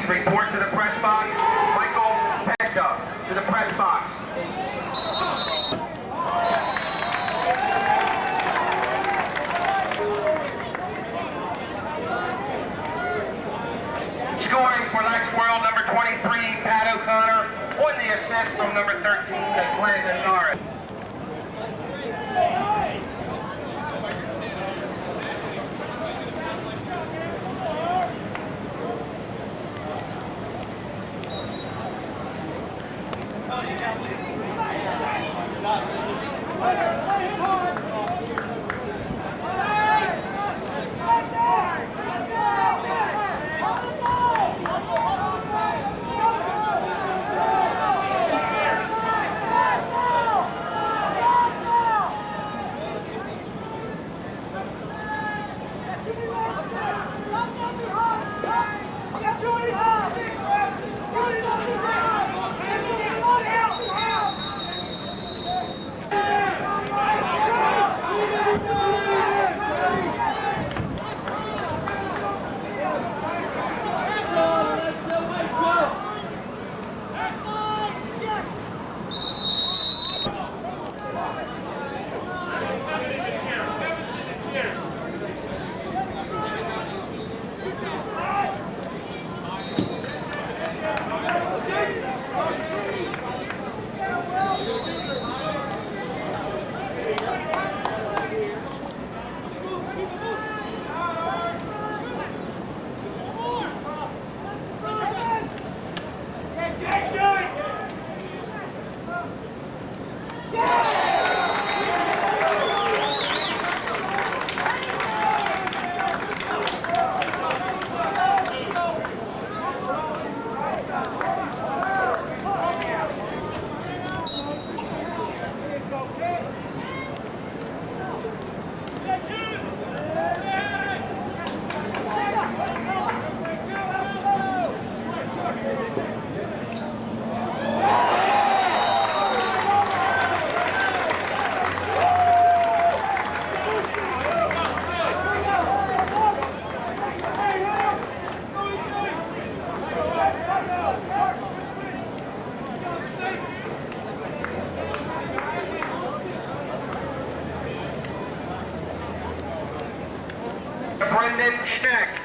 Please report to the press box. Michael Penta to the press box. Scoring for LaxWorld, number 23, Pat O'Connor. On the assist from number 13, Glenn Norris. Brendan Schneck.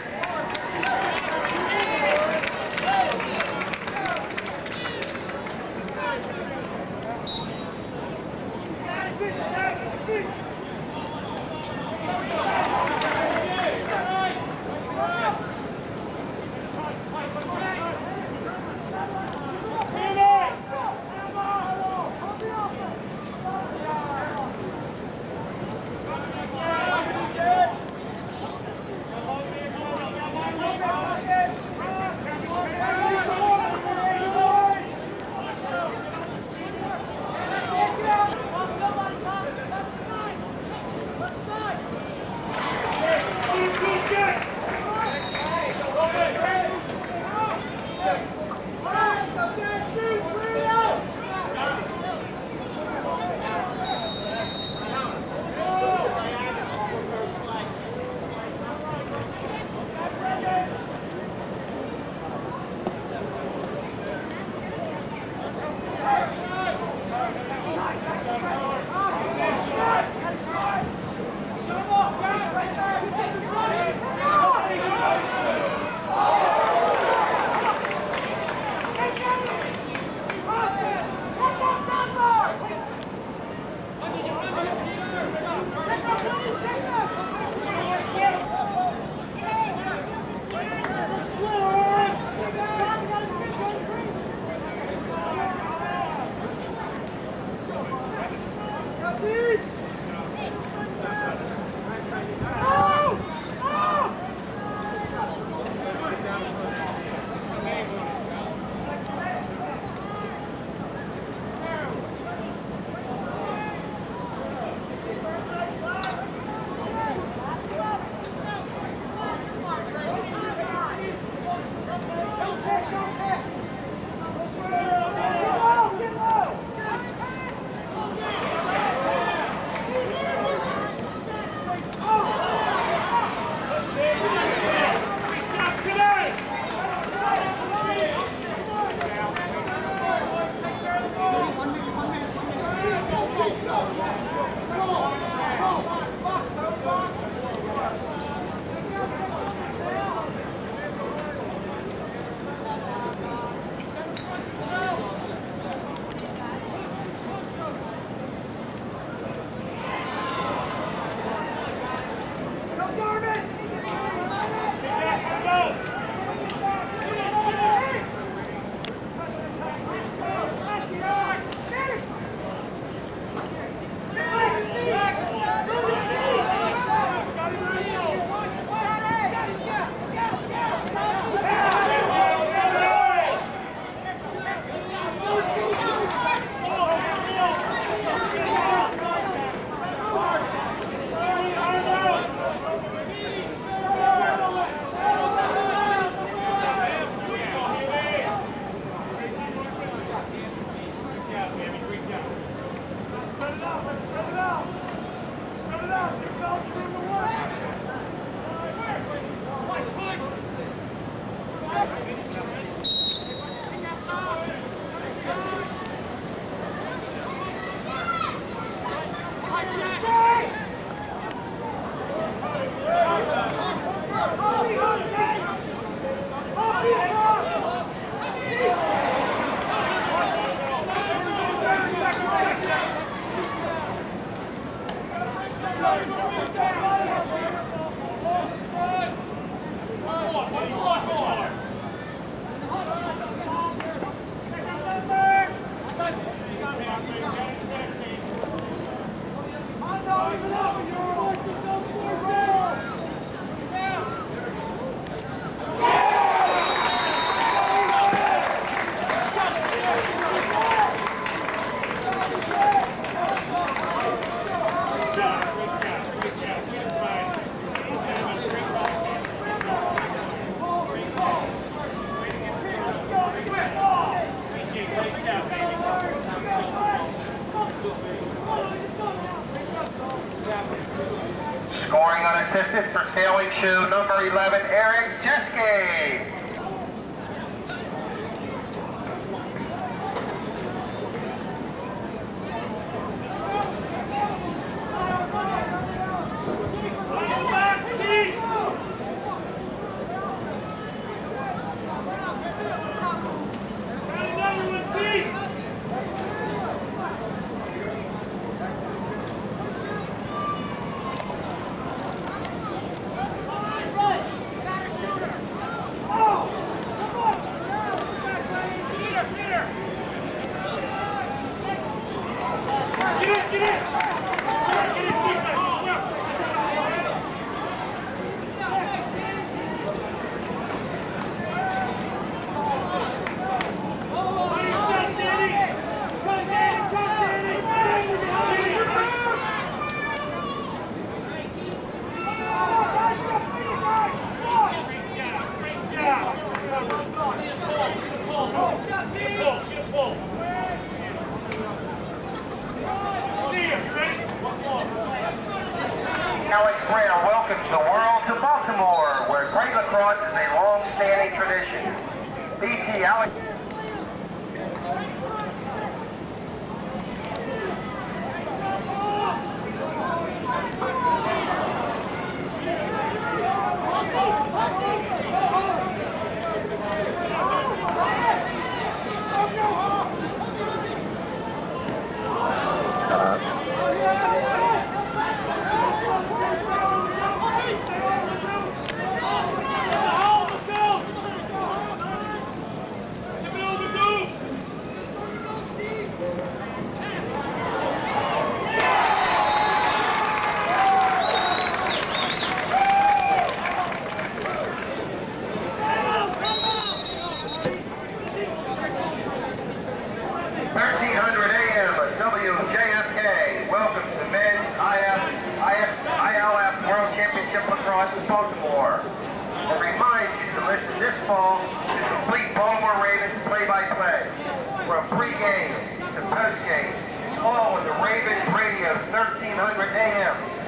Scoring unassisted for sailing shoe number 11, Eric Jeske. Welcome the world to Baltimore, where great lacrosse is a long-standing tradition. BT Alex. Lacrosse in Baltimore, and remind you to listen this fall to complete Baltimore Ravens play-by-play, from pre-game to post-game, all with the Ravens Radio 1300 AM.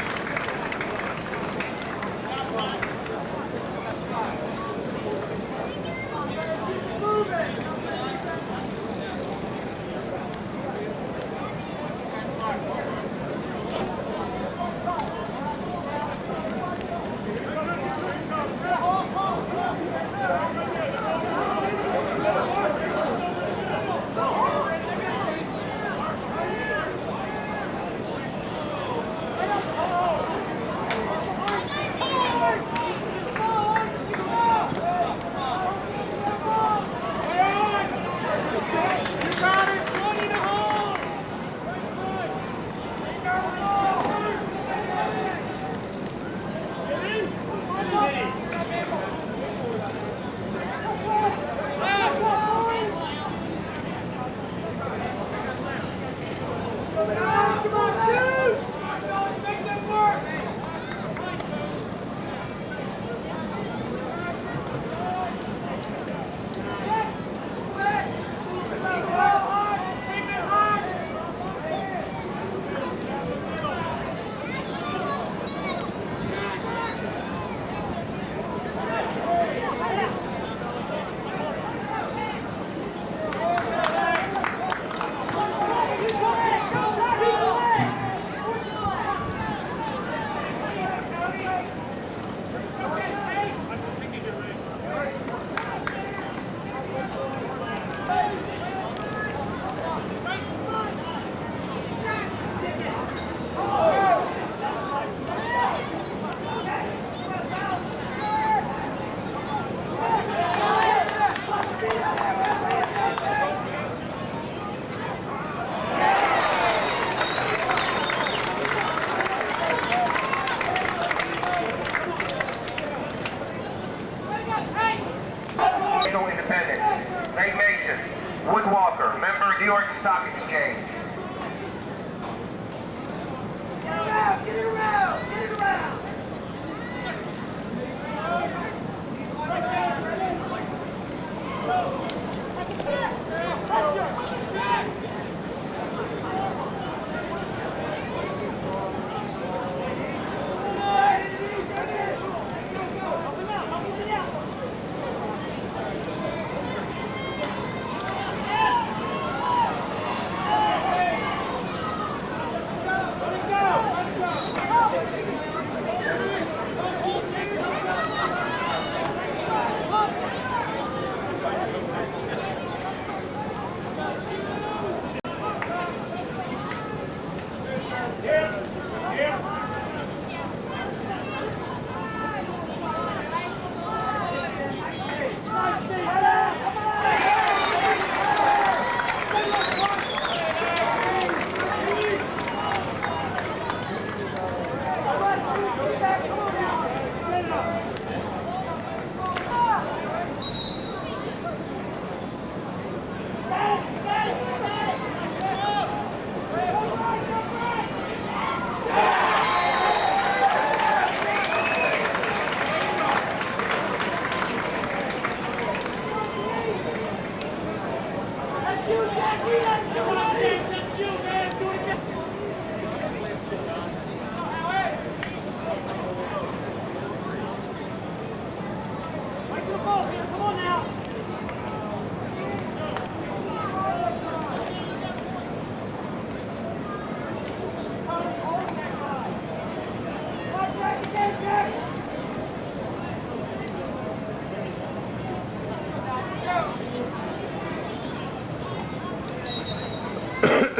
Won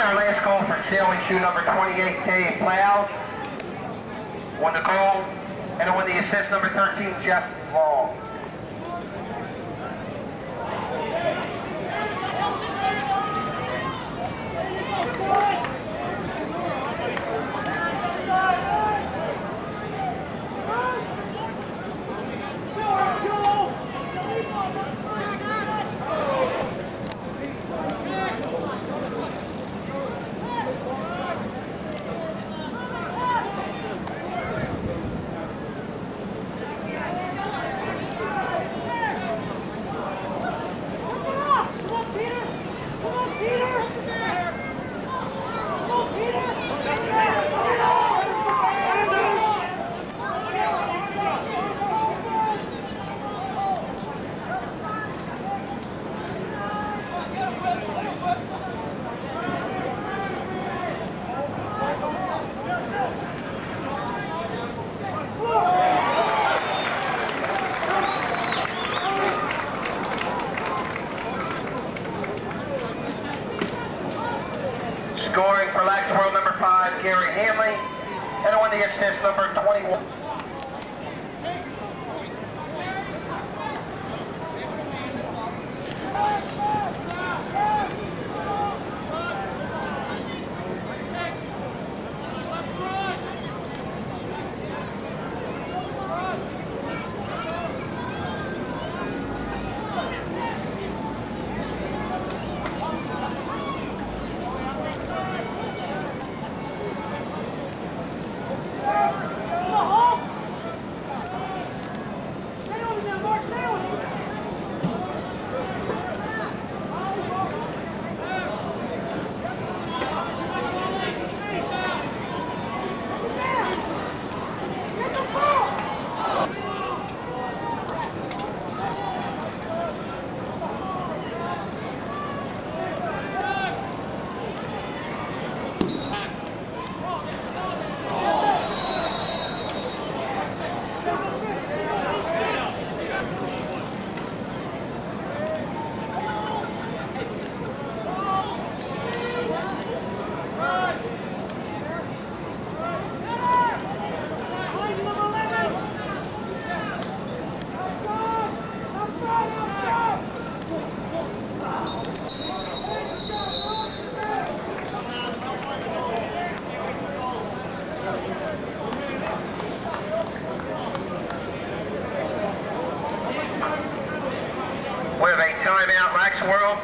our last goal for Sailin shoe number 28, K Cloud. Won the goal, and won the assist number 13, Jeff Long. Scoring for LaxWorld number 5, Gary Hanley, and won the assist number 21. With a timeout, LaxWorld.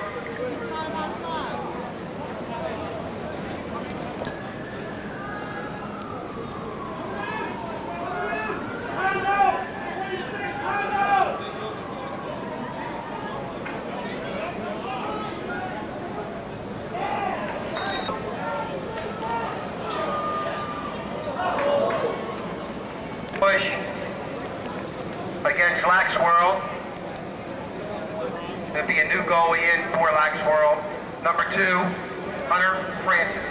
Push against LaxWorld. There'll be a new goalie in for LaxWorld. Number 2, Hunter Francis.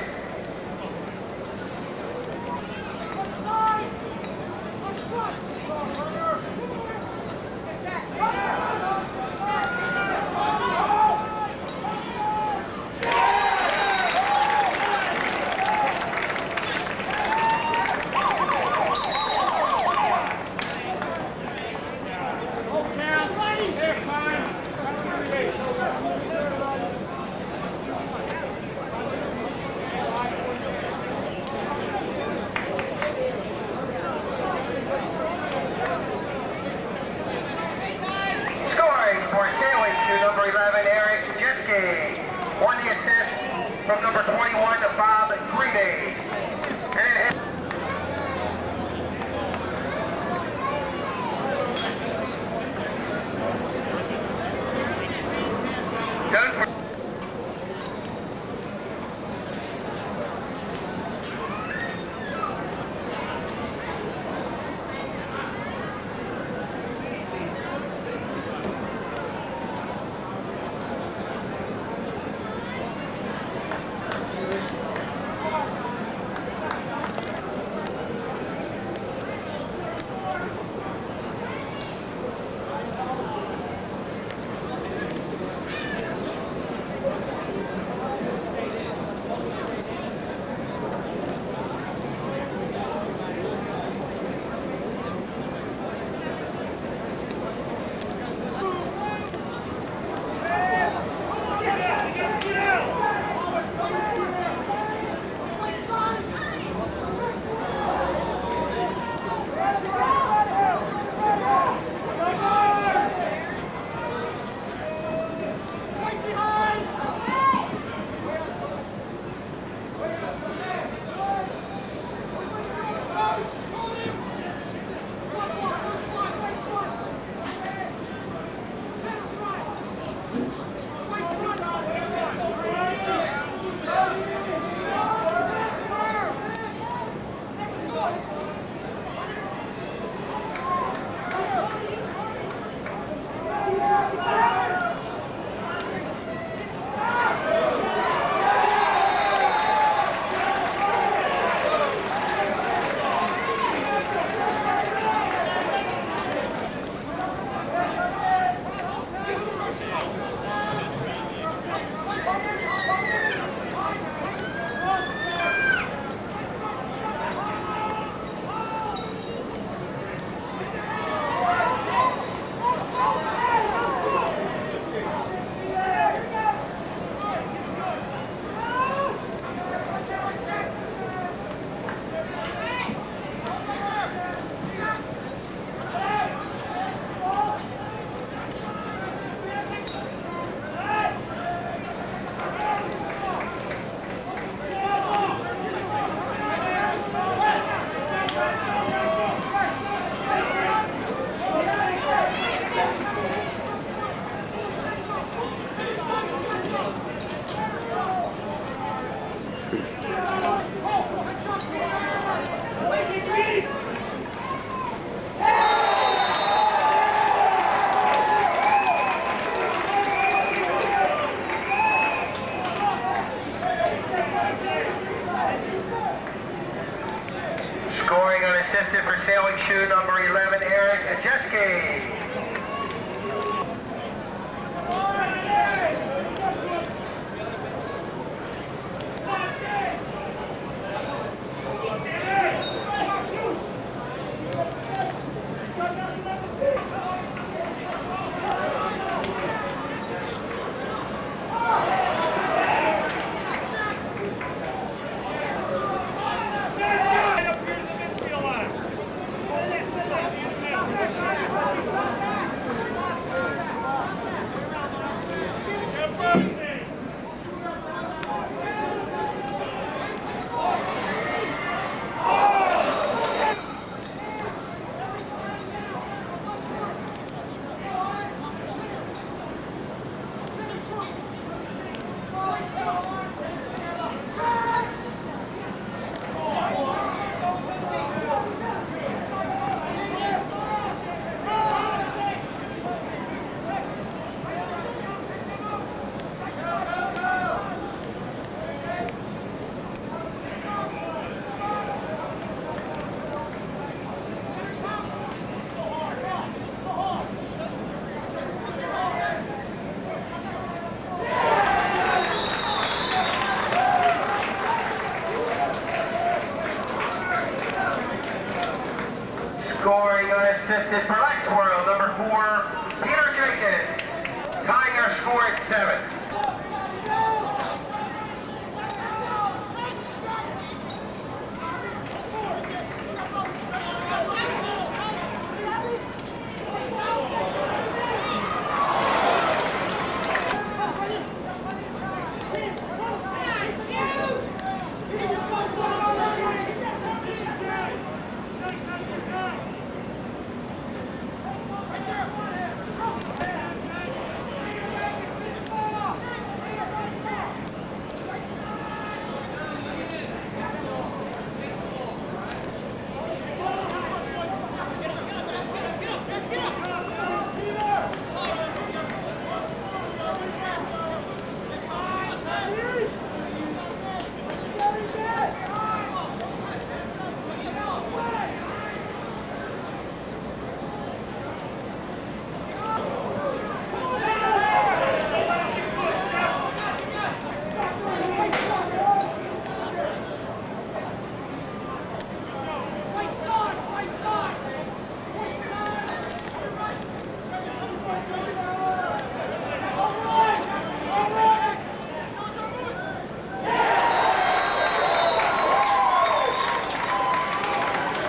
Number 11, Eric Jiski. Won the assist from number 21 to Bob Greedy. And done for assistant for sailing shoe number 11, Eric Ajeski. Scoring unassisted for LaxWorld, number 4, Peter Jenkins, tying our score at 7.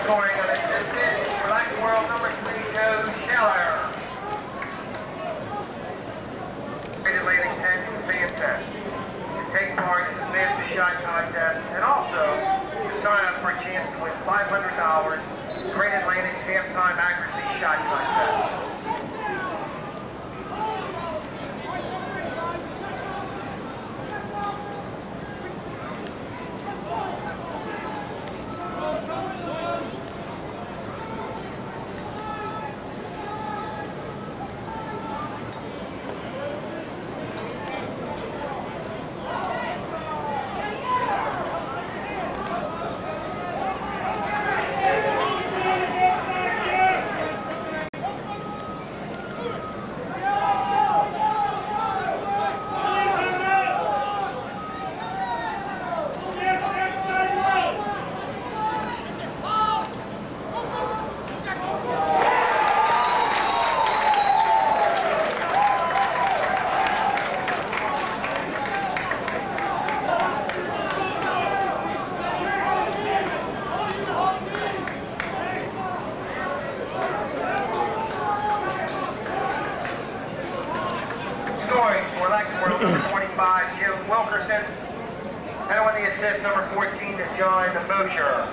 Scoring unassisted for LaxWorld, number 3, Joe Scheller. Great Atlantic 10 fan test. To take part in the fastest shot contest and also to sign up for a chance to win $500 Great Atlantic's halftime accuracy shot contest. Scoring for LaxWorld, number 25, Jim Wilkerson. And on the assist, number 14, John Mosher.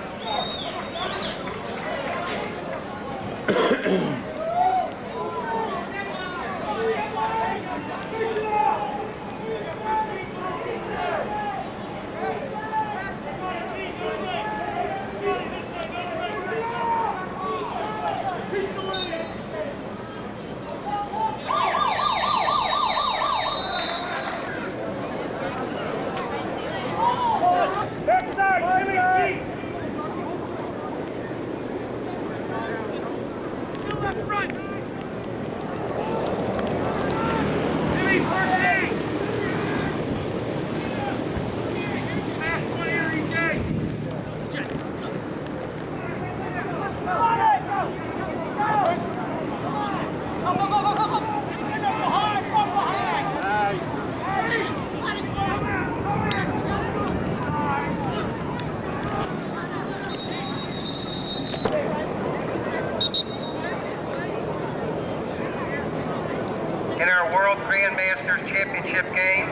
Masters Championship game.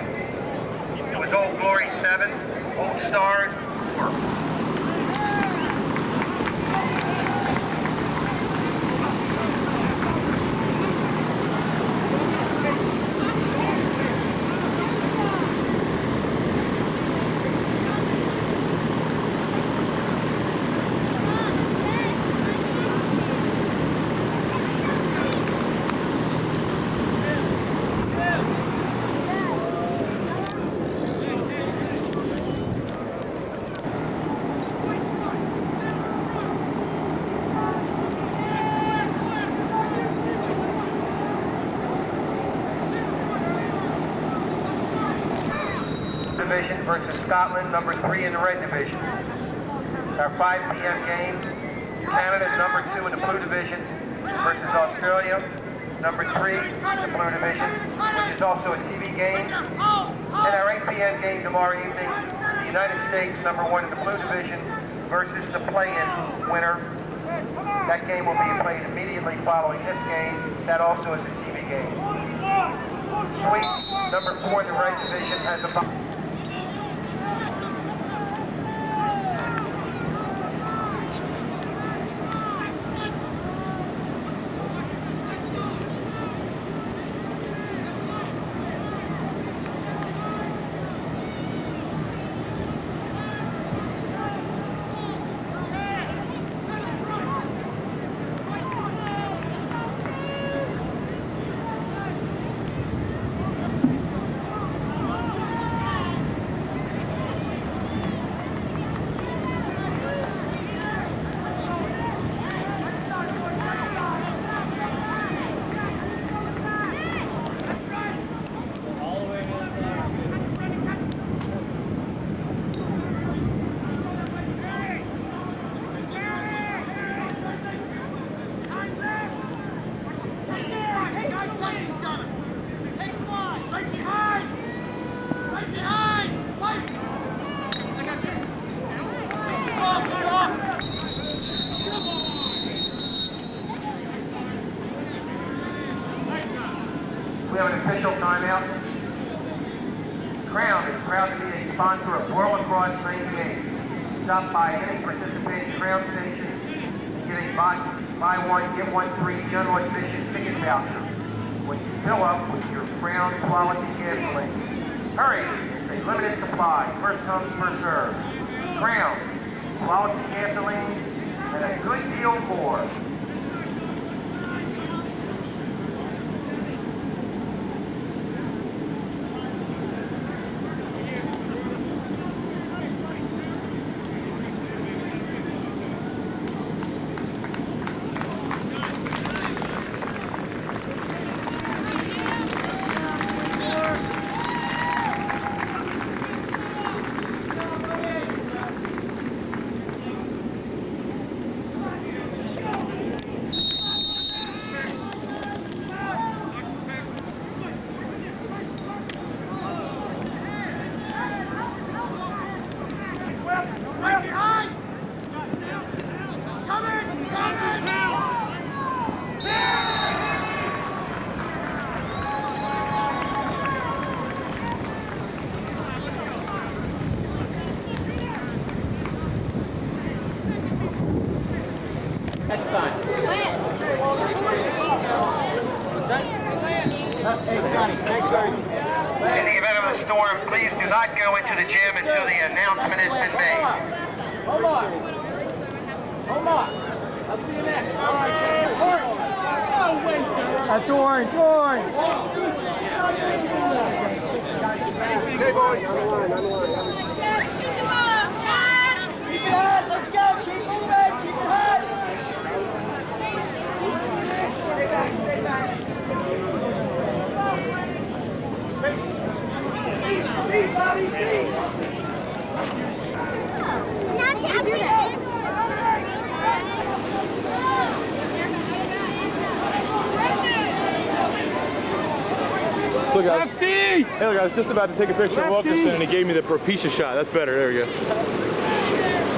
It was Old Glory 7, Old Stars 4. Division versus Scotland, number 3 in the red division. Our 5 p.m. game, Canada, number 2 in the blue division, versus Australia, number 3 in the blue division, which is also a TV game. And our 8 p.m. game tomorrow evening, the United States, number 1 in the blue division, versus the play-in winner. That game will be played immediately following this game. That also is a TV game. Sweden, number 4 in the red division, has a We have an official timeout. Crown is proud to be a sponsor of World Lacrosse 98. Stop by any participating Crown station and get a buy one, get one free general admission ticket voucher when you fill up with your Crown quality gasoline. Hurry, it's a limited supply, first come, first served. Crown, quality gasoline, and a good deal more. Next time. What's that? Hey, Johnny, next time. In the event of a storm, please do not go into the gym until the announcement has been made. Hold on. Hold on. I'll see you next. All right, that's orange, orange. Okay, boys. On the line, on the line. Keep the ball, John! Keep it hot, let's go. Keep moving, keep it hot. Stay back. Feet, Bobby, feet. Look, hey, look, I was just about to take a picture of Wilkerson and he gave me the Propecia shot. That's better. There we go.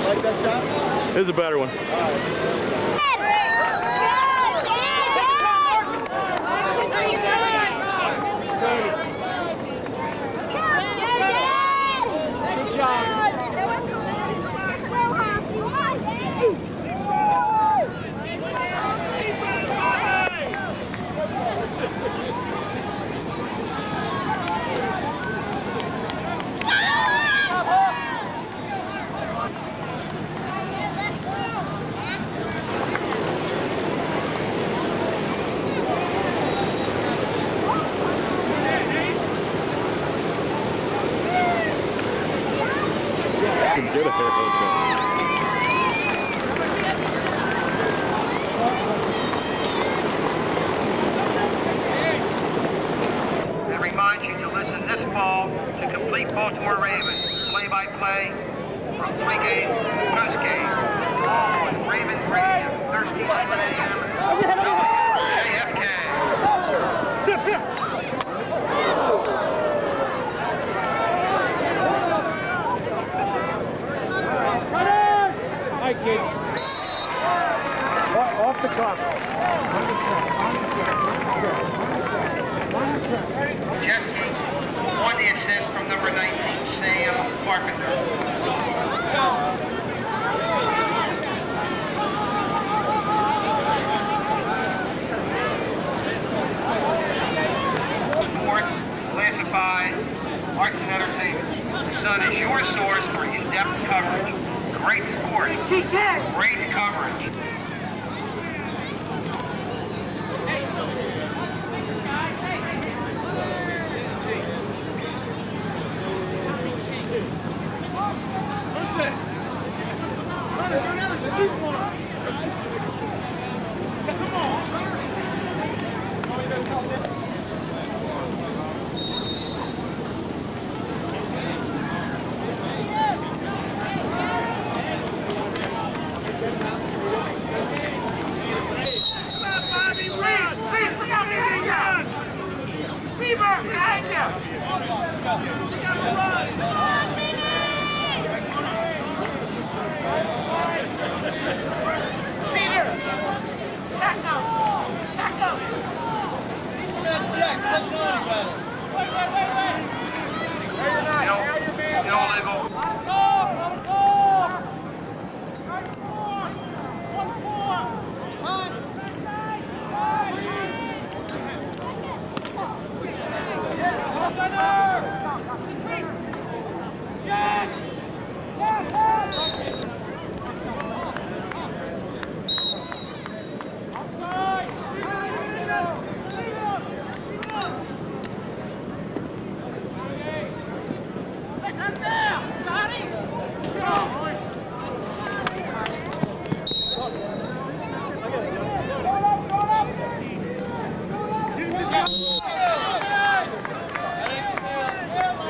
Like that shot? This is a better one. All right. Good! Get a haircut. And remind you to listen this fall to complete Baltimore Ravens play-by-play from pregame to postgame. All on Ravens Radio, 1300 AM, Hi, kids. Off the clock. Jeske on the assist from number 19, Sam Carpenter. Sports, classified, arts and entertainment. The Sun is your source for in-depth coverage. Great sports, great coverage.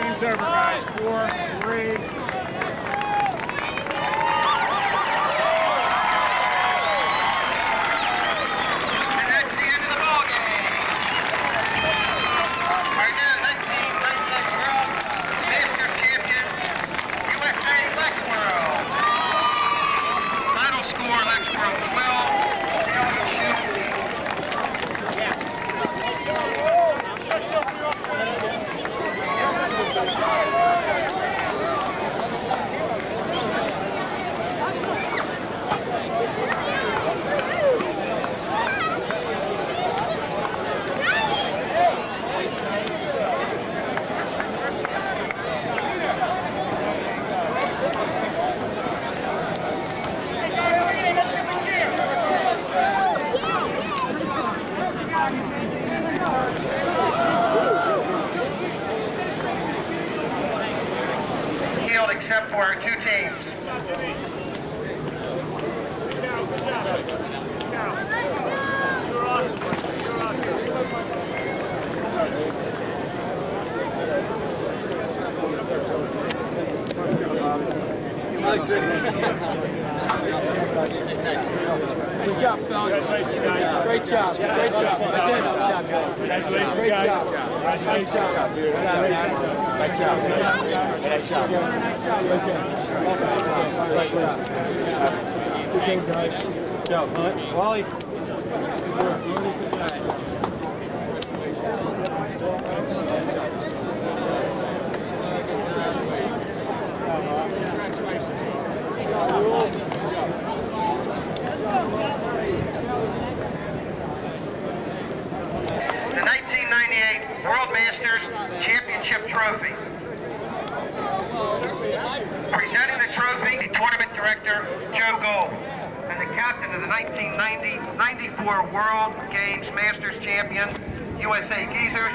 Game's over, guys. 4-3. Except for our two teams. Nice job, fellas. Great job. Great job. Great job, guys. Congratulations, Great guys. job. Nice job. Nice job. Nice job. Good game, guys. Go, Wally. trophy. Presenting the trophy, the tournament director, Joe Gold, and the captain of the 1990-94 World Games Masters champion, USA Geezers,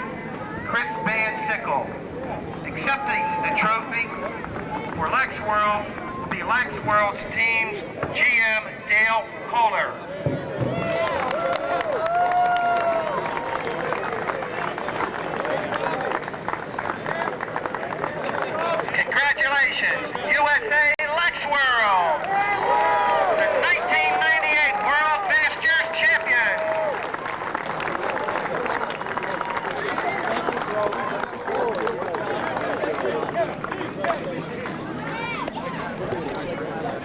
Chris Van Sickle. Accepting the trophy for LaxWorld will be LaxWorld's team's GM, Dale Kohler. Congratulations, USA LaxWorld, the 1998 World Masters champion.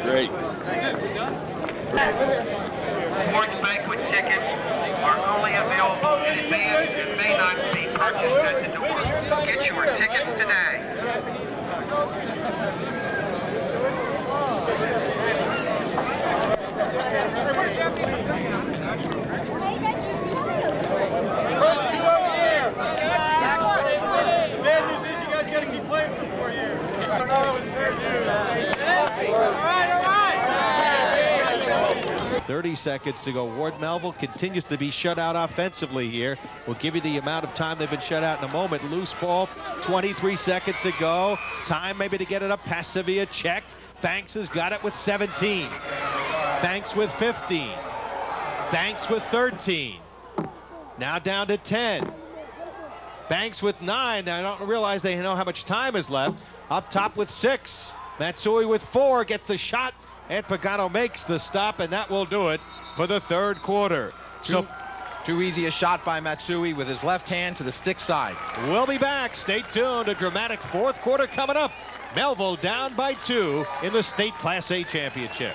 Great. Sports banquet tickets are only available in advance and may not be purchased at the door. Get your tickets today. Bad news is you guys got to keep playing for 4 years. All right. 30 seconds to go. Ward Melville continues to be shut out offensively here. We'll give you the amount of time they've been shut out in a moment. Loose ball, 23 seconds to go. Time maybe to get it up past Sevilla. Check. Banks has got it with 17. Banks with 15. Banks with 13. Now down to 10. Banks with 9. Now I don't realize they know how much time is left. Up top with 6. Matsui with 4 gets the shot, and Pagano makes the stop, and that will do it for the third quarter. So Too easy a shot by Matsui with his left hand to the stick side. we'll be back. Stay tuned. A dramatic fourth quarter coming up. Melville down by 2 in the state Class A championship.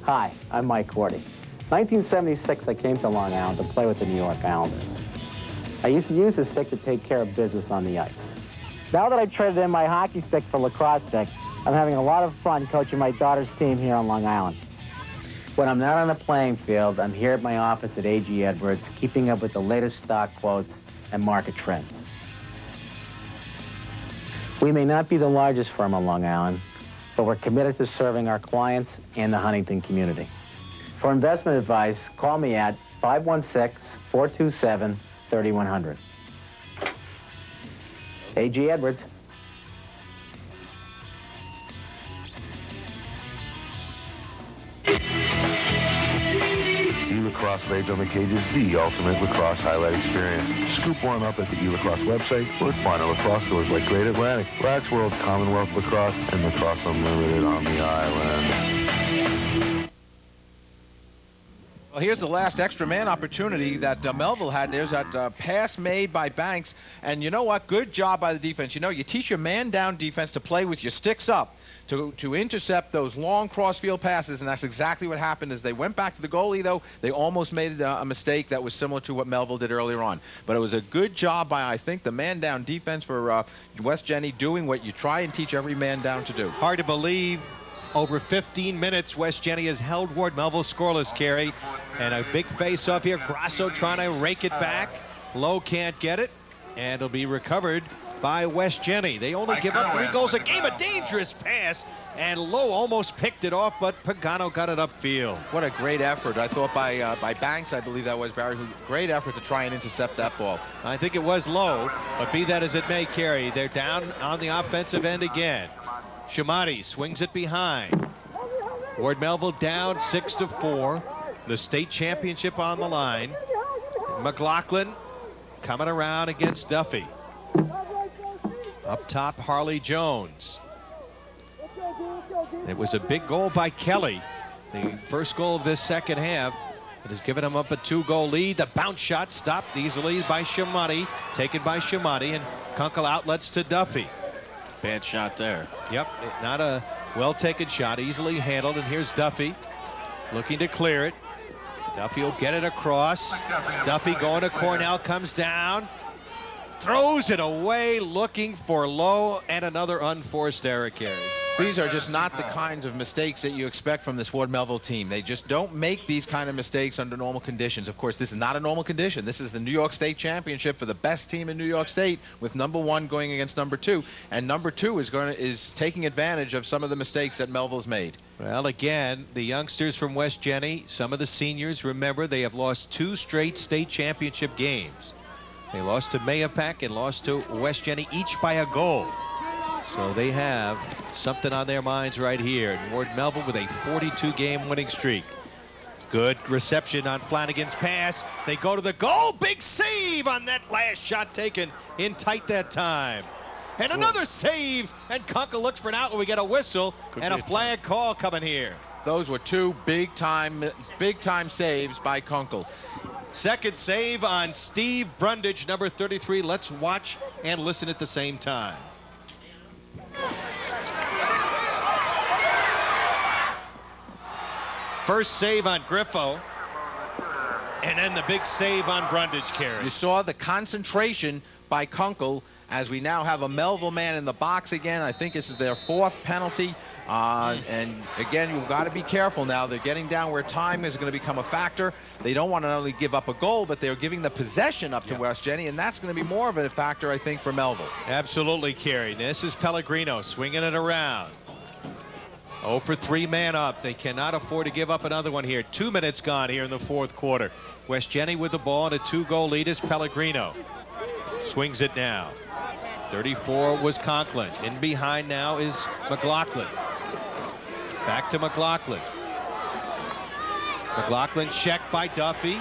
Hi, I'm Mike Cordy. 1976, I came to Long Island to play with the New York Islanders. I used to use this stick to take care of business on the ice. Now that I've traded in my hockey stick for lacrosse stick, I'm having a lot of fun coaching my daughter's team here on Long Island. When I'm not on the playing field, I'm here at my office at A.G. Edwards, keeping up with the latest stock quotes and market trends. We may not be the largest firm on Long Island, but we're committed to serving our clients and the Huntington community. For investment advice, call me at 516-427-3100. A.G. Edwards. E-Lacrosse Rage on the Cage is the ultimate lacrosse highlight experience. Scoop one up at the E-Lacrosse website or find our lacrosse stores like Great Atlantic, LaxWorld, Commonwealth Lacrosse, and Lacrosse Unlimited on the island. Well, here's the last extra man opportunity that Melville had. There's that pass made by Banks. And you know what? Good job by the defense. You know, you teach your man-down defense to play with your sticks up, to intercept those long cross-field passes, and that's exactly what happened. As they went back to the goalie, though, they almost made a mistake that was similar to what Melville did earlier on. But it was a good job by, I think, the man-down defense for West Jenny, doing what you try and teach every man down to do. Hard to believe. Over 15 minutes, West Jenny has held Ward Melville scoreless, Carey. And a big face-off here. Grasso trying to rake it back. Lowe can't get it. And it'll be recovered by West Jenny. They only give up 3 goals a game. A dangerous pass. And Lowe almost picked it off, but Pagano got it upfield. What a great effort. I thought by Banks, I believe that was Barry. Great effort to try and intercept that ball. I think it was Lowe, but be that as it may, Carey, they're down on the offensive end again. Shamati swings it behind. Ward Melville down 6-4. The state championship on the line. McLaughlin coming around against Duffy. Up top, Harley Jones. It was a big goal by Kelly. The first goal of this second half. It has given him up a 2-goal lead. The bounce shot stopped easily by Shamati. Taken by Shamati, and Kunkel outlets to Duffy. Bad shot there. Yep, not a well-taken shot, easily handled, and here's Duffy looking to clear it. Duffy will get it across. Duffy going to Cornell, comes down, throws it away, looking for Lowe, and another unforced error, Carey. These are just not the kinds of mistakes that you expect from this Ward Melville team. They just don't make these kind of mistakes under normal conditions. Of course, this is not a normal condition. This is the New York State Championship for the best team in New York State, with #1 going against #2, and #2 is taking advantage of some of the mistakes that Melville's made. Well, again, the youngsters from West Jenny, some of the seniors, remember, they have lost 2 straight state championship games. They lost to Mayapack and lost to West Jenny, each by a goal. So they have something on their minds right here. Ward Melville with a 42-game winning streak. Good reception on Flanagan's pass. They go to the goal. Big save on that last shot taken in tight that time. And another save. And Kunkel looks for an outlet. We get a whistle and a flag call coming here. Those were 2 big-time saves by Kunkel. Second save on Steve Brundage, number 33. Let's watch and listen at the same time. First save on Griffo, and then the big save on Brundage, Carey. You saw the concentration by Kunkel, as we now have a Melville man in the box again. I think this is their 4th penalty. And again, you've got to be careful now. They're getting down where time is going to become a factor. They don't want to only give up a goal, but they're giving the possession up to West Jenny, and that's going to be more of a factor, I think, for Melville. Absolutely, Carey. This is Pellegrino swinging it around. 0 for 3 man up. They cannot afford to give up another one here. 2 minutes gone here in the 4th quarter. West Jenny with the ball, and a 2-goal lead is Pellegrino. Swings it now. 34 was Conklin. In behind now is McLaughlin. Back to McLaughlin. McLaughlin checked by Duffy.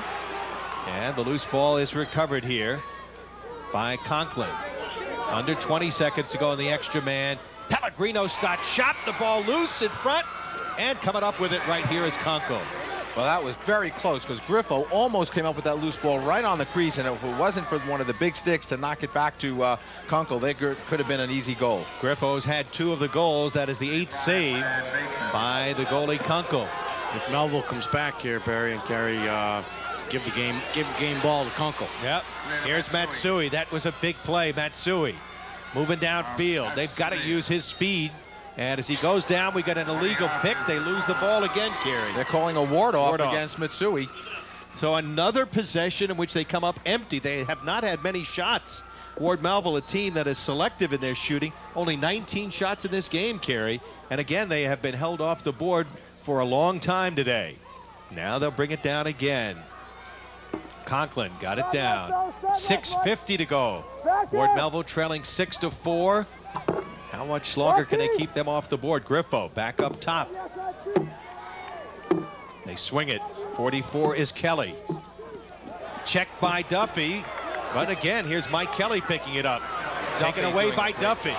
And the loose ball is recovered here by Conklin. Under 20 seconds to go in the extra man. Pellegrino shot the ball loose in front. And coming up with it right here is Kunkel. Well, that was very close, because Griffo almost came up with that loose ball right on the crease, and if it wasn't for one of the big sticks to knock it back to Kunkel, they could have been an easy goal. Griffo's had 2 of the goals. That is the 8th save by the goalie Kunkel. If Melville comes back here, Barry and Carey, give the game ball to Kunkel. Yep. Here's Matsui. That was a big play. Matsui moving downfield. They've got to use his speed. And as he goes down, we got an illegal pick. They lose the ball again, Carey. They're calling a ward-off against Matsui. So another possession in which they come up empty. They have not had many shots. Ward Melville, a team that is selective in their shooting. Only 19 shots in this game, Carey. And again, they have been held off the board for a long time today. Now they'll bring it down again. Conklin got it down. 6:50 to go. Ward Melville trailing 6-4. How much longer can they keep them off the board? Griffo back up top. They swing it. 44 is Kelly. Checked by Duffy. But again, here's Mike Kelly picking it up. Taken away by Duffy.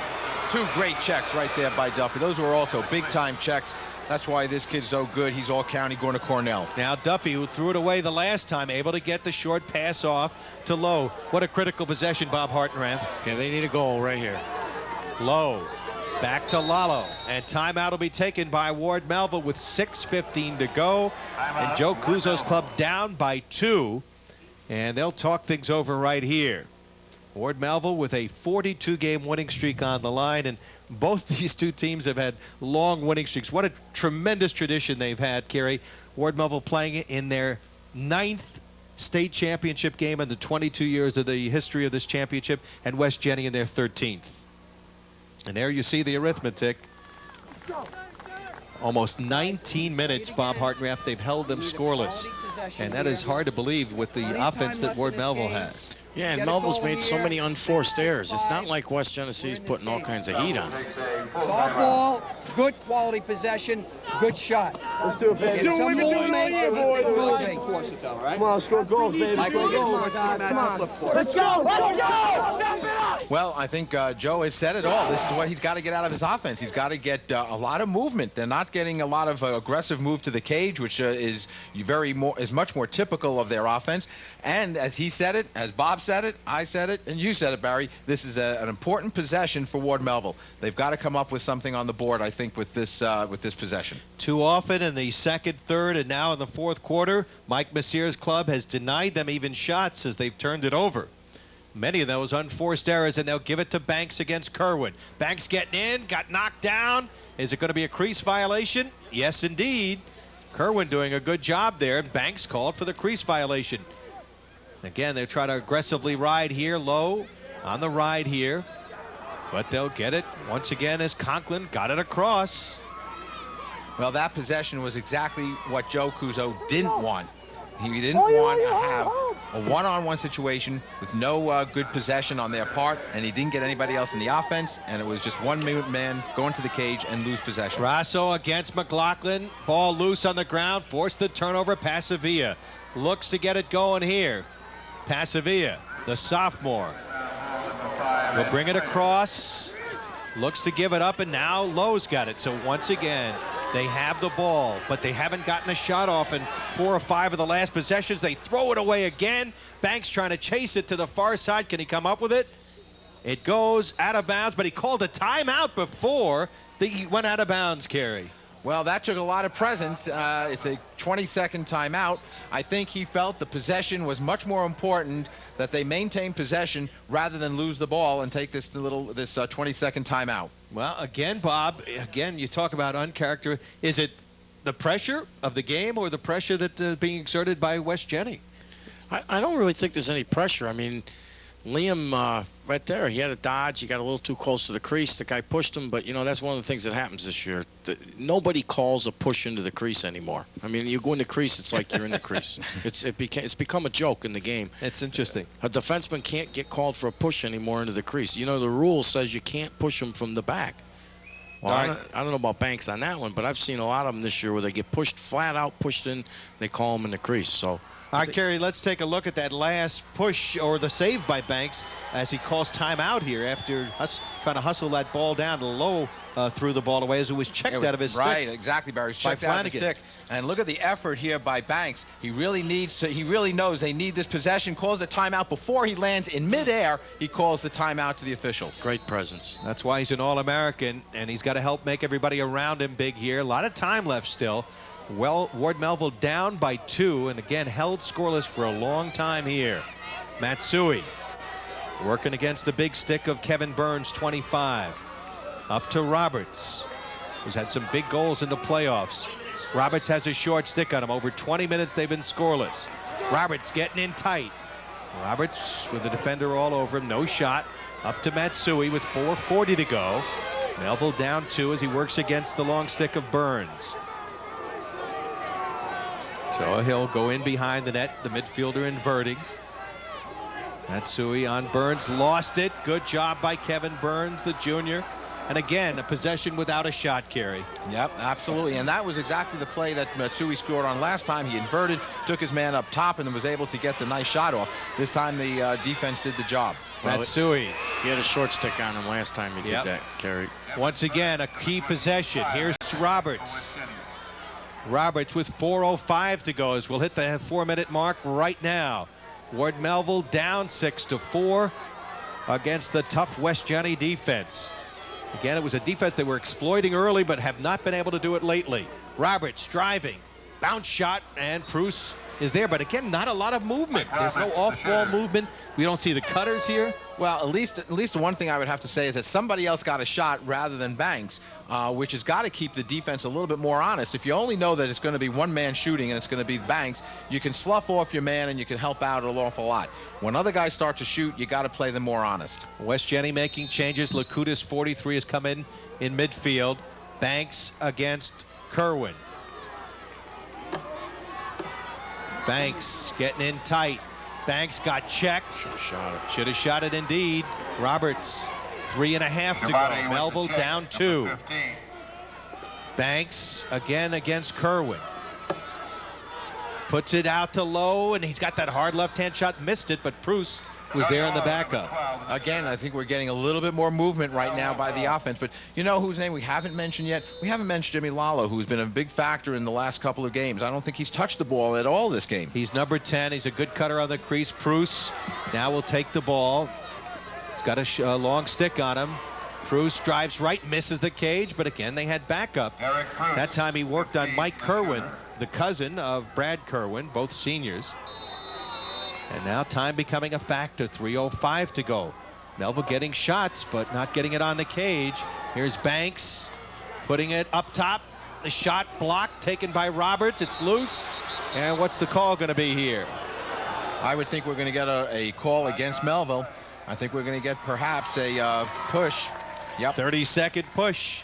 2 great checks right there by Duffy. Those were also big-time checks. That's why this kid's so good. He's all county going to Cornell. Now Duffy, who threw it away the last time, able to get the short pass off to Lowe. What a critical possession, Bob Hartenrath. Yeah, they need a goal right here. Lowe back to Lalo, and timeout will be taken by Ward Melville with 6:15 to go, and Joe Cuzo's club down by 2, and they'll talk things over right here. Ward Melville with a 42-game winning streak on the line, and both these 2 teams have had long winning streaks. What a tremendous tradition they've had, Carey. Ward Melville playing in their 9th state championship game in the 22 years of the history of this championship, and West Jenny in their 13th. And there you see the arithmetic. Almost 19 minutes, Bob Hartenrath. They've held them scoreless. And that is hard to believe with the offense that Ward Melville has. Yeah, and Melville's made so many unforced errors. It's not like West Tennessee's putting all kinds of heat on it. Softball, good quality possession, good shot. Let's do it, baby. Come on, let's go goals, baby. Come on. Let's go. Well, I think Joe has said it all. This is what he's got to get out of his offense. He's got to get a lot of movement. They're not getting a lot of aggressive move to the cage, which is much more typical of their offense. And as he said it, as Bob said it, I said it, and you said it, Barry, this is an important possession for Ward Melville. They've got to come up with something on the board, I think, with this possession. Too often in the second, third, and now in the 4th quarter, Mike Messier's club has denied them even shots as they've turned it over. Many of those unforced errors, and they'll give it to Banks against Kerwin. Banks getting in, got knocked down, Is it going to be a crease violation? Yes, indeed. Kerwin doing a good job there. Banks called for the crease violation. Again, they're trying to aggressively ride here, low on the ride here. But they'll get it once again as Conklin got it across. Well, that possession was exactly what Joe Cuso didn't want. He didn't want to have a one-on-one situation with no good possession on their part, and he didn't get anybody else in the offense, and it was just one man going to the cage and lose possession. Grasso against McLaughlin. Ball loose on the ground. Forced the turnover. Passavia looks to get it going here. Passavia, the sophomore, will bring it across. Looks to give it up, and now Lowe's got it. So once again, they have the ball, but they haven't gotten a shot off in 4 or 5 of the last possessions. They throw it away again. Banks trying to chase it to the far side. Can he come up with it? It goes out of bounds, but he called a timeout before he went out of bounds, Kerry. Well, that took a lot of presence. It's a 20-second timeout. I think he felt the possession was much more important, that they maintain possession rather than lose the ball and take this 20-second timeout. Well, again, Bob, you talk about uncharacteristic. Is it the pressure of the game or the pressure that's being exerted by West Jenny? I don't really think there's any pressure. I mean, Liam, right there, he had a dodge. He got a little too close to the crease. The guy pushed him, but, you know, that's one of the things that happens this year. Nobody calls a push into the crease anymore. I mean, you go in the crease, it's like you're in the crease. It's become a joke in the game. It's interesting. A defenseman can't get called for a push anymore into the crease. You know, the rule says you can't push him from the back. Well, I don't know about Banks on that one, but I've seen a lot of them this year where they get pushed flat out, pushed in, they call them in the crease. So. All right, Kerry, let's take a look at that last push or the save by Banks as he calls timeout here after trying to hustle that ball down to Low, threw the ball away as it was checked out of his stick. Right, exactly, Barry. Checked out of his stick. And look at the effort here by Banks. He really knows they need this possession, calls the timeout before he lands in midair. He calls the timeout to the officials. Great presence. That's why he's an All-American, and he's got to help make everybody around him big here. A lot of time left still. Well, Ward Melville down by 2, and again held scoreless for a long time here. Matsui working against the big stick of Kevin Burns, 25. Up to Roberts, who's had some big goals in the playoffs. Roberts has a short stick on him. Over 20 minutes they've been scoreless. Roberts getting in tight. Roberts with the defender all over him, no shot. Up to Matsui with 4:40 to go. Melville down 2 as he works against the long stick of Burns. So he'll go in behind the net, the midfielder inverting. Matsui on Burns, lost it. Good job by Kevin Burns, the junior. And again, a possession without a shot, Kerry. Yep, absolutely. And that was exactly the play that Matsui scored on last time. He inverted, took his man up top, and was able to get the nice shot off. This time the defense did the job. Well, Matsui. He had a short stick on him last time he did that, Kerry. Once again, a key possession. Here's Roberts. Roberts with 4:05 to go as we'll hit the 4-minute mark right now. Ward Melville down 6-4 against the tough West Jenny defense. Again, it was a defense they were exploiting early but have not been able to do it lately. Roberts driving, bounce shot, and Bruce is there, but again, not a lot of movement. There's no off-ball movement. We don't see the cutters here. Well, at least the one thing I would have to say is that somebody else got a shot rather than Banks, which has got to keep the defense a little bit more honest. If you only know that it's going to be one man shooting and it's going to be Banks, you can slough off your man and you can help out an awful lot. When other guys start to shoot, you got to play them more honest. West Jenny making changes. Lakutis, 43, has come in midfield. Banks against Kerwin. Banks getting in tight. Banks got checked. Should have shot it indeed. Roberts, 3.5 to go. Melville down 2. Banks again against Kerwin. Puts it out to Low, and he's got that hard left-hand shot. Missed it, but Bruce was there in the backup. Again, I think we're getting a little bit more movement right now by the offense. But you know whose name we haven't mentioned yet? We haven't mentioned Jimmy Lalo, who's been a big factor in the last couple of games. I don't think he's touched the ball at all this game. He's number 10. He's a good cutter on the crease. Bruce now will take the ball. He's got a long stick on him. Bruce drives right, misses the cage, but again, they had backup. That time he worked on Mike Kerwin, the cousin of Brad Kerwin, both seniors. And now time becoming a factor. 3:05 to go. Melville getting shots, but not getting it on the cage. Here's Banks. Putting it up top. The shot blocked, taken by Roberts. It's loose. And what's the call going to be here? I would think we're going to get a call against Melville. I think we're going to get perhaps a push. Yep. 30-second push.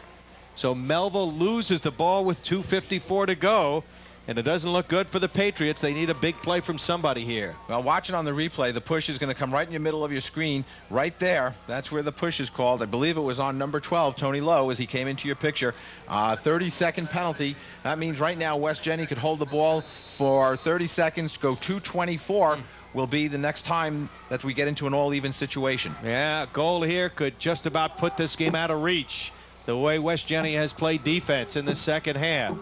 So Melville loses the ball with 2:54 to go. And it doesn't look good for the Patriots. They need a big play from somebody here. Well, watch it on the replay. The push is going to come right in the middle of your screen, right there. That's where the push is called. I believe it was on number 12, Tony Lowe, as he came into your picture. 30-second penalty. That means right now West Jenny could hold the ball for 30 seconds, go 2:24. Will be the next time that we get into an all-even situation. Yeah, a goal here could just about put this game out of reach. The way West Jenny has played defense in the second half.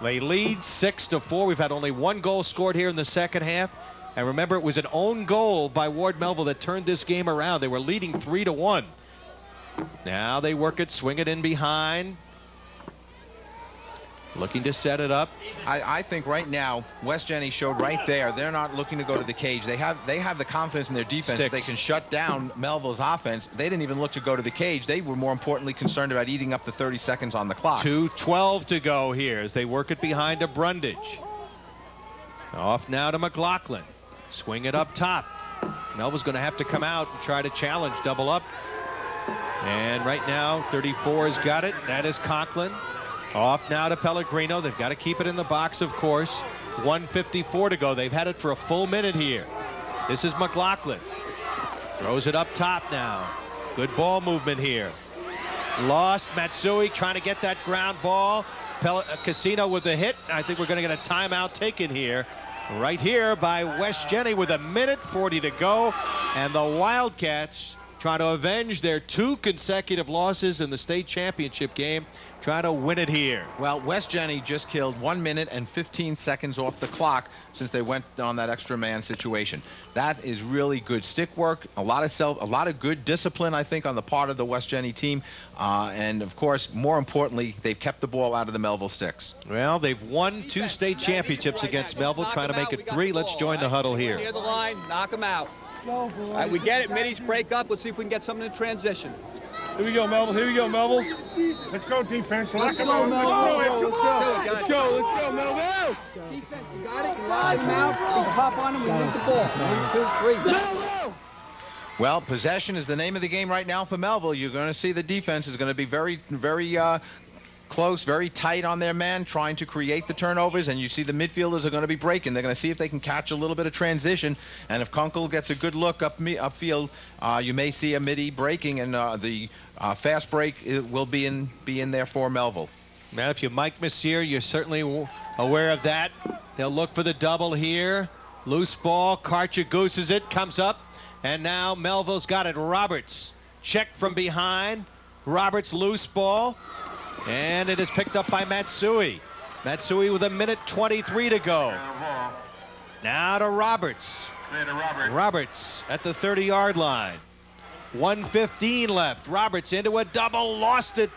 They lead 6-4. We've had only one goal scored here in the second half. And remember, it was an own goal by Ward Melville that turned this game around. They were leading 3-1. Now they work it, swing it in behind. Looking to set it up. I think right now West Jenny showed right there they're not looking to go to the cage. They have the confidence in their defense that they can shut down Melville's offense. They didn't even look to go to the cage. They were more importantly concerned about eating up the 30 seconds on the clock. 2:12 to go here as they work it behind to Brundage. Off now to McLaughlin. Swing it up top. Melville's going to have to come out and try to challenge double up. And right now 34 has got it. That is Conklin. Off now to Pellegrino. They've got to keep it in the box, of course. 1:54 to go. They've had it for a full minute here. This is McLaughlin. Throws it up top now. Good ball movement here. Lost. Matsui trying to get that ground ball. Casino with the hit. I think we're going to get a timeout taken here. Right here by West Jenny with 1:40 to go. And the Wildcats trying to avenge their 2 consecutive losses in the state championship game. Trying to win it here. Well, West Jenny just killed 1 minute and 15 seconds off the clock since they went on that extra man situation. That is really good stick work, a lot of good discipline, I think, on the part of the West Jenny team. And of course, more importantly, they've kept the ball out of the Melville sticks. Well, they've won 2 state championships against Melville, trying to make it 3. Let's join the huddle here. Near the line, knock them out. All right, we get it. Middies break up. Let's see if we can get something in transition. Here we go, Melville. Here we go, Melville. Let's go, defense. Let's go, Melville. Let's go, Melville. Defense, you got it. You lock them out. Be tough on them. We need the ball. 1, 2, 3. Go. Well, possession is the name of the game right now for Melville. You're going to see the defense is going to be very, very close, very tight on their man, trying to create the turnovers, and you see the midfielders are going to be breaking. They're going to see if they can catch a little bit of transition, and if Kunkel gets a good look upfield, you may see a midi breaking, and the fast break will be in there for Melville. Man, if you're Mike Messier, you're certainly aware of that. They'll look for the double here. Loose ball, Karcher gooses it, comes up, and now Melville's got it. Roberts, check from behind. Roberts, loose ball. And it is picked up by Matsui. Matsui with 1:23 to go. Now to Roberts. Roberts at the 30-yard line. 1:15 left. Roberts into a double, lost it.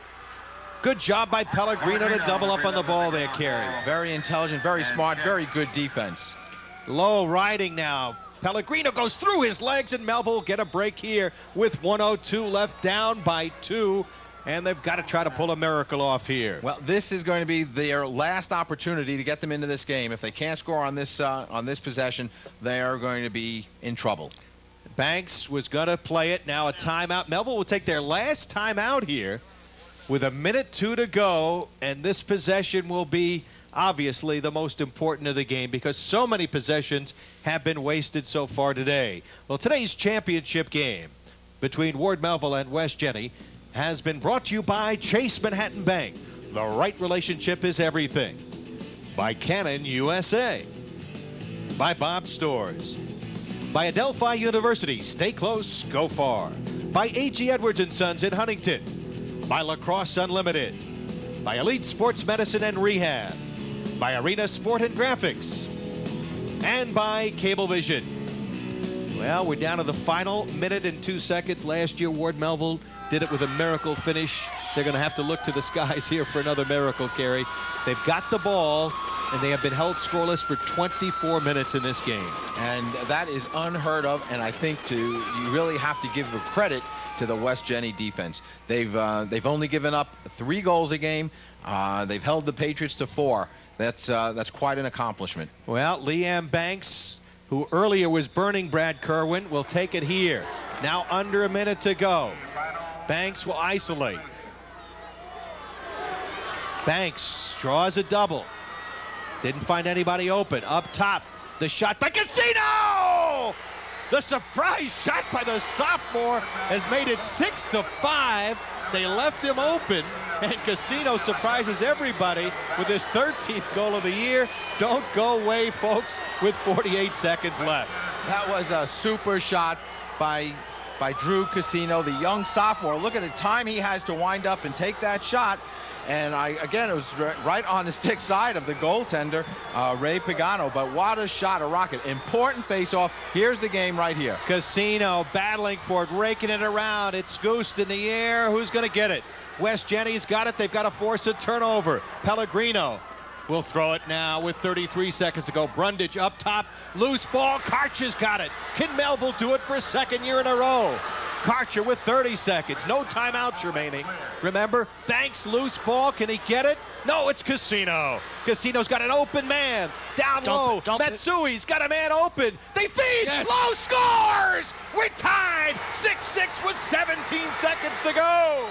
Good job by Pellegrino to double up on the ball there, Kerry. Very intelligent, very smart, very good defense. Low riding now. Pellegrino goes through his legs, and Melville will get a break here with 1:02 left, down by 2. And they've got to try to pull a miracle off here. Well, this is going to be their last opportunity to get them into this game. If they can't score on this possession, they are going to be in trouble. Banks was going to play it. Now a timeout. Melville will take their last timeout here with 1:02 to go. And this possession will be obviously the most important of the game because so many possessions have been wasted so far today. Well, today's championship game between Ward Melville and West Jenny has been brought to you by Chase Manhattan Bank. The right relationship is everything. By Canon USA. By Bob's Stores. By Adelphi University. Stay close, go far. By A.G. Edwards & Sons in Huntington. By Lacrosse Unlimited. By Elite Sports Medicine and Rehab. By Arena Sport and Graphics. And by Cablevision. Well, we're down to the final minute and 2 seconds. Last year, Ward Melville did it with a miracle finish. They're going to have to look to the skies here for another miracle, Kerry. They've got the ball. and they have been held scoreless for 24 minutes in this game. And that is unheard of, and I think you really have to give credit to the West Jenny defense. They've only given up 3 goals a game. They've held the Patriots to 4. That's quite an accomplishment. Well, Liam Banks, who earlier was burning Brad Kerwin, will take it here. Now under a minute to go. Banks will isolate. Banks draws a double. Didn't find anybody open. Up top, the shot by Casino! The surprise shot by the sophomore has made it 6-5. They left him open, and Casino surprises everybody with his 13th goal of the year. Don't go away, folks, with 48 seconds left. That was a super shot by Drew Casino, the young sophomore. Look at the time he has to wind up and take that shot. And again, it was right on the stick side of the goaltender, Ray Pagano. But what a shot, a rocket. Important face-off. Here's the game right here. Casino battling for it, raking it around. It's goosed in the air. Who's going to get it? West Jenny's got it. They've got to force a turnover. Pellegrino will throw it now with 33 seconds to go. Brundage up top. Loose ball. Karcher's got it. Can Melville do it for a second year in a row? Karcher with 30 seconds. No timeouts remaining. Remember, Banks loose ball. Can he get it? No, it's Casino. Casino's got an open man. Down low. Matsui's got a man open. They feed. Yes. Low scores. We're tied. 6-6 with 17 seconds to go.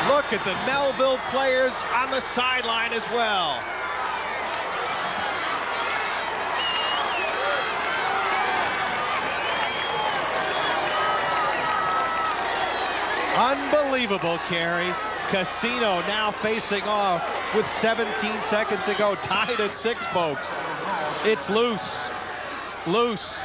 Look at the Melville players on the sideline as well. Unbelievable, Kerry. Casino now facing off with 17 seconds to go. Tied at 6, folks. It's loose. Loose.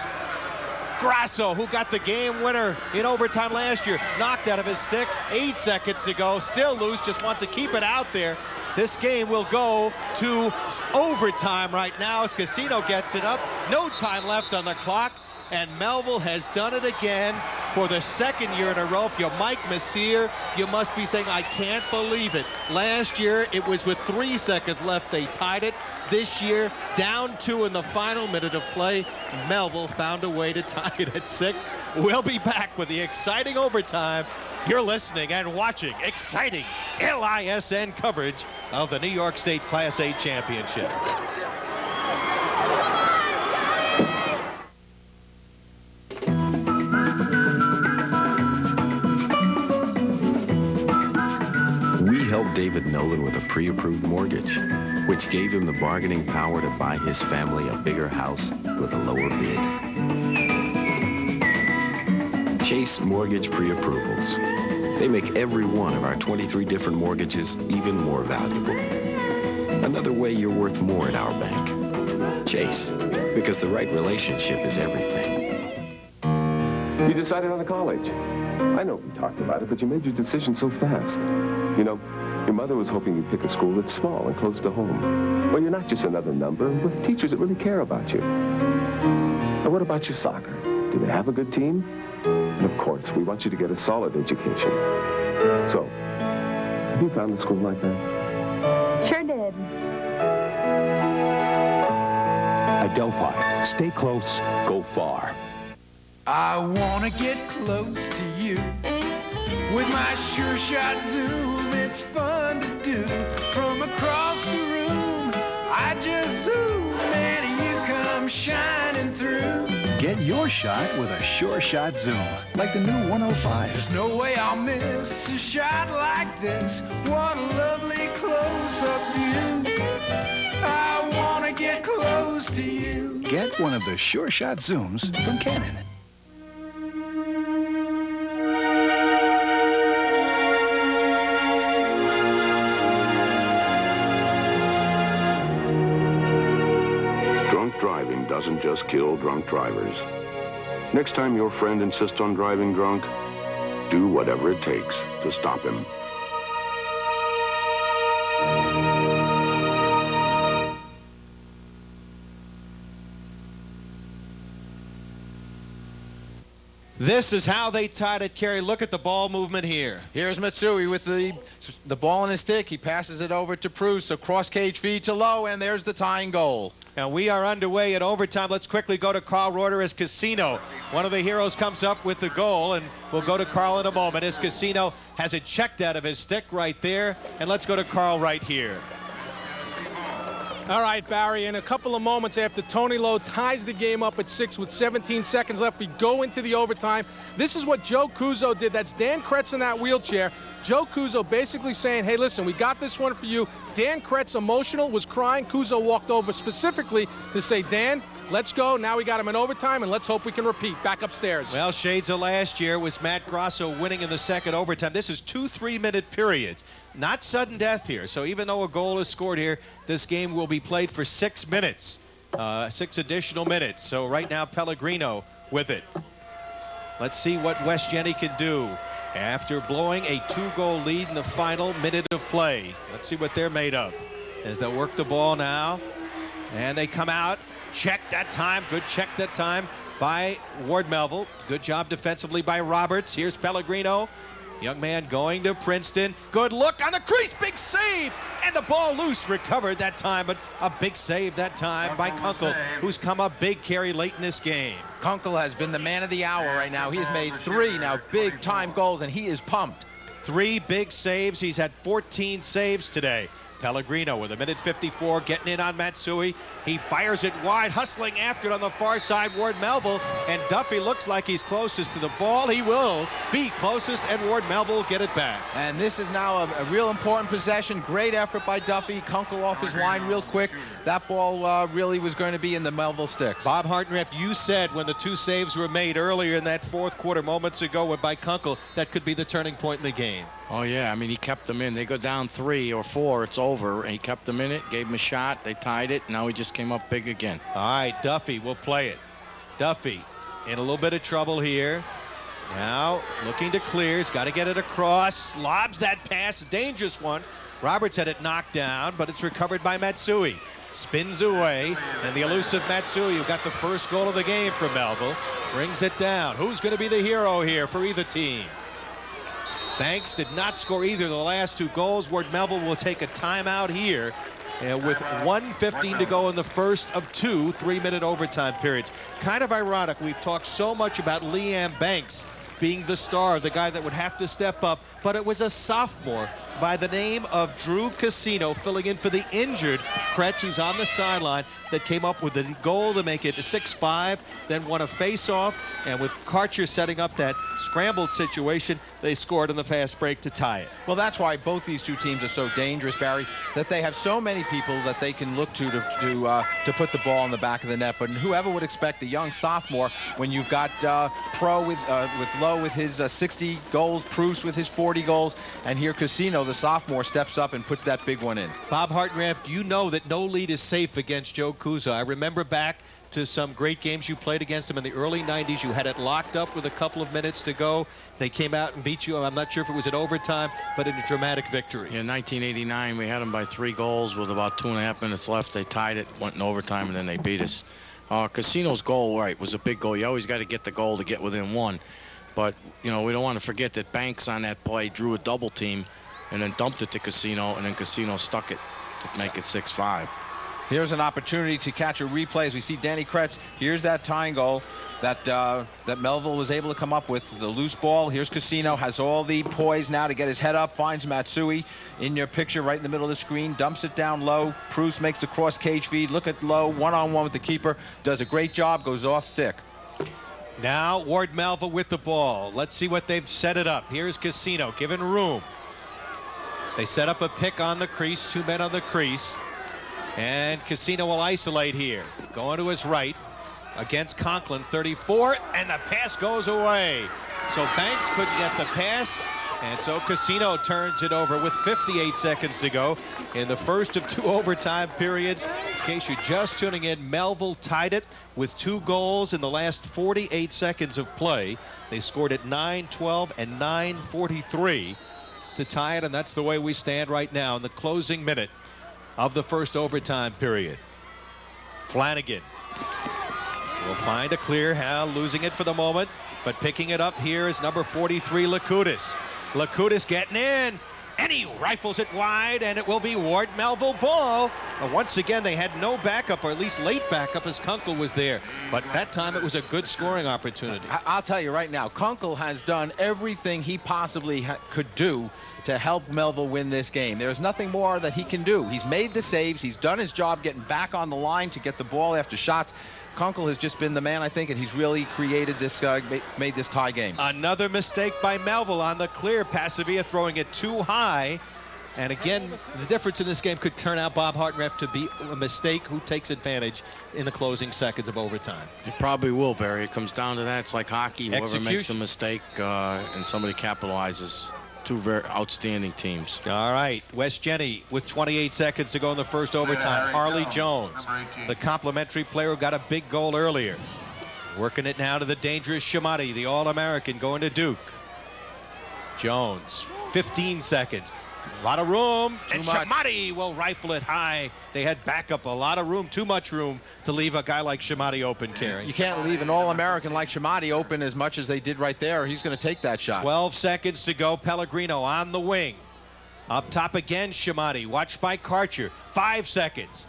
Grasso, who got the game winner in overtime last year, knocked out of his stick. 8 seconds to go. Still loose, just wants to keep it out there. This game will go to overtime right now as Casino gets it up. No time left on the clock, and Melville has done it again for the 2nd year in a row. If you're Mike Messier, you must be saying, I can't believe it. Last year, it was with 3 seconds left. They tied it. This year, down 2 in the final minute of play. Melville found a way to tie it at 6. We'll be back with the exciting overtime. You're listening and watching exciting LISN coverage of the New York State Class A Championship. We helped David Nolan with a pre-approved mortgage, which gave him the bargaining power to buy his family a bigger house with a lower bid. Chase Mortgage Pre-Approvals. They make every one of our 23 different mortgages even more valuable. Another way you're worth more at our bank. Chase, because the right relationship is everything. You decided on a college. I know we talked about it, but you made your decision so fast. You know, your mother was hoping you'd pick a school that's small and close to home, where you're not just another number, with teachers that really care about you. And what about your soccer? Do they have a good team? And of course, we want you to get a solid education. So, have you found a school like that? Sure did. At Delphi, stay close, go far. I want to get close to you. With my Sure Shot Zoom, it's fun to do. From across the room, I just zoom and you come shining through. Get your shot with a Sure Shot Zoom, like the new 105. There's no way I'll miss a shot like this. What a lovely close-up view. I want to get close to you. Get one of the Sure Shot Zooms from Canon. Drunk driving doesn't just kill drunk drivers. Next time your friend insists on driving drunk, do whatever it takes to stop him. This is how they tied it, Kerry. Look at the ball movement here. Here's Matsui with the ball in his stick. He passes it over to Proust. So cross cage feed to Lowe, and there's the tying goal. And we are underway at overtime. Let's quickly go to Carl Reuter as Casino. One of the heroes comes up with the goal, and we'll go to Carl in a moment as Casino has it checked out of his stick right there. And let's go to Carl right here. All right, Barry, in a couple of moments after Tony Lowe ties the game up at 6 with 17 seconds left, we go into the overtime. This is what Joe Cuso did. That's Dan Kretz in that wheelchair. Joe Cuso basically saying, hey, listen, we got this one for you. Dan Kretz, emotional, was crying. Cuso walked over specifically to say, Dan, let's go. Now we got him in overtime, and let's hope we can repeat. Back upstairs. Well, shades of last year was Matt Grosso winning in the second overtime. This is 2 3-minute periods. Not sudden death here. So even though a goal is scored here, this game will be played for 6 minutes, 6 additional minutes. So right now, Pellegrino with it. Let's see what West Jenny can do after blowing a 2-goal lead in the final minute of play. Let's see what they're made of as they work the ball now. And they come out. Check that time. Good check that time by Ward Melville. Good job defensively by Roberts. Here's Pellegrino. Young man going to Princeton. Good look on the crease. Big save. And the ball loose. Recovered that time, but a big save that time by Kunkel, who's come up big, Kerry, late in this game. Kunkel has been the man of the hour right now. He has made 3 now big time goals, and he is pumped. 3 big saves. He's had 14 saves today. Pellegrino with 1:54 getting in on Matsui. He fires it wide, hustling after it on the far side, Ward Melville. And Duffy looks like he's closest to the ball. He will be closest, and Ward Melville will get it back. And this is now a real important possession. Great effort by Duffy. Kunkel off his line real quick. That ball really was going to be in the Melville sticks. Bob Hartranft, you said when the 2 saves were made earlier in that 4th quarter moments ago by Kunkel, that could be the turning point in the game. Oh, yeah. I mean, he kept them in. They go down 3 or 4, it's over. And he kept them in it, gave him a shot. They tied it. Now he just came up big again. All right, Duffy will play it. Duffy in a little bit of trouble here. Now looking to clear. He's got to get it across. Lobs that pass. A dangerous one. Roberts had it knocked down, but it's recovered by Matsui. Spins away, and the elusive Matsui, who got the first goal of the game for Melville, brings it down. Who's going to be the hero here for either team? Banks did not score either of the last 2 goals. Ward Melville will take a timeout here with 1:15 to go in the first of 2 3-minute overtime periods. Kind of ironic. We've talked so much about Liam Banks being the star, the guy that would have to step up, but it was a sophomore by the name of Drew Casino filling in for the injured Kretz, who's on the sideline, that came up with the goal to make it 6-5, then won a face-off, and with Karcher setting up that scrambled situation, they scored in the fast break to tie it. Well, that's why both these 2 teams are so dangerous, Barry, that they have so many people that they can look to put the ball in the back of the net. But whoever would expect a young sophomore when you've got Pro with Lowe with his 60 goals, Proust with his 40 goals, and here Casino, the sophomore, steps up and puts that big one in. Bob Hartranft, you know that no lead is safe against Joe Cuso. I remember back to some great games you played against him in the early 90s. You had it locked up with a couple of minutes to go. They came out and beat you. I'm not sure if it was in overtime, but in a dramatic victory. In 1989, we had them by 3 goals with about 2.5 minutes left. They tied it, went in overtime, and then they beat us. Casino's goal, right, was a big goal. You always got to get the goal to get within 1. But, you know, we don't want to forget that Banks on that play drew a double team and then dumped it to Casino, and then Casino stuck it to make it 6-5. Here's an opportunity to catch a replay as we see Danny Kretz. Here's that tying goal that Melville was able to come up with. The loose ball. Here's Casino, has all the poise now to get his head up, finds Matsui in your picture right in the middle of the screen, dumps it down low. Proust makes the cross cage feed. Look at Lowe, one-on-one with the keeper. Does a great job, goes off stick. Now Ward Melville with the ball. Let's see what they've set it up. Here's Casino given room. They set up a pick on the crease, 2 men on the crease. And Casino will isolate here. Going to his right against Conklin, 34, and the pass goes away. So Banks couldn't get the pass, and so Casino turns it over with 58 seconds to go in the first of 2 overtime periods. In case you're just tuning in, Melville tied it with 2 goals in the last 48 seconds of play. They scored at 9:12 and 9:43 to tie it, and that's the way we stand right now in the closing minute of the first overtime period. Flanagan will find a clear. Hal losing it for the moment. But picking it up here is number 43, Lacudis. Lacudis getting in, and he rifles it wide, and it will be Ward Melville ball. Once again, they had no backup, or at least late backup, as Kunkel was there. But that time it was a good scoring opportunity. I'll tell you right now, Kunkel has done everything he possibly could do to help Melville win this game. There's nothing more that he can do. He's made the saves. He's done his job getting back on the line to get the ball after shots. Kunkel has just been the man, I think, and he's really created this, made this tie game. Another mistake by Melville on the clear. Pasavia throwing it too high. And again, the difference in this game could turn out Bob Hartranft to be a mistake. Who takes advantage in the closing seconds of overtime? It probably will, Barry. It comes down to that. It's like hockey. Whoever Execution. makes a mistake and somebody capitalizes. Two very outstanding teams. All right, West Jenny with 28 seconds to go in the first overtime. Harley Jones, the complimentary player who got a big goal earlier. Working it now to the dangerous Shamati, the All-American, going to Duke. Jones, 15 seconds. A lot of room, and Shamati will rifle it high. They had backup, a lot of room, too much room to leave a guy like Shamati open, Kerry. You can't leave an All-American like Shamati open as much as they did right there. He's going to take that shot. 12 seconds to go. Pellegrino on the wing. Up top again, Shamati, watched by Karcher. 5 seconds.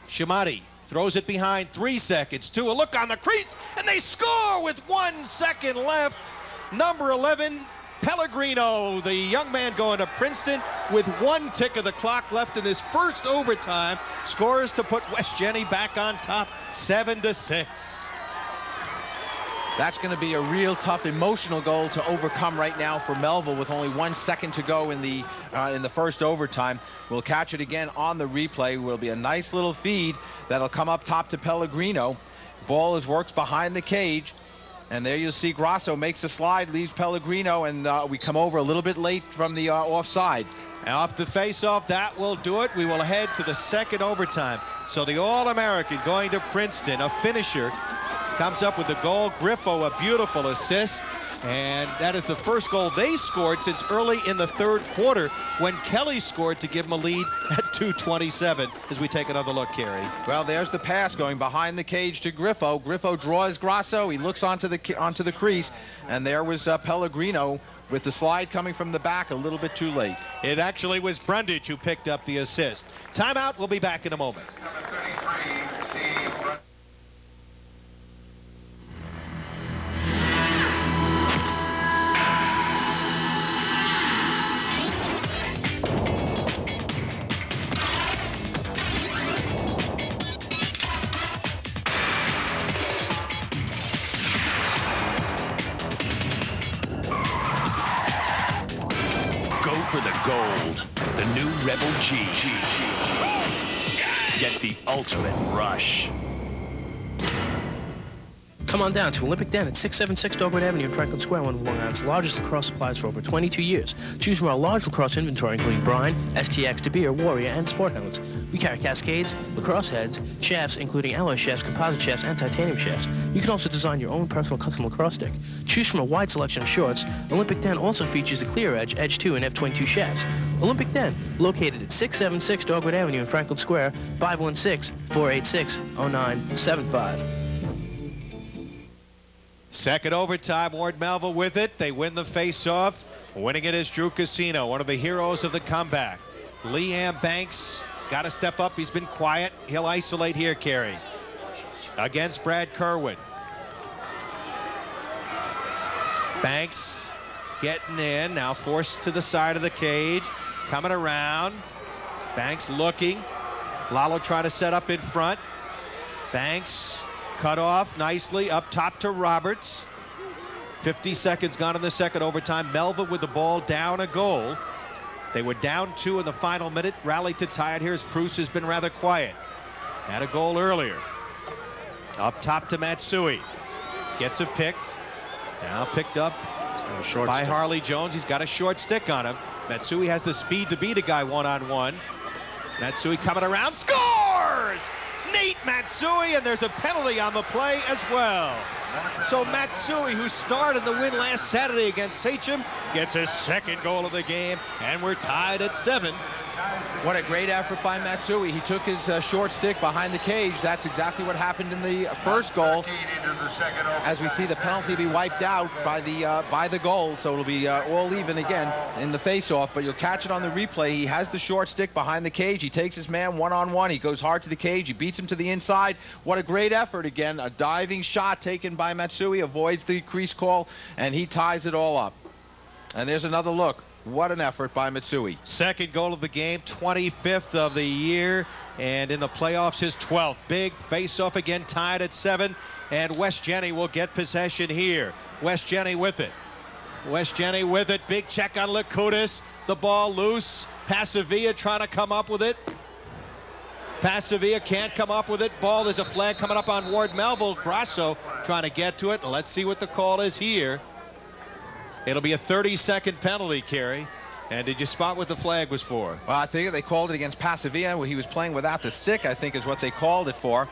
Shamati throws it behind. 3 seconds. 2, a look on the crease, and they score with 1 second left. Number 11, Pellegrino, the young man going to Princeton with 1 tick of the clock left in this first overtime, scores to put West Jenny back on top, 7-6. That's going to be a real tough emotional goal to overcome right now for Melville with only 1 second to go in the first overtime. We'll catch it again on the replay. Will be a nice little feed that'll come up top to Pellegrino. Ball works behind the cage. And there you'll see Grasso makes the slide, leaves Pellegrino, and we come over a little bit late from the offside. And off the face-off, that will do it. We will head to the second overtime. So the All-American going to Princeton, a finisher, comes up with the goal. Griffo, a beautiful assist. And that is the first goal they scored since early in the third quarter when Kelly scored to give them a lead at 2:27 as we take another look, Kerry. Well, there's the pass going behind the cage to Griffo. Griffo draws Grasso. He looks onto the crease, and there was Pellegrino with the slide coming from the back a little bit too late. It actually was Brundage who picked up the assist. Timeout. We'll be back in a moment. For the gold, the new Rebel G. Get the ultimate rush. Come on down to Olympic Den at 676 Dogwood Avenue in Franklin Square, one of Long Island's largest lacrosse suppliers for over 22 years. Choose from our large lacrosse inventory, including brine, STX, DeBeer, Warrior, and Sport helmets. We carry cascades, lacrosse heads, shafts, including alloy shafts, composite shafts, and titanium shafts. You can also design your own personal custom lacrosse stick. Choose from a wide selection of shorts. Olympic Den also features the Clear Edge, Edge 2, and F22 shafts. Olympic Den, located at 676 Dogwood Avenue in Franklin Square, 516-486-0975. Second overtime, Ward Melville with it. They win the face-off. Winning it is Drew Casino, one of the heroes of the comeback. Liam Banks got to step up. He's been quiet. He'll isolate here, Kerry. Against Brad Kerwin. Banks getting in, now forced to the side of the cage. Coming around. Banks looking. Lalo trying to set up in front. Banks cut off nicely up top to Roberts. 50 seconds gone in the second overtime. Melville with the ball down a goal. They were down 2 in the final minute. Rallied to tie it. Here's Bruce, has been rather quiet. Had a goal earlier. Up top to Matsui. Gets a pick. Now picked up by Harley Jones. He's got a short stick on him. Matsui has the speed to beat a guy one-on-one. Matsui coming around. Scores! Nate Matsui, and there's a penalty on the play as well. So Matsui, who started the win last Saturday against Sachem, gets his second goal of the game, and we're tied at 7. What a great effort by Matsui. He took his short stick behind the cage. That's exactly what happened in the first goal. As we see the penalty be wiped out by the goal, so it'll be all even again in the face-off. But you'll catch it on the replay. He has the short stick behind the cage. He takes his man one-on-one. He goes hard to the cage. He beats him to the inside. What a great effort again. A diving shot taken by Matsui, avoids the crease call, and he ties it all up. And there's another look. What an effort by Matsui. Second goal of the game, 25th of the year, and in the playoffs his 12th. Big face-off again, tied at 7, and West Jenny will get possession here. West Jenny with it. West Jenny with it. Big check on Lakutis. The ball loose. Pasavia trying to come up with it. Pasavia can't come up with it. Ball, there's a flag coming up on Ward Melville. Grasso trying to get to it. Let's see what the call is here. It'll be a 30-second penalty, Kerry. And did you spot what the flag was for? Well, I think they called it against Pasavia, where he was playing without the stick, I think is what they called it for.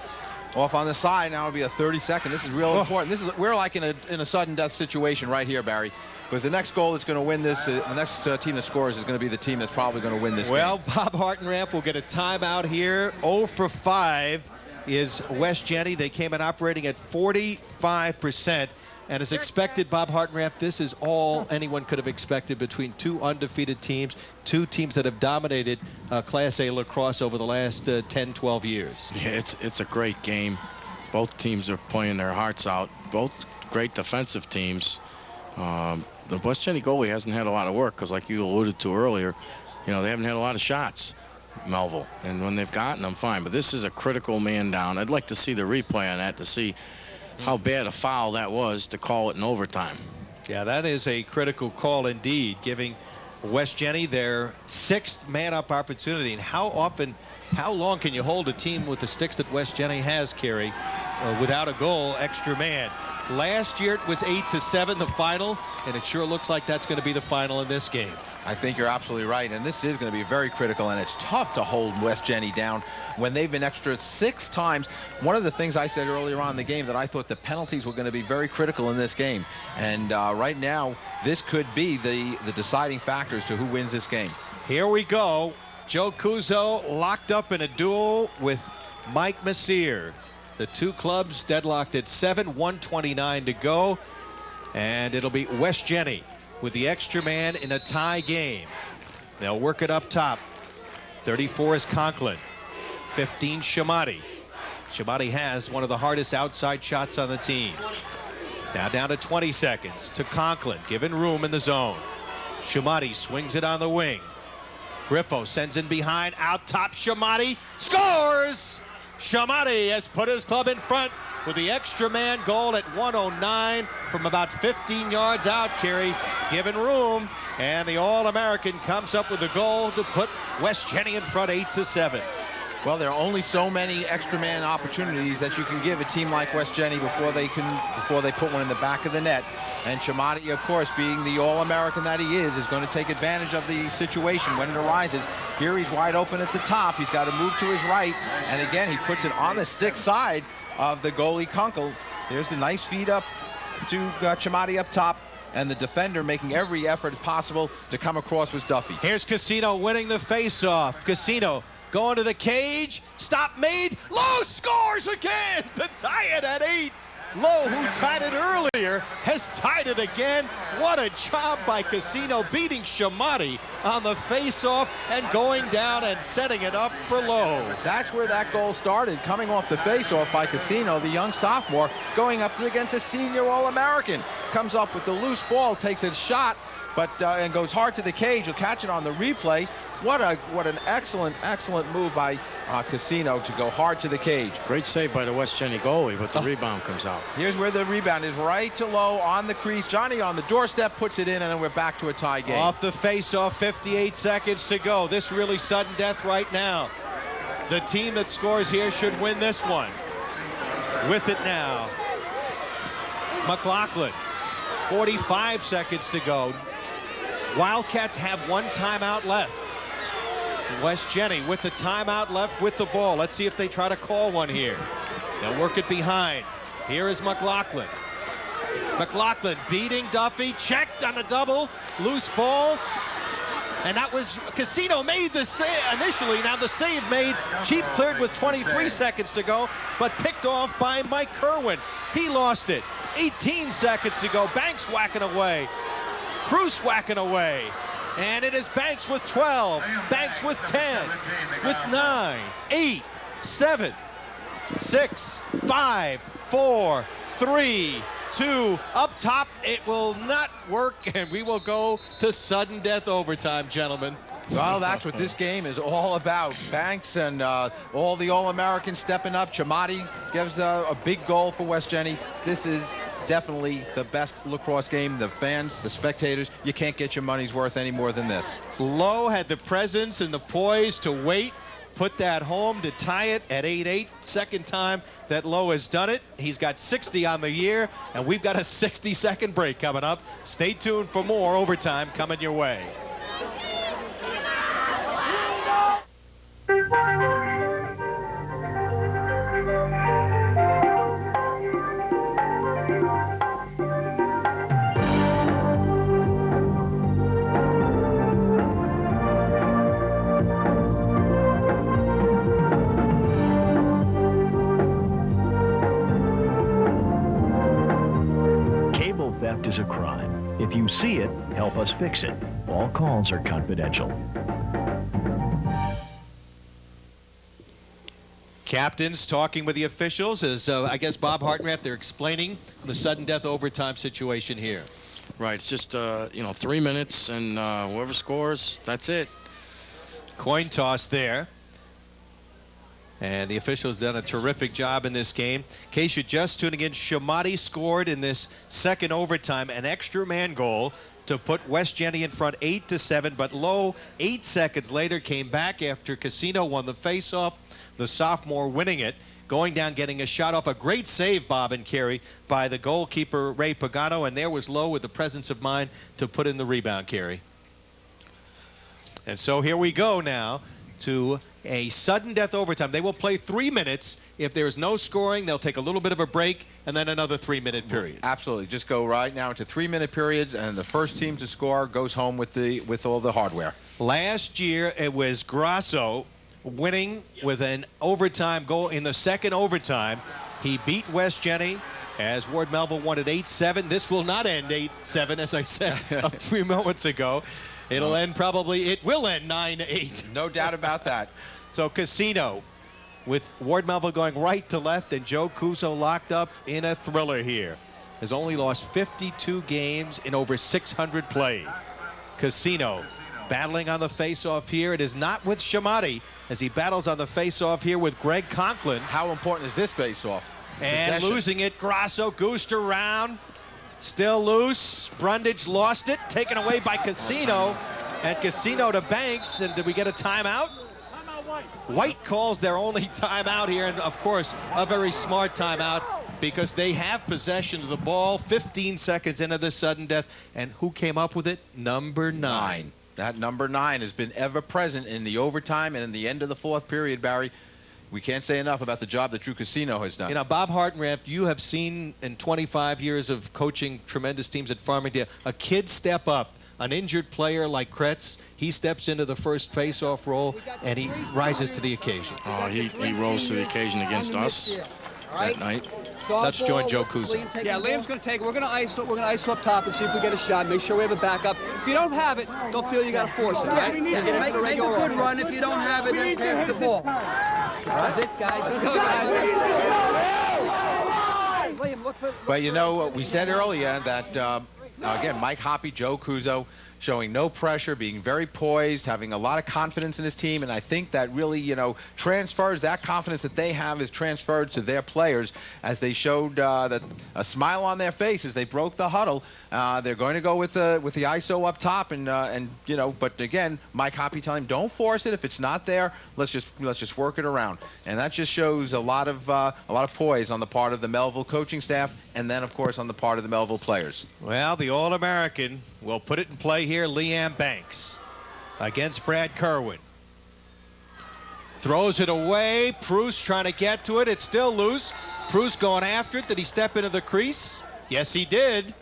Off on the side, now it'll be a 30-second. This is real important. We're like in a sudden death situation right here, Barry. Because the next goal that's going to win this, the next team that scores is going to be the team that's probably going to win this game. Bob Hartenramp will get a timeout here. 0 for 5 is West Jenny. They came in operating at 45%. And as expected, Bob Hartenramp, this is all anyone could have expected between two undefeated teams, two teams that have dominated Class A lacrosse over the last 10, 12 years. Yeah, it's a great game. Both teams are playing their hearts out. Both great defensive teams. The West Jenny goalie hasn't had a lot of work because, like you alluded to earlier, they haven't had a lot of shots, Melville. And when they've gotten them, fine. But this is a critical man down. I'd like to see the replay on that to see how bad a foul that was to call it in overtime. Yeah, that is a critical call indeed, giving West Jenny their 6th man-up opportunity. And how long can you hold a team with the sticks that West Jenny has, Kerry, without a goal, extra man? Last year it was 8-7, the final, and it sure looks like that's going to be the final in this game. I think you're absolutely right, and this is going to be very critical, and it's tough to hold West Jenny down when they've been extra 6 times. One of the things I said earlier on in the game that I thought the penalties were going to be very critical in this game, and right now this could be the deciding factor as to who wins this game. Here we go. Joe Cuso locked up in a duel with Mike Messier. The two clubs deadlocked at 7, 1:29 to go, and it'll be West Jenny with the extra man in a tie game. They'll work it up top. 34 is Conklin. 15 Shamati. Shamati has one of the hardest outside shots on the team. Now down to 20 seconds to Conklin, given room in the zone. Shamati swings it on the wing. Griffo sends in behind, out top. Shamati scores! Shamati has put his club in front with the extra man goal at 1:09 from about 15 yards out, Kerry, given room, and the All-American comes up with a goal to put West Jenny in front 8-7. Well, there are only so many extra man opportunities that you can give a team like West Jenny before they put one in the back of the net. And Shamati, of course, being the All-American that he is going to take advantage of the situation when it arises. Here he's wide open at the top. He's got to move to his right, and again he puts it on the stick side of the goalie Kunkel. There's the nice feed up to Shamati up top, and the defender making every effort possible to come across was Duffy. Here's Casino winning the face-off. Casino going to the cage. Stop made. Lowe scores again to tie it at 8. Lowe, who tied it earlier, has tied it again. What a job by Casino, beating Shamati on the face-off and going down and setting it up for Lowe. That's where that goal started, coming off the face-off by Casino, the young sophomore, going up against a senior All-American. Comes up with the loose ball, takes a shot, but and goes hard to the cage. You'll catch it on the replay. What an excellent move by Casino to go hard to the cage. Great save by the West Jenny goalie, but the rebound comes out. Here's where the rebound is, right to Lowe on the crease. Johnny on the doorstep puts it in, and then we're back to a tie game. Off the face-off, 58 seconds to go. This really sudden death right now. The team that scores here should win this one. With it now, McLaughlin. 45 seconds to go. Wildcats have one timeout left. West Jenny with the timeout left with the ball. Let's see if they try to call one here. They'll work it behind. Here is McLaughlin. McLaughlin beating Duffy. Checked on the double. Loose ball. And that was, Casino made the save initially. Now the save made, Cheap cleared with 23 seconds to go, but picked off by Mike Kerwin. He lost it. 18 seconds to go. Banks whacking away. Preuss whacking away. And it is Banks with 12. Banks with 10. With 9, 8, 7, 6, 5, 4, 3, 2, up top. It will not work, and we will go to sudden death overtime, gentlemen. Well, that's what this game is all about. Banks and all the All-Americans stepping up. Chamati gives a big goal for West Jenny. This is definitely the best lacrosse game. The fans, the spectators, you can't get your money's worth any more than this. Lowe had the presence and the poise to wait, put that home to tie it at 8-8. Second time that Lowe has done it. He's got 60 on the year, and we've got a 60-second break coming up. Stay tuned for more overtime coming your way. Theft is a crime. If you see it, help us fix it. All calls are confidential. Captains talking with the officials as I guess Bob Hartranft, they're explaining the sudden death overtime situation here. Right, it's just 3 minutes, and whoever scores, that's it. Coin toss there. And the officials done a terrific job in this game. In case you're just tuning in, Chamati scored in this second overtime an extra man goal to put West Jenny in front 8-7. But Lowe, 8 seconds later, came back after Casino won the faceoff. The sophomore winning it, going down, getting a shot off. A great save, Bob and Kerry, by the goalkeeper, Ray Pagano. And there was Lowe with the presence of mind to put in the rebound, Kerry. And so here we go now to a sudden death overtime. They will play 3 minutes. If there's no scoring, they'll take a little bit of a break and then another 3-minute period. Absolutely. Just go right now into 3-minute periods, and the first team to score goes home with all the hardware. Last year it was Grasso winning with an overtime goal in the second overtime. He beat West Jenny as Ward Melville won at 8-7. This will not end 8-7, as I said a few moments ago. It'll end probably, it will end 9-8. No doubt about that. So Casino with Ward Melville going right to left and Joe Cuso locked up in a thriller here. Has only lost 52 games in over 600 played. Casino battling on the face-off here. It is not with Chamati as he battles on the face-off here with Greg Conklin. How important is this face-off? And possession. Losing it, Grasso goosed around. Still loose. Brundage lost it. Taken away by Casino. And Casino to Banks. And did we get a timeout? White calls their only timeout here. And, of course, a very smart timeout because they have possession of the ball. 15 seconds into the sudden death. And who came up with it? Number 9. That number 9 has been ever present in the overtime and in the end of the fourth period, Barry. We can't say enough about the job that Drew Casino has done. You know, Bob Hartranft, you have seen in 25 years of coaching tremendous teams at Farmingdale, a kid step up, an injured player like Kretz, he steps into the first face-off role, and he rises to the occasion. Oh, he rose to the occasion against us that night. Let's join Joe Cuso. Yeah, Liam's going to take it. We're going to ISO up top and see if we get a shot. Make sure we have a backup. If you don't have it, don't feel you got to force it, right? Yeah. Make a good run. If you don't have it, then pass the ball. That's it, guys. Let's go, guys. Liam, look for... Well, you know, we said earlier that, again, Mike Hoppy, Joe Cuso, showing no pressure, being very poised, having a lot of confidence in his team, and I think that really, you know, transfers, that confidence that they have is transferred to their players as they showed that a smile on their face as they broke the huddle. They're going to go with the ISO up top, and you know, but again, Mike Hoppy telling him, don't force it. If it's not there, let's just work it around, and that just shows a lot of poise on the part of the Melville coaching staff, and then of course on the part of the Melville players. Well, the All-American will put it in play here, Liam Banks against Brad Kerwin. Throws it away. Preuss trying to get to it. It's still loose. Preuss going after it. Did he step into the crease? Yes, he did.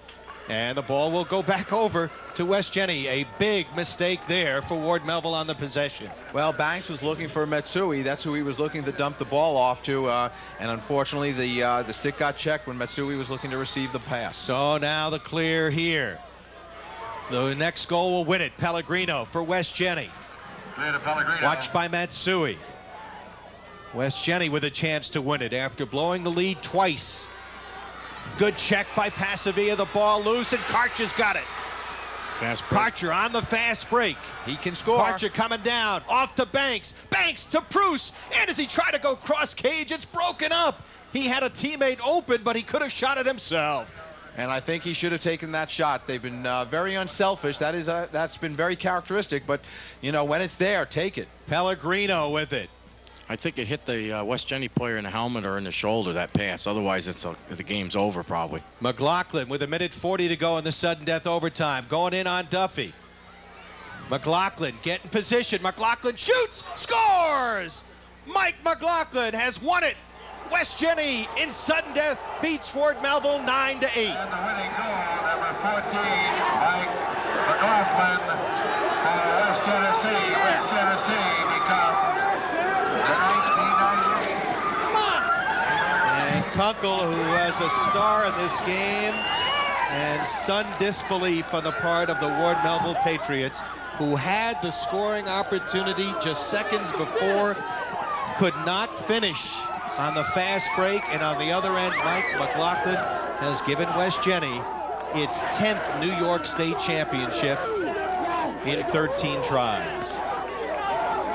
And the ball will go back over to West Jenny. A big mistake there for Ward Melville on the possession. Well, Banks was looking for Matsui. That's who he was looking to dump the ball off to. And unfortunately, the stick got checked when Matsui was looking to receive the pass. So now the clear here. The next goal will win it. Pellegrino for West Jenny. Clear to Pellegrino. Watched by Matsui. West Jenny with a chance to win it after blowing the lead twice. Good check by Pasavia. The ball loose, and Karcher's got it. Fast break. Karcher on the fast break. He can score. Karcher coming down. Off to Banks. Banks to Bruce. And as he tried to go cross cage, it's broken up. He had a teammate open, but he could have shot it himself. And I think he should have taken that shot. They've been very unselfish. That's been very characteristic. But, you know, when it's there, take it. Pellegrino with it. I think it hit the West Jenny player in the helmet or in the shoulder, that pass. Otherwise, the game's over probably. McLaughlin with 1:40 to go in the sudden death overtime. Going in on Duffy. McLaughlin getting position. McLaughlin shoots, scores! Mike McLaughlin has won it. West Jenny in sudden death beats Ward Melville 9-8. And the winning goal, number 14, Mike McLaughlin for West Tennessee. West Tennessee becomes And Kunkel, who has a star in this game, and stunned disbelief on the part of the Ward Melville Patriots, who had the scoring opportunity just seconds before, could not finish on the fast break. And on the other end, Mike McLaughlin has given West Jenny its 10th New York State Championship in 13 tries.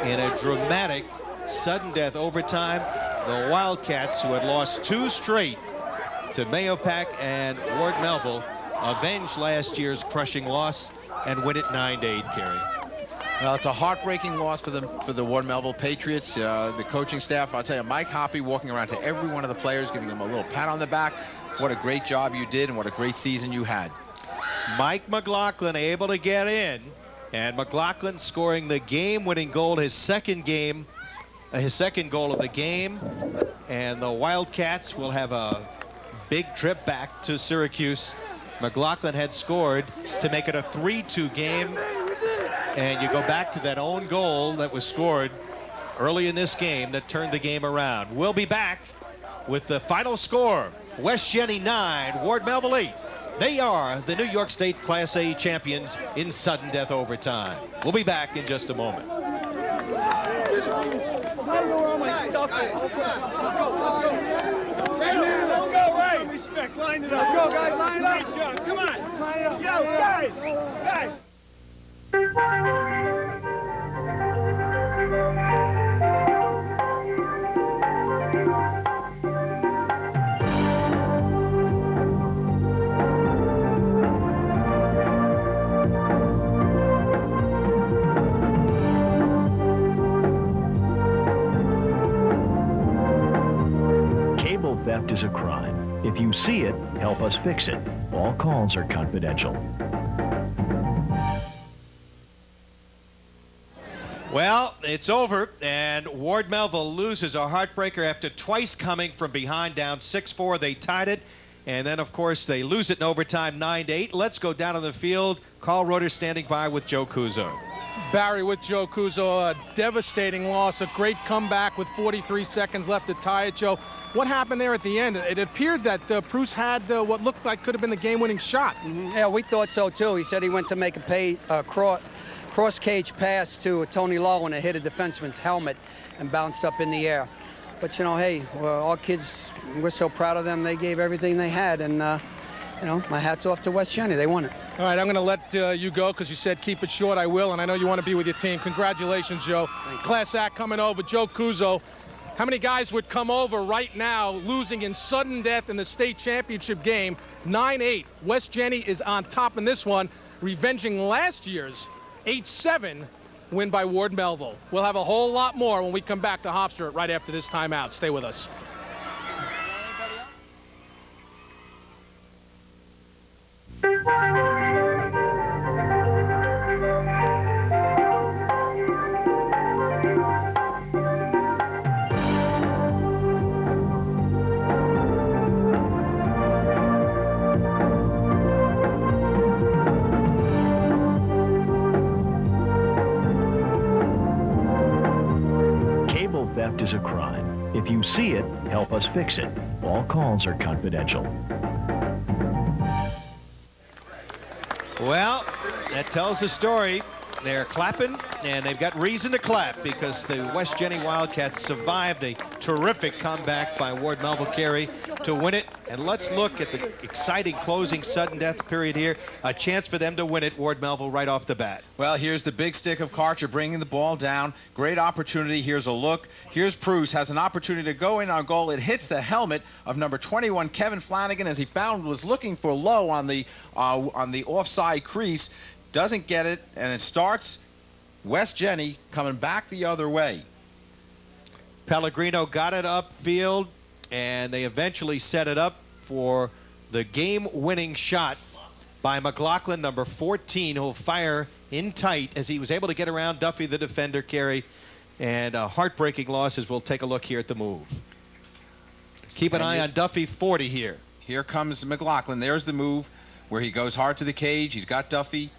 In a dramatic sudden death overtime, the Wildcats, who had lost 2 straight to Mahopac and Ward Melville, avenged last year's crushing loss and win it 9-8, Kerry. Well, it's a heartbreaking loss for the Ward Melville Patriots. The coaching staff, I'll tell you, Mike Hoppy walking around to every one of the players, giving them a little pat on the back. What a great job you did and what a great season you had. Mike McLaughlin able to get in, and McLaughlin scoring the game-winning goal, his second goal of the game. And the Wildcats will have a big trip back to Syracuse. McLaughlin had scored to make it a 3-2 game. And you go back to that own goal that was scored early in this game that turned the game around. We'll be back with the final score. West Jenny 9, Ward Melville 8. They are the New York State Class A champions in sudden death overtime. We'll be back in just a moment. I don't know where all my stuff is. Let's go, Ray. Respect, line it up. Let's go, guys, line it up. Come on. Line it up. Yo, guys. Cable theft is a crime. If you see it, help us fix it. All calls are confidential. Well, it's over, and Ward Melville loses a heartbreaker after twice coming from behind, down 6-4. They tied it, and then, of course, they lose it in overtime 9-8. Let's go down on the field. Carl Roeder standing by with Joe Cuso. Barry with Joe Cuso, a devastating loss, a great comeback with 43 seconds left to tie it, Joe. What happened there at the end? It appeared that Bruce had what looked like could have been the game-winning shot. Yeah, we thought so, too. He said he went to make a cross-cage pass to Tony Lowe, and it hit a defenseman's helmet and bounced up in the air. But, you know, hey, our kids, we're so proud of them. They gave everything they had, and, you know, my hat's off to West Jenny. They won it. All right, I'm going to let you go because you said keep it short. I will, and I know you want to be with your team. Congratulations, Joe. Class act coming over, Joe Cuso. How many guys would come over right now losing in sudden death in the state championship game? 9-8. West Jenny is on top in this one, revenging last year's 8-7 win by Ward Melville. We'll have a whole lot more when we come back to Hofstra right after this timeout. Stay with us. theft is a crime. If you see it, help us fix it. All calls are confidential. Well, that tells the story. They're clapping, and they've got reason to clap because the West Jenny Wildcats survived a terrific comeback by Ward Melville Carey to win it. And let's look at the exciting closing sudden death period here. A chance for them to win it, Ward Melville, right off the bat. Well, here's the big stick of Karcher bringing the ball down. Great opportunity. Here's a look. Here's Bruce has an opportunity to go in on goal. It hits the helmet of number 21, Kevin Flanagan, as he was looking for low on the offside crease. Doesn't get it, and it starts West Jenny coming back the other way. Pellegrino got it upfield, and they eventually set it up for the game-winning shot by McLaughlin, number 14, who'll fire in tight as he was able to get around Duffy, the defender, Carey, and a heartbreaking loss as we'll take a look here at the move. Keep an eye on Duffy, 40 here. Here comes McLaughlin. There's the move where he goes hard to the cage. He's got Duffy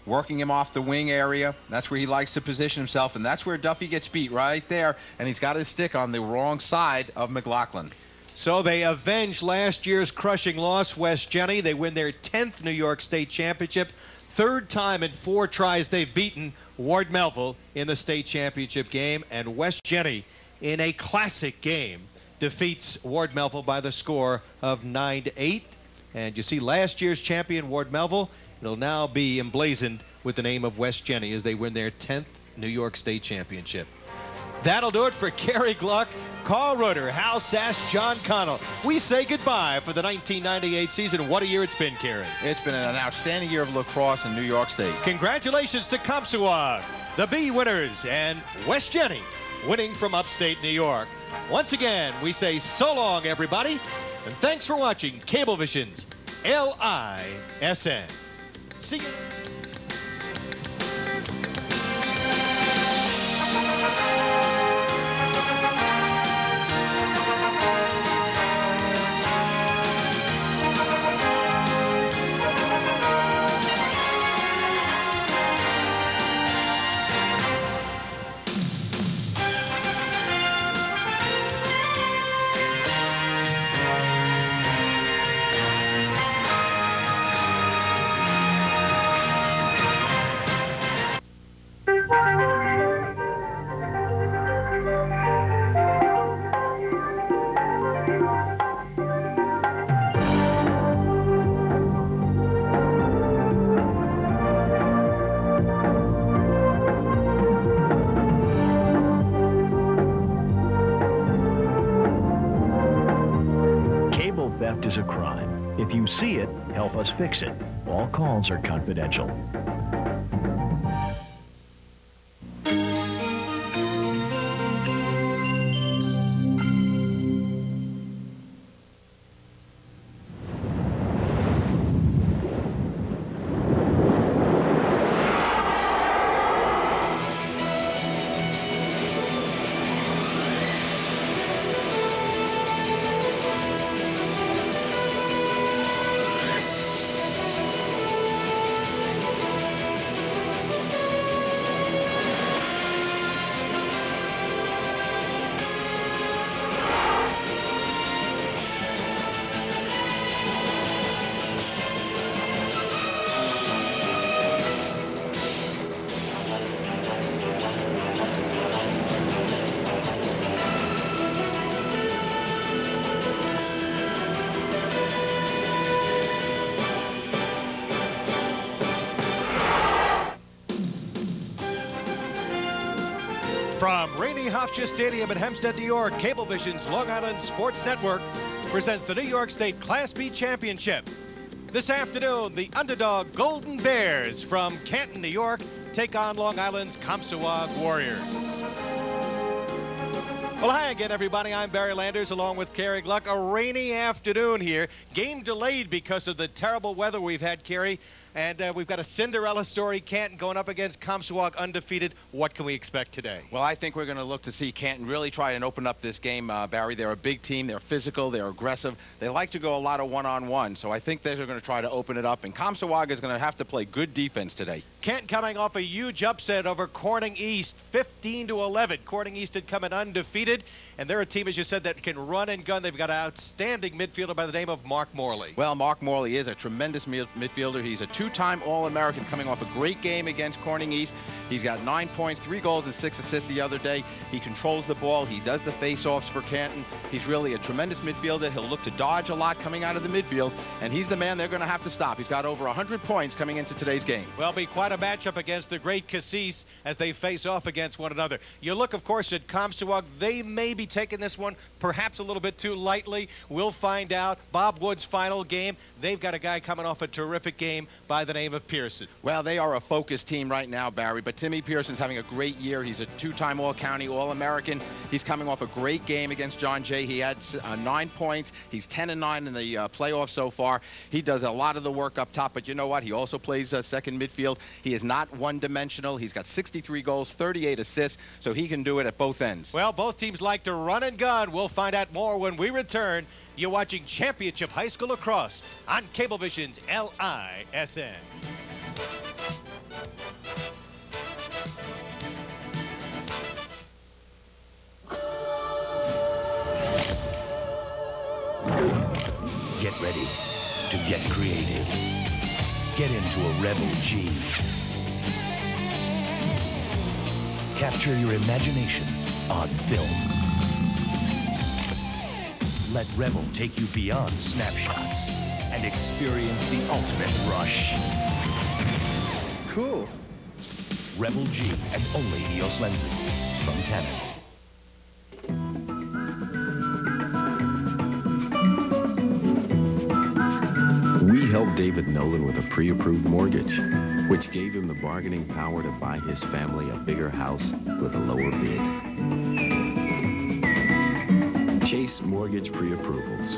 working him off the wing area. That's where he likes to position himself, and that's where Duffy gets beat right there, and he's got his stick on the wrong side of McLaughlin. So they avenge last year's crushing loss, West Jenny. They win their 10th New York State Championship. Third time in 4 tries they've beaten Ward Melville in the state championship game, and West Jenny, in a classic game, defeats Ward Melville by the score of 9-8. And you see last year's champion, Ward Melville. It'll now be emblazoned with the name of West Jenny as they win their 10th New York State Championship. That'll do it for Kerry Gluck, Carl Reuter, Hal Sass, John Connell. We say goodbye for the 1998 season. What a year it's been, Kerry. It's been an outstanding year of lacrosse in New York State. Congratulations to Compsoag, the B winners, and West Jenny winning from upstate New York. Once again, we say so long, everybody, and thanks for watching Cablevision's LISN. See you. Theft is a crime. If you see it, help us fix it. All calls are confidential. From Rainy Hofstra Stadium in Hempstead, New York, Cablevision's Long Island Sports Network presents the New York State Class B Championship. This afternoon, the underdog Golden Bears from Canton, New York, take on Long Island's Compsoag Warriors. Well, hi again, everybody. I'm Barry Landers along with Kerry Gluck. A rainy afternoon here. Game delayed because of the terrible weather we've had, Kerry. And we've got a Cinderella story. Canton going up against Comstock undefeated. What can we expect today? Well, I think we're going to look to see Canton really try and open up this game, Barry. They're a big team. They're physical. They're aggressive. They like to go a lot of one-on-one. So I think they're going to try to open it up. And Comstock is going to have to play good defense today. Canton coming off a huge upset over Corning East, 15-11. Corning East had come in undefeated. And they're a team, as you said, that can run and gun. They've got an outstanding midfielder by the name of Mark Morley. Well, Mark Morley is a tremendous midfielder. He's a two-time All-American coming off a great game against Corning East. He's got 9 points, 3 goals, and 6 assists the other day. He controls the ball. He does the face-offs for Canton. He's really a tremendous midfielder. He'll look to dodge a lot coming out of the midfield, and he's the man they're going to have to stop. He's got over 100 points coming into today's game. Well, be quite a matchup against the great Cassis as they face off against one another. You look, of course, at Comstock. They may be taking this one perhaps a little bit too lightly. We'll find out. Bob Wood's final game. They've got a guy coming off a terrific game by the name of Pearson. Well, they are a focused team right now, Barry, but Timmy Pearson's having a great year. He's a two-time All-County All-American. He's coming off a great game against John Jay. He had 9 points. He's 10-9 in the playoffs so far. He does a lot of the work up top, but you know what? He also plays second midfield. He is not one-dimensional. He's got 63 goals, 38 assists, so he can do it at both ends. Well, both teams like to run and gun. We'll find out more when we return. You're watching Championship High School Lacrosse on Cablevision's LISN. Get ready to get creative. Get into a Rebel G. Capture your imagination on film. Let Rebel take you beyond snapshots and experience the ultimate rush. Cool. Rebel G and only EOS lenses from Canon. We helped David Nolan with a pre-approved mortgage, which gave him the bargaining power to buy his family a bigger house with a lower bid. Chase Mortgage Pre-Approvals.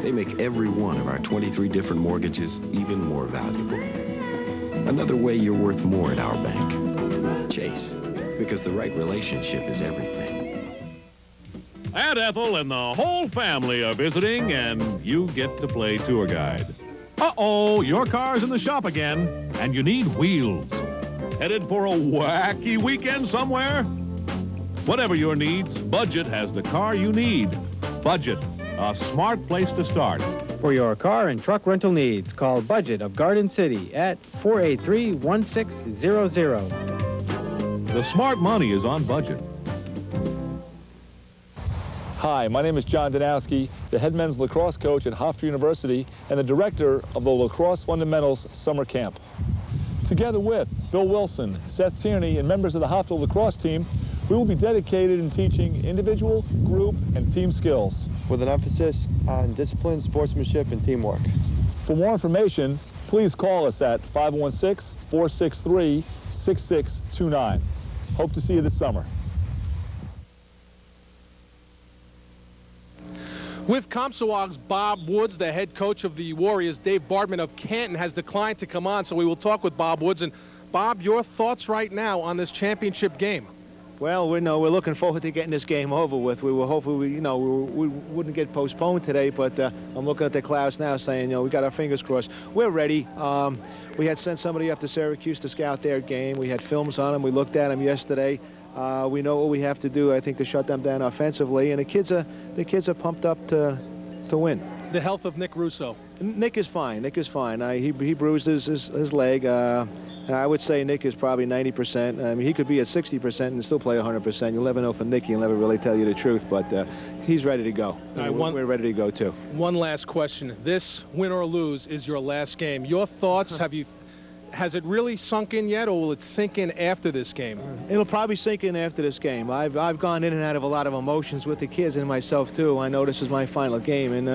They make every one of our 23 different mortgages even more valuable. Another way you're worth more at our bank. Chase, because the right relationship is everything. Aunt Ethel and the whole family are visiting, and you get to play tour guide. Uh-oh, your car's in the shop again, and you need wheels. Headed for a wacky weekend somewhere? Whatever your needs, Budget has the car you need. Budget, a smart place to start. For your car and truck rental needs, call Budget of Garden City at 483-1600. The smart money is on Budget. Hi, my name is John Danowski, the head men's lacrosse coach at Hofstra University and the director of the Lacrosse Fundamentals Summer Camp. Together with Bill Wilson, Seth Tierney, and members of the Hofstra lacrosse team, we will be dedicated in teaching individual, group, and team skills. With an emphasis on discipline, sportsmanship, and teamwork. For more information, please call us at 516-463-6629. Hope to see you this summer. With Comstock's Bob Woods, the head coach of the Warriors, Dave Bartman of Canton has declined to come on, so we will talk with Bob Woods. And Bob, your thoughts right now on this championship game? Well, we're looking forward to getting this game over with. We were hoping we wouldn't get postponed today, but I'm looking at the clouds now saying, we got our fingers crossed. We're ready. We had sent somebody up to Syracuse to scout their game. We had films on them. We looked at them yesterday. We know what we have to do, I think, to shut them down offensively, and the kids are pumped up to win. The health of Nick Russo. Nick is fine. He bruised his leg. I would say Nick is probably 90%. I mean, he could be at 60% and still play 100%. You'll never know from Nick. He'll never really tell you the truth, but he's ready to go. We're ready to go, too. One last question. This, win or lose, is your last game. Your thoughts, has it really sunk in yet, or will it sink in after this game? It'll probably sink in after this game. I've gone in and out of a lot of emotions with the kids and myself, too. I know this is my final game, and,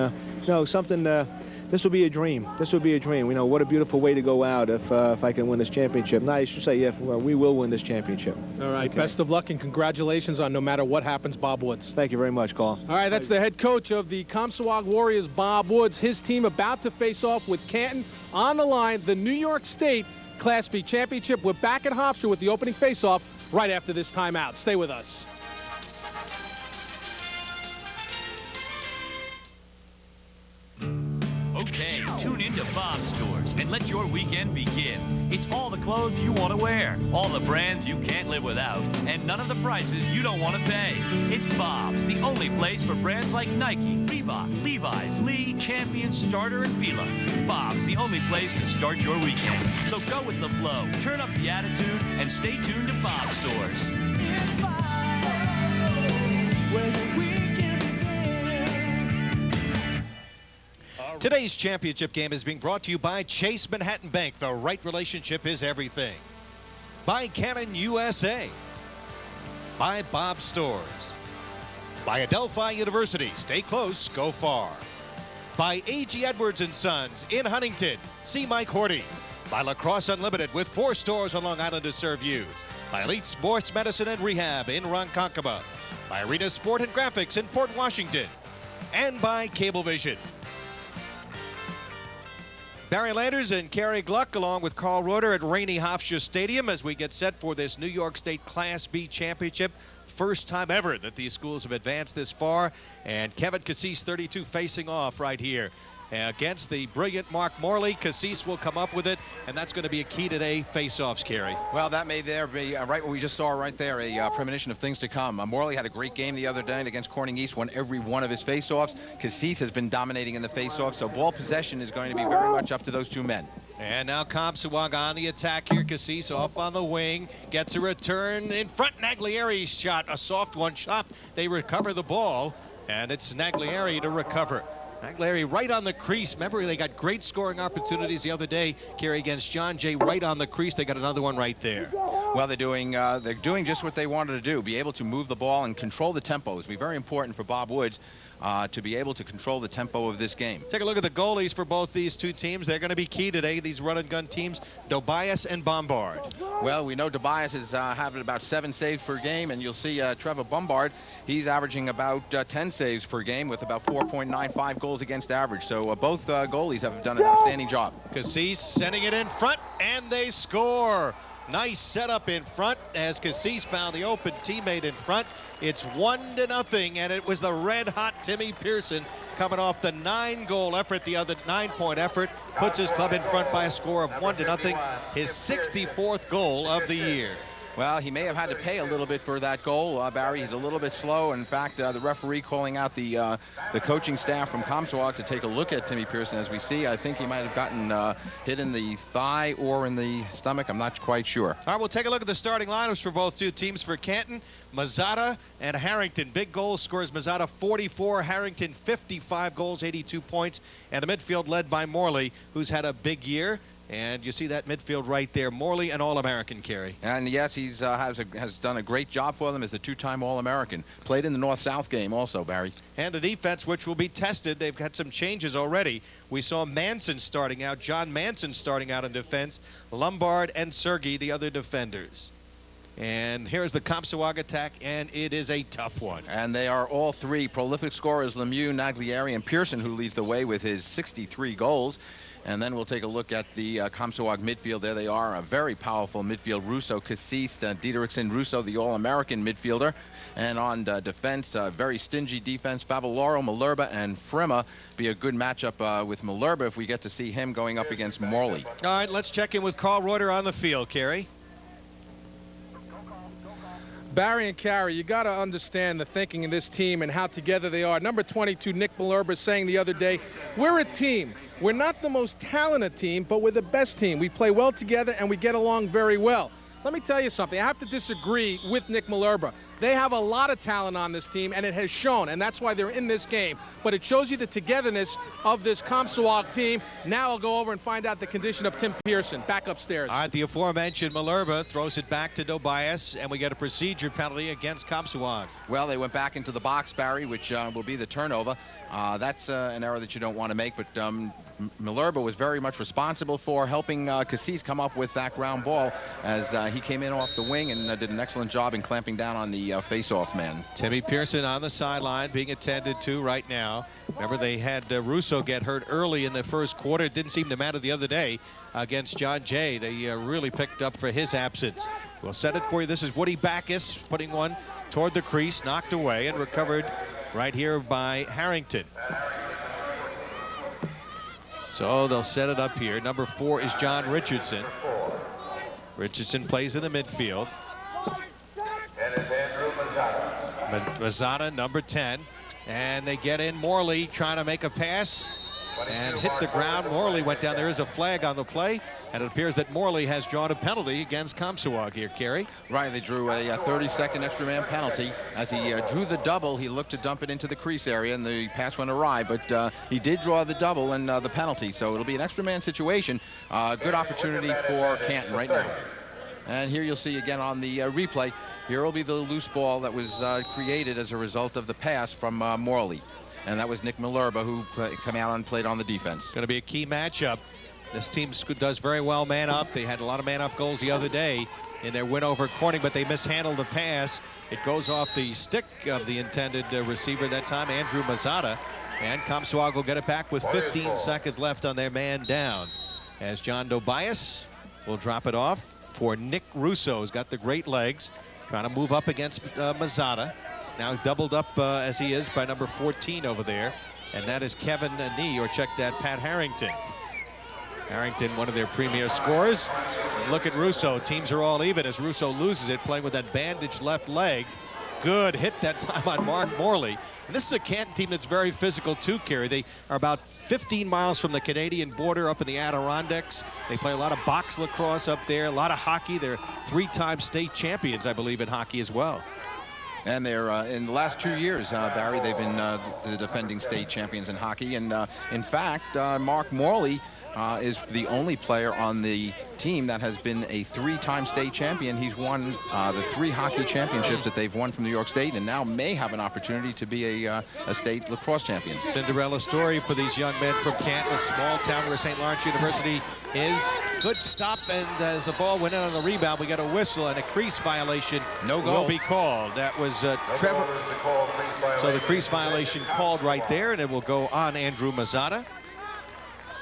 this will be a dream. This will be a dream. What a beautiful way to go out if I can win this championship. No, I should say, we will win this championship. All right, okay. Best of luck and congratulations on no matter what happens, Bob Woods. Thank you very much, Carl. All right, that's the head coach of the Comstock Warriors, Bob Woods. His team about to face off with Canton On the line, the New York State Class B Championship. We're back at Hofstra with the opening faceoff right after this timeout. Stay with us. Okay, tune into Bob's Stores and let your weekend begin. It's all the clothes you want to wear, all the brands you can't live without, and none of the prices you don't want to pay. It's Bob's, the only place for brands like Nike, Reebok, Levi's, Lee, Champion, Starter, and Fila. Bob's, the only place to start your weekend. So go with the flow, turn up the attitude, and stay tuned to Bob's Stores. It's Bob's, where the weekend begins. Today's championship game is being brought to you by Chase Manhattan Bank. The right relationship is everything. By Canon USA. By Bob's Stores. By Adelphi University. Stay close, go far. By A.G. Edwards & Sons in Huntington. See Mike Horty. By Lacrosse Unlimited with 4 stores on Long Island to serve you. By Elite Sports Medicine and Rehab in Ronkonkoma. By Arena Sport and Graphics in Port Washington. And by Cablevision. Barry Landers and Kerry Gluck along with Carl Reuter at Rainey Hofstra Stadium as we get set for this New York State Class B Championship. First time ever that these schools have advanced this far. And Kevin Cassis, 32, facing off right here against the brilliant Mark Morley. Cassis will come up with it, and that's going to be a key today, face-offs, Kerry. Well, that may there be, right what we just saw right there, a premonition of things to come. Morley had a great game the other night against Corning East, won every one of his face-offs. Cassis has been dominating in the face-offs, so ball possession is going to be very much up to those two men. And now Compsawag on the attack here. Cassis off on the wing, gets a return in front. Naglieri's shot, a soft one shot. They recover the ball, and it's Naglieri to recover. Naglieri right on the crease. Remember, they got great scoring opportunities the other day. Kerry against John Jay right on the crease. They got another one right there. Well, they're doing just what they wanted to do, be able to move the ball and control the tempo. It's be very important for Bob Woods to be able to control the tempo of this game. Take a look at the goalies for both these two teams. They're going to be key today, these run-and-gun teams, Dobias and Bombard. Well, we know Dobias is having about 7 saves per game, and you'll see Trevor Bombard, he's averaging about 10 saves per game with about 4.95 goals against average. So both goalies have done an outstanding job. Cassis sending it in front, and they score. Nice setup in front as Cassis found the open teammate in front. It's 1-0, and it was the red-hot Timmy Pearson coming off the 9-goal effort. The other 9-point effort puts his club in front by a score of 1-0, his 64th goal of the year. Well, he may have had to pay a little bit for that goal, Barry. He's a little bit slow. In fact, the referee calling out the coaching staff from Comstock to take a look at Timmy Pearson. As we see, I think he might have gotten hit in the thigh or in the stomach. I'm not quite sure. All right, we'll take a look at the starting lineups for both two teams. For Canton, Mazzata and Harrington. Big goal scores Mazzata 44, Harrington 55 goals, 82 points. And the midfield led by Morley, who's had a big year. And you see that midfield right there. Morley, an All-American, Kerry. And yes, he's has done a great job for them as the 2-time All-American. Played in the North-South game also, Barry. And the defense, which will be tested. They've had some changes already. We saw Manson starting out, John Manson starting out in defense, Lombard and Sergey, the other defenders. And here's the Compsawag attack, and it is a tough one. And they are all 3 prolific scorers, Lemieux, Naglieri, and Pearson, who leads the way with his 63 goals. And then we'll take a look at the Compsawag midfield. There they are, a very powerful midfield. Russo, Cassis, Diederiksen, Russo, the All-American midfielder. And on defense, very stingy defense, Favaloro, Malerba, and Frima. Be a good matchup with Malerba if we get to see him going up against Morley. All right, let's check in with Carl Reuter on the field, Kerry. Barry and Carey, you got to understand the thinking in this team and how together they are. Number 22, Nick Malerba, saying the other day, we're a team. We're not the most talented team, but we're the best team. We play well together, and we get along very well. Let me tell you something. I have to disagree with Nick Malerba. They have a lot of talent on this team, and it has shown, and that's why they're in this game. But it shows you the togetherness of this Compsawag team. Now I'll go over and find out the condition of Tim Pearson. Back upstairs. All right, the aforementioned Malerba throws it back to Dobias, and we get a procedure penalty against Compsawag. Well, they went back into the box, Barry, which will be the turnover. That's an error that you don't want to make, but Malerba was very much responsible for helping Cassis come up with that ground ball as he came in off the wing and did an excellent job in clamping down on the the face-off man. Timmy Pearson on the sideline being attended to right now. Remember, they had Russo get hurt early in the first quarter. It didn't seem to matter the other day against John Jay. They really picked up for his absence. We'll set it for you. This is Woody Backus putting one toward the crease, knocked away and recovered right here by Harrington. So they'll set it up here. Number 4 is John Richardson. Richardson plays in the midfield. Mazzata, number 10. And they get in Morley trying to make a pass and hit the ground. Morley went down. There is a flag on the play, and it appears that Morley has drawn a penalty against Comstock here, Kerry. Right, they drew a 30-second extra man penalty. As he drew the double, he looked to dump it into the crease area, and the pass went awry, but he did draw the double and the penalty, so it'll be an extra man situation. Good opportunity for Canton right now. And here you'll see again on the replay, here will be the loose ball that was created as a result of the pass from Morley. And that was Nick Malerba who came out and played on the defense. Going to be a key matchup. This team does very well man up. They had a lot of man up goals the other day in their win over Corning, but they mishandled the pass. It goes off the stick of the intended receiver that time, Andrew Mazzata. And Comstock will get it back with 15 seconds left on their man down. As John Tobias will drop it off for Nick Russo, who's got the great legs, trying to move up against Mazzata. Now doubled up as he is by number 14 over there, and that is Kevin Nee, or check that, Pat Harrington. Harrington, one of their premier scorers. And look at Russo. Teams are all even as Russo loses it, playing with that bandaged left leg. Good hit that time on Mark Morley. And this is a Canton team that's very physical too, Kerry. They are about 15 miles from the Canadian border up in the Adirondacks. They play a lot of box lacrosse up there, a lot of hockey. They're 3-time state champions, I believe, in hockey as well. And they're in the last 2 years, Barry, they've been the defending state champions in hockey. And in fact, Mark Morley is the only player on the team that has been a 3-time state champion. He's won the 3 hockey championships that they've won from New York State, and now may have an opportunity to be a state lacrosse champion. Cinderella story for these young men from Canton, a small town where St. Lawrence University is. Good stop, and as the ball went in on the rebound, we got a whistle and a crease violation. No goal will be called. That was Trevor. So the crease violation called right there, and it will go on Andrew Mazzata.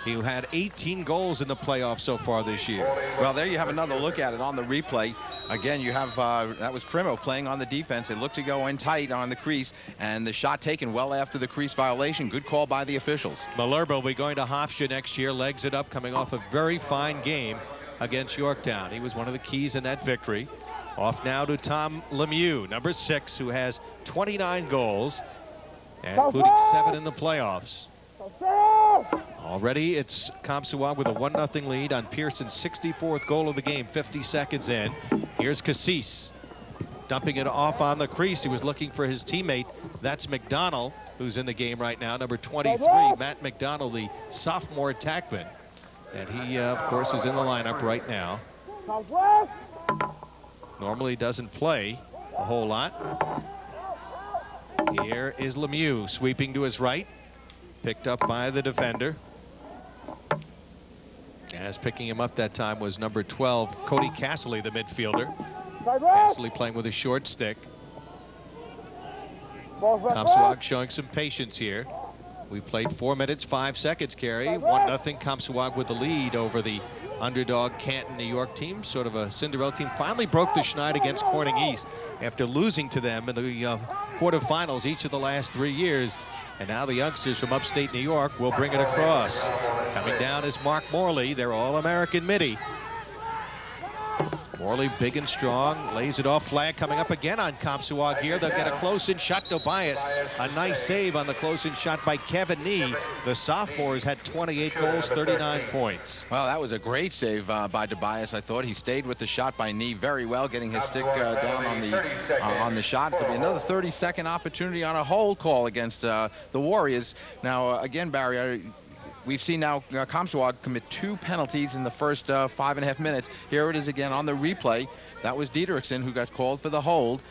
He had 18 goals in the playoffs so far this year. Well, there you have another look at it on the replay. Again, you have, that was Primo playing on the defense. They looked to go in tight on the crease, and the shot taken well after the crease violation. Good call by the officials. Malerba will be going to Hofstra next year, legs it up, coming off a very fine game against Yorktown. He was one of the keys in that victory. Off now to Tom Lemieux, number 6, who has 29 goals, including 7 in the playoffs. Already it's Comstock with a 1-0 lead on Pearson's 64th goal of the game, 50 seconds in. Here's Cassis dumping it off on the crease. He was looking for his teammate. That's McDonald, who's in the game right now, number 23, Matt McDonald, the sophomore attackman. And he, of course, is in the lineup right now. Normally doesn't play a whole lot. Here is Lemieux sweeping to his right. Picked up by the defender. As picking him up that time was number 12, Cody Castley, the midfielder. Castley playing with a short stick. Comstock showing some patience here. We played 4 minutes, 5 seconds, Kerry. 1-0 Comstock with the lead over the underdog Canton, New York team. Sort of a Cinderella team. Finally broke the schneid against Corning East after losing to them in the quarterfinals each of the last 3 years. And now the youngsters from upstate New York will bring it across. Coming down is Mark Morley, their All-American midi. Morley, big and strong, lays it off. Flag coming up again on Comstock here. They'll get a close-in shot to Tobias. A nice save on the close-in shot by Kevin Nee. The sophomores had 28 goals, 39 points. Well, that was a great save by Tobias. I thought he stayed with the shot by Nee very well, getting his stick down on the shot. There'll be another 30-second opportunity on a hold call against the Warriors. Now, again, Barry, we've seen now Comstock commit 2 penalties in the first 5.5 minutes. Here it is again on the replay. That was Dietrichson who got called for the hold.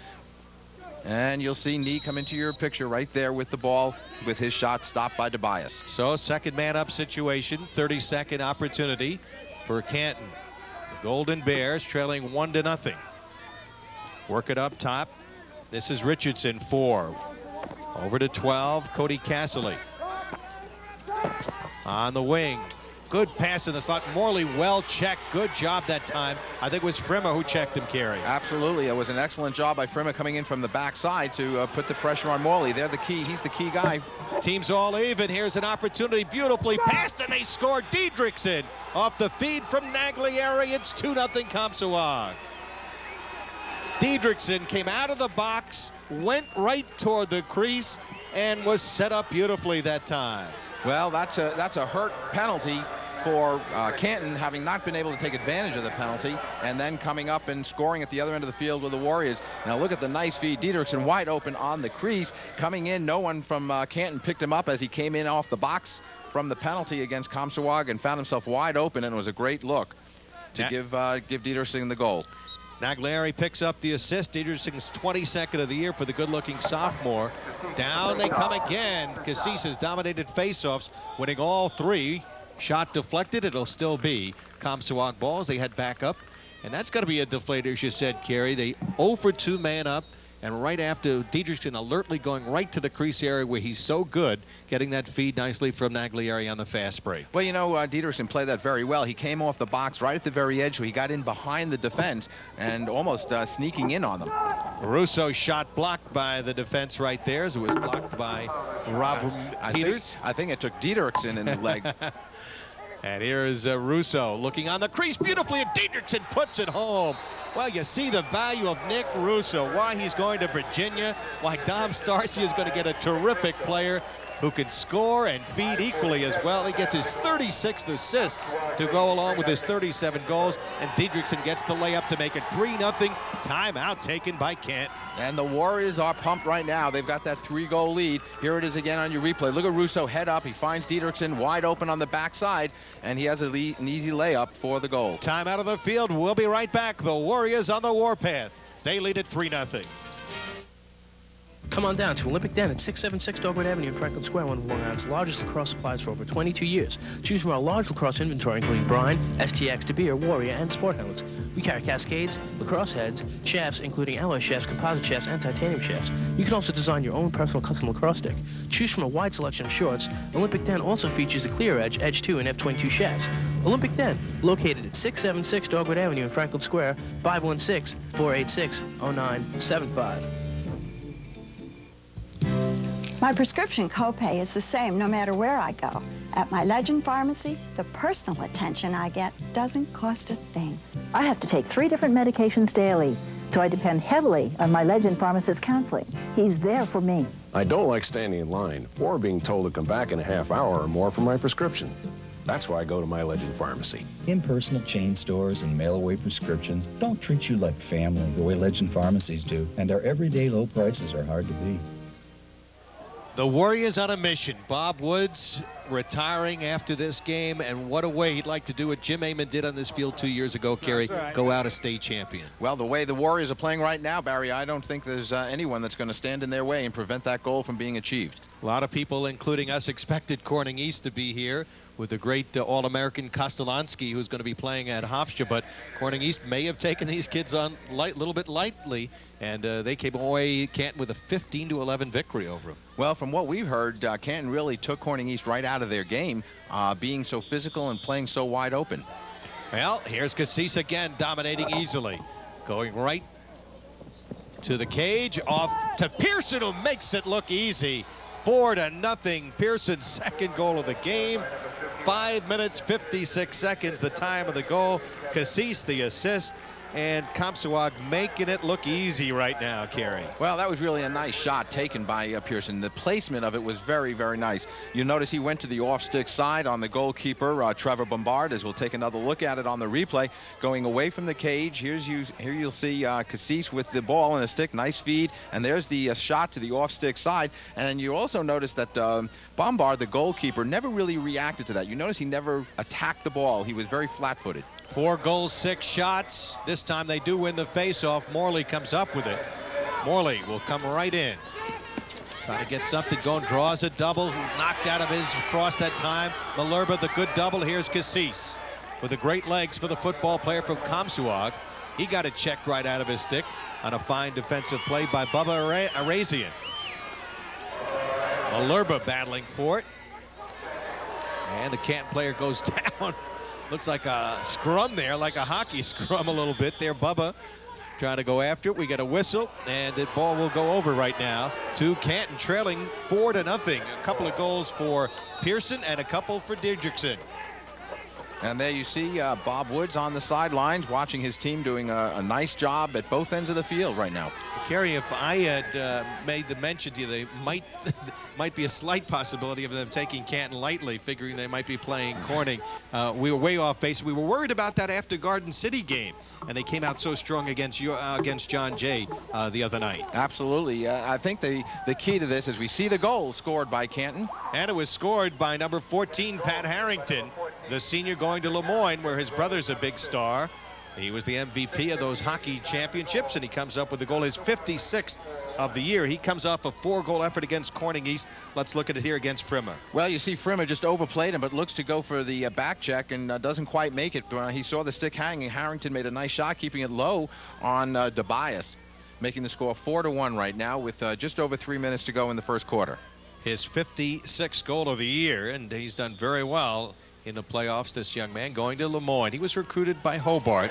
And you'll see Nee come into your picture right there with the ball, with his shot stopped by Tobias. So second man up situation, 30-second opportunity for Canton. The Golden Bears trailing 1-0. Work it up top. This is Richardson, 4. Over to 12, Cody Casserly. On the wing. Good pass in the slot. Morley well checked. Good job that time. I think it was Frimmer who checked him, Kerry. Absolutely. It was an excellent job by Frimmer coming in from the backside to put the pressure on Morley. They're the key. He's the key guy. Team's all even. Here's an opportunity. Beautifully passed, and they score. Diedrichsen off the feed from Naglieri. It's 2-0 Comstock. Diedrichsen came out of the box, went right toward the crease, and was set up beautifully that time. Well, that's a hurt penalty for Canton, having not been able to take advantage of the penalty, and then coming up and scoring at the other end of the field with the Warriors. Now look at the nice feed. Diedrichsen wide open on the crease. Coming in, no one from Canton picked him up as he came in off the box from the penalty against Comstock and found himself wide open, and it was a great look to give Diedrichsen the goal. Naglieri picks up the assist. Diedrichsen's 22nd of the year for the good-looking sophomore. Down they come again. Cassis has dominated faceoffs, winning all 3. Shot deflected. It'll still be Comstock balls. They head back up, and that's going to be a deflator, as you said, Kerry. They 0 for 2 man up, and right after Diedrichsen alertly going right to the crease area where he's so good, getting that feed nicely from Naglieri on the fast break. Well, you know, Diedrichsen played that very well. He came off the box right at the very edge, so he got in behind the defense and almost sneaking in on them. Russo shot blocked by the defense right there, as it was blocked by Rob Peters. I think it took Diedrichsen in the leg. And here is Russo looking on the crease beautifully, and Diedrichsen puts it home. Well, you see the value of Nick Russo, why he's going to Virginia, why Dom Starcy is going to get a terrific player who can score and feed equally as well. He gets his 36th assist to go along with his 37 goals, and Diedrichsen gets the layup to make it 3-0. Timeout taken by Kent. And the Warriors are pumped right now. They've got that 3-goal lead. Here it is again on your replay. Look at Russo head up. He finds Diedrichsen wide open on the backside, and he has an easy layup for the goal. Time out of the field. We'll be right back. The Warriors on the warpath. They lead at 3-0. Come on down to Olympic Den at 676 Dogwood Avenue in Franklin Square, one of Long Island's largest lacrosse supplies for over 22 years. Choose from our large lacrosse inventory, including brine, STX, De Beer, Warrior, and sport helmets. We carry cascades, lacrosse heads, shafts, including alloy shafts, composite shafts, and titanium shafts. You can also design your own personal custom lacrosse stick. Choose from a wide selection of shorts. Olympic Den also features the Clear Edge, Edge 2, and F22 shafts. Olympic Den, located at 676 Dogwood Avenue in Franklin Square, 516-486-0975. My prescription copay is the same no matter where I go. At my Legend Pharmacy, the personal attention I get doesn't cost a thing. I have to take 3 different medications daily, so I depend heavily on my Legend pharmacist counseling. He's there for me. I don't like standing in line or being told to come back in a half hour or more for my prescription. That's why I go to my Legend Pharmacy. Impersonal chain stores and mail-away prescriptions don't treat you like family the way Legend pharmacies do, and our everyday low prices are hard to beat. The Warriors on a mission. Bob Woods retiring after this game, and what a way he'd like to do what Jim Amon did on this field 2 years ago, Kerry, go out a state champion. Well, the way the Warriors are playing right now, Barry, I don't think there's anyone that's going to stand in their way and prevent that goal from being achieved. A lot of people, including us, expected Corning East to be here with the great All-American Kostolansky, who's going to be playing at Hofstra, but Corning East may have taken these kids on a little bit lightly, and they came away, Canton, with a 15-11 victory over them. Well, from what we've heard, Canton really took Corning East right out of their game, being so physical and playing so wide open. Well, here's Cassis again, dominating easily. Going right to the cage, off to Pearson, who makes it look easy. 4-0. Pearson's second goal of the game. 5 minutes, 56 seconds, the time of the goal. Cassis, the assist. And Comstock making it look easy right now, Kerry. Well, that was really a nice shot taken by Pearson. The placement of it was very, very nice. You notice he went to the off-stick side on the goalkeeper, Trevor Bombard, as we'll take another look at it on the replay. Going away from the cage, here you'll see Cassis with the ball and a stick, nice feed, and there's the shot to the off-stick side. And you also notice that Bombard, the goalkeeper, never really reacted to that. You notice he never attacked the ball. He was very flat-footed. 4 goals, 6 shots. This time they do win the face-off. Morley comes up with it. Morley will come right in. Trying to get something going, draws a double. Knocked out of his cross that time. Malerba, the good double. Here's Cassis with the great legs for the football player from Comstock. He got it checked right out of his stick. on a fine defensive play by Bubba Arazian. Malurba battling for it. And the Canton player goes down. Looks like a scrum there, like a hockey scrum a little bit there. Bubba trying to go after it. We get a whistle, and the ball will go over right now to Canton, trailing 4-0. A couple of goals for Pearson and a couple for Didrikson. And there you see Bob Woods on the sidelines watching his team doing a nice job at both ends of the field right now. Kerry, if I had made the mention to you, they might be a slight possibility of them taking Canton lightly, figuring they might be playing Corning. We were way off base. We were worried about that after Garden City game, and they came out so strong against John Jay the other night. Absolutely. I think the key to this is we see the goal scored by Canton. And it was scored by number 14, Pat Harrington, the senior going to Lemoyne, where his brother's a big star. He was the MVP of those hockey championships, and he comes up with the goal, his 56th of the year. He comes off a 4-goal effort against Corning East. Let's look at it here against Frimmer. Well, you see Frimmer just overplayed him, but looks to go for the back check and doesn't quite make it. He saw the stick hanging. Harrington made a nice shot, keeping it low on DeBias, making the score 4-1 right now with just over 3 minutes to go in the first quarter. His 56th goal of the year, and he's done very well in the playoffs, this young man, going to Lemoyne. He was recruited by Hobart,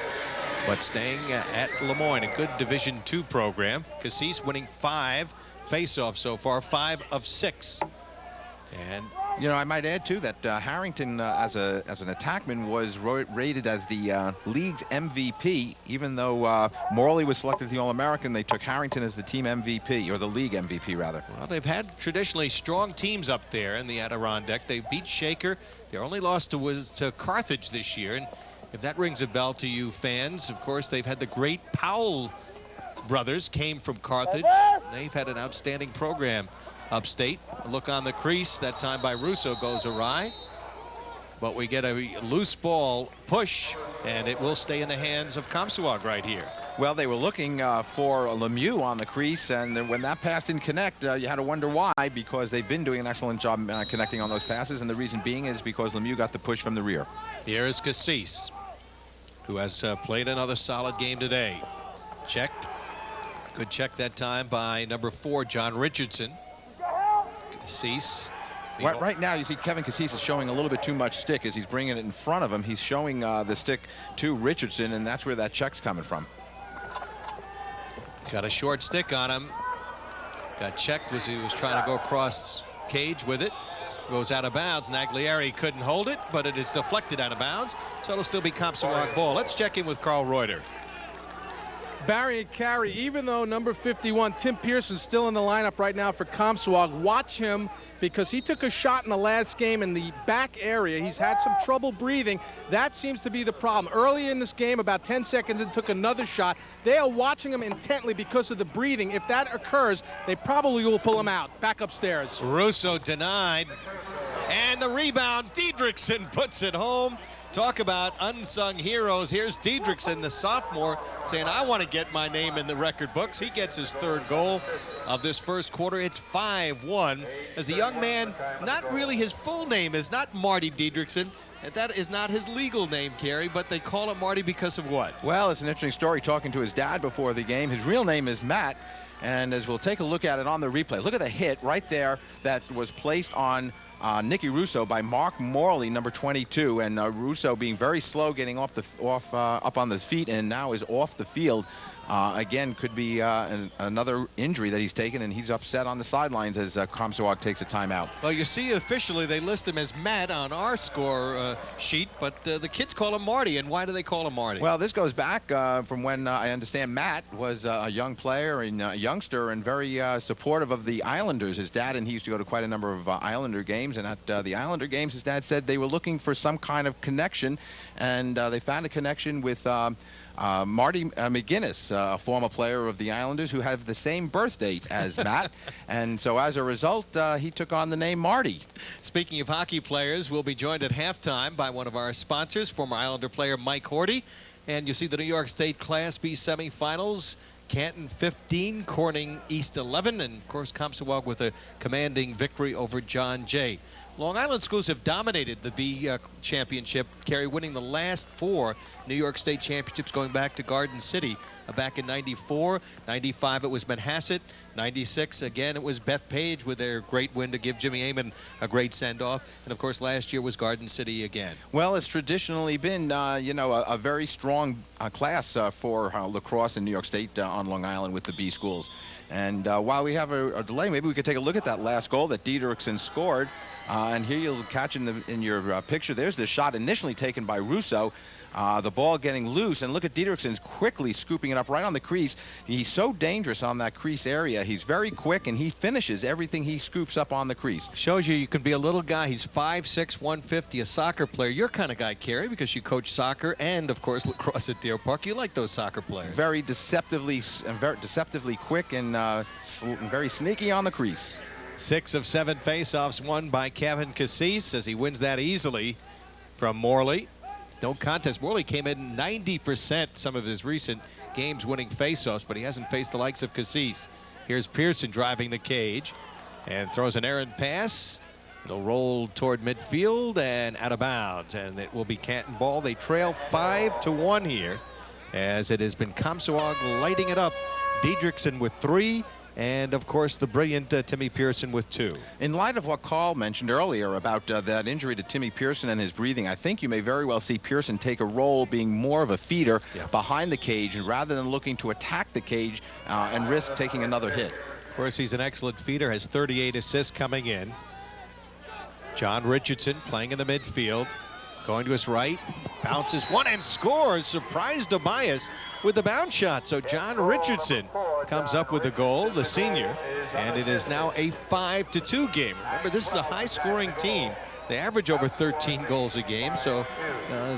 but staying at Lemoyne, a good Division II program. Cassis winning 5 face-offs so far, 5 of 6. And you know, I might add too that Harrington, as an attackman, was rated as the league's MVP. Even though Morley was selected as the All-American, they took Harrington as the team MVP, or the league MVP rather. Well, they've had traditionally strong teams up there in the Adirondack. They beat Shaker. Their only loss was to Carthage this year, and if that rings a bell to you fans, of course, they've had the great Powell brothers, came from Carthage. They've had an outstanding program upstate. A look on the crease, that time by Russo, goes awry. But we get a loose ball push, and it will stay in the hands of Comstock right here. Well, they were looking for Lemieux on the crease, and when that pass didn't connect, you had to wonder why, because they've been doing an excellent job connecting on those passes, and the reason being is because Lemieux got the push from the rear. Here is Cassis, who has played another solid game today. Checked. Good check that time by number 4, John Richardson. Cassis. Right now, you see Kevin Cassis is showing a little bit too much stick as he's bringing it in front of him. He's showing the stick to Richardson, and that's where that check's coming from. Got a short stick on him. Got checked as he was trying to go across cage with it. Goes out of bounds. Naglieri couldn't hold it, but it is deflected out of bounds, so it'll still be Comstock ball. Let's check in with Carl Reuter. Barry and Carey, even though number 51, Tim Pearson's still in the lineup right now for Comstock, watch him because he took a shot in the last game in the back area. He's had some trouble breathing. That seems to be the problem. Early in this game, about 10 seconds in, took another shot. They are watching him intently because of the breathing. If that occurs, they probably will pull him out. Back upstairs. Russo denied. And the rebound, Didrikson puts it home. Talk about unsung heroes. Here's Didrikson, the sophomore, saying, I want to get my name in the record books. He gets his 3rd goal of this first quarter. It's 5-1. As a young man, not really his full name is not Marty Didrikson. And that is not his legal name, Kerry, but they call him Marty because of what? Well, it's an interesting story talking to his dad before the game. His real name is Matt. And as we'll take a look at it on the replay, look at the hit right there that was placed on Nicky Russo by Mark Morley, number 22, and Russo being very slow getting up on his feet, and now is off the field. Again, could be another injury that he's taken, and he's upset on the sidelines as Comstock takes a timeout. Well, you see, officially they list him as Matt on our score sheet, but the kids call him Marty. And why do they call him Marty? Well, this goes back from when I understand Matt was a young player and a youngster and very supportive of the Islanders. His dad and he used to go to quite a number of Islander games, and at the Islander games, his dad said they were looking for some kind of connection, and they found a connection with Marty McGuinness, a former player of the Islanders who have the same birth date as Matt. And so as a result, he took on the name Marty. Speaking of hockey players, we'll be joined at halftime by one of our sponsors, former Islander player Mike Horty. And you see the New York State Class B semifinals. Canton 15, Corning East 11, and of course Comstock with a commanding victory over John Jay. Long Island schools have dominated the B championship, Kerry, winning the last 4 New York State championships going back to Garden City. Back in 94, 95 it was Manhasset, 96 again it was Bethpage with their great win to give Jimmy Amon a great send-off, and of course last year was Garden City again. Well, it's traditionally been, you know, a very strong class for lacrosse in New York State on Long Island with the B schools. And while we have a delay, maybe we could take a look at that last goal that Diederiksen scored. And here you'll catch in your picture, there's the shot initially taken by Russo. The ball getting loose, and look at Diederiksen's quickly scooping it up right on the crease. He's so dangerous on that crease area. He's very quick, and he finishes everything he scoops up on the crease. Shows you can be a little guy. He's 5'6", 150, a soccer player. You're kind of guy, Kerry, because you coach soccer and, of course, lacrosse at Deer Park. You like those soccer players. Very deceptively quick and very sneaky on the crease. 6 of 7 faceoffs won by Kevin Cassis as he wins that easily from Morley. No contest. Morley came in 90% some of his recent games winning faceoffs, but he hasn't faced the likes of Cassis. Here's Pearson driving the cage and throws an errant pass. It'll roll toward midfield and out of bounds, and it will be Canton ball. They trail 5-1 here as it has been Comstock lighting it up. Diederiksen with 3. And, of course, the brilliant Timmy Pearson with 2. In light of what Carl mentioned earlier about that injury to Timmy Pearson and his breathing, I think you may very well see Pearson take a role being more of a feeder behind the cage rather than looking to attack the cage and risk taking another hit. Of course, he's an excellent feeder, has 38 assists coming in. John Richardson playing in the midfield. Going to his right, bounces one and scores. Surprised Tobias with the bounce shot. So John Richardson comes up with the goal, the senior, and it is now a 5-2 game. Remember, this is a high-scoring team. They average over 13 goals a game, so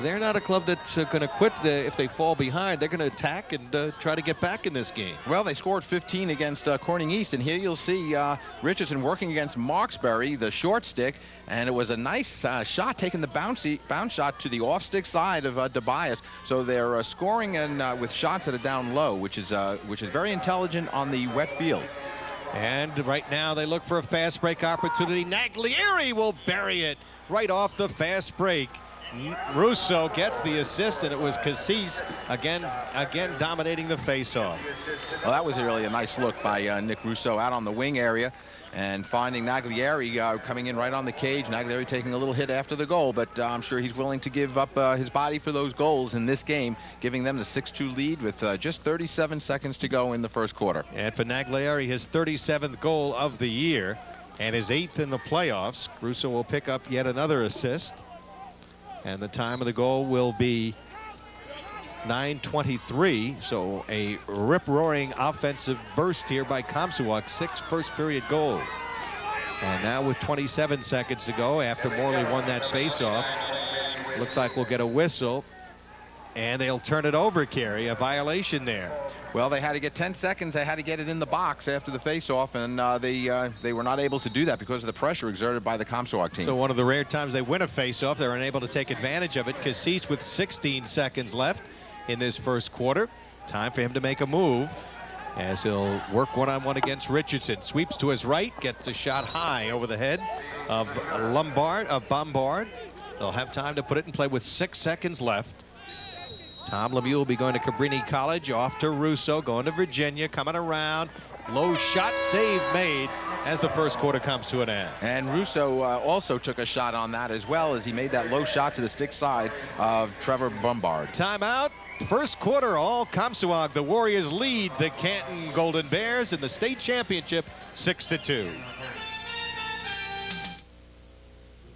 they're not a club that's going to quit if they fall behind. They're going to attack and try to get back in this game. Well, they scored 15 against Corning East, and here you'll see Richardson working against Marksbury, the short stick, and it was a nice shot, taking the bounce shot to the off-stick side of Tobias. So they're scoring and with shots that are down low, which is very intelligent on the wet field. And right now they look for a fast break opportunity. Naglieri will bury it right off the fast break. Russo gets the assist, and it was Cassis again dominating the faceoff. Well, that was really a nice look by Nick Russo out on the wing area and finding Naglieri coming in right on the cage. Naglieri taking a little hit after the goal, but I'm sure he's willing to give up his body for those goals in this game, giving them the 6-2 lead with just 37 seconds to go in the first quarter. And for Naglieri, his 37th goal of the year and his 8th in the playoffs. Russo will pick up yet another assist. And the time of the goal will be 9:23, so a rip-roaring offensive burst here by Comstock. 6 first-period goals. And now with 27 seconds to go after Morley won that face-off, looks like we'll get a whistle, and they'll turn it over, Kerry. A violation there. Well, they had to get 10 seconds. They had to get it in the box after the face-off, and they were not able to do that because of the pressure exerted by the Comstock team. So one of the rare times they win a face-off, they're unable to take advantage of it. Cassis with 16 seconds left in this first quarter. Time for him to make a move as he'll work one-on-one against Richardson. Sweeps to his right, gets a shot high over the head of Bombard. They'll have time to put it in play with 6 seconds left. Tom Lemieux will be going to Cabrini College, off to Russo, going to Virginia, coming around. Low shot, save made as the first quarter comes to an end. And Russo also took a shot on that as well as he made that low shot to the stick side of Trevor Bombard. Timeout. First quarter, all Comstock. The Warriors lead the Canton Golden Bears in the state championship 6-2.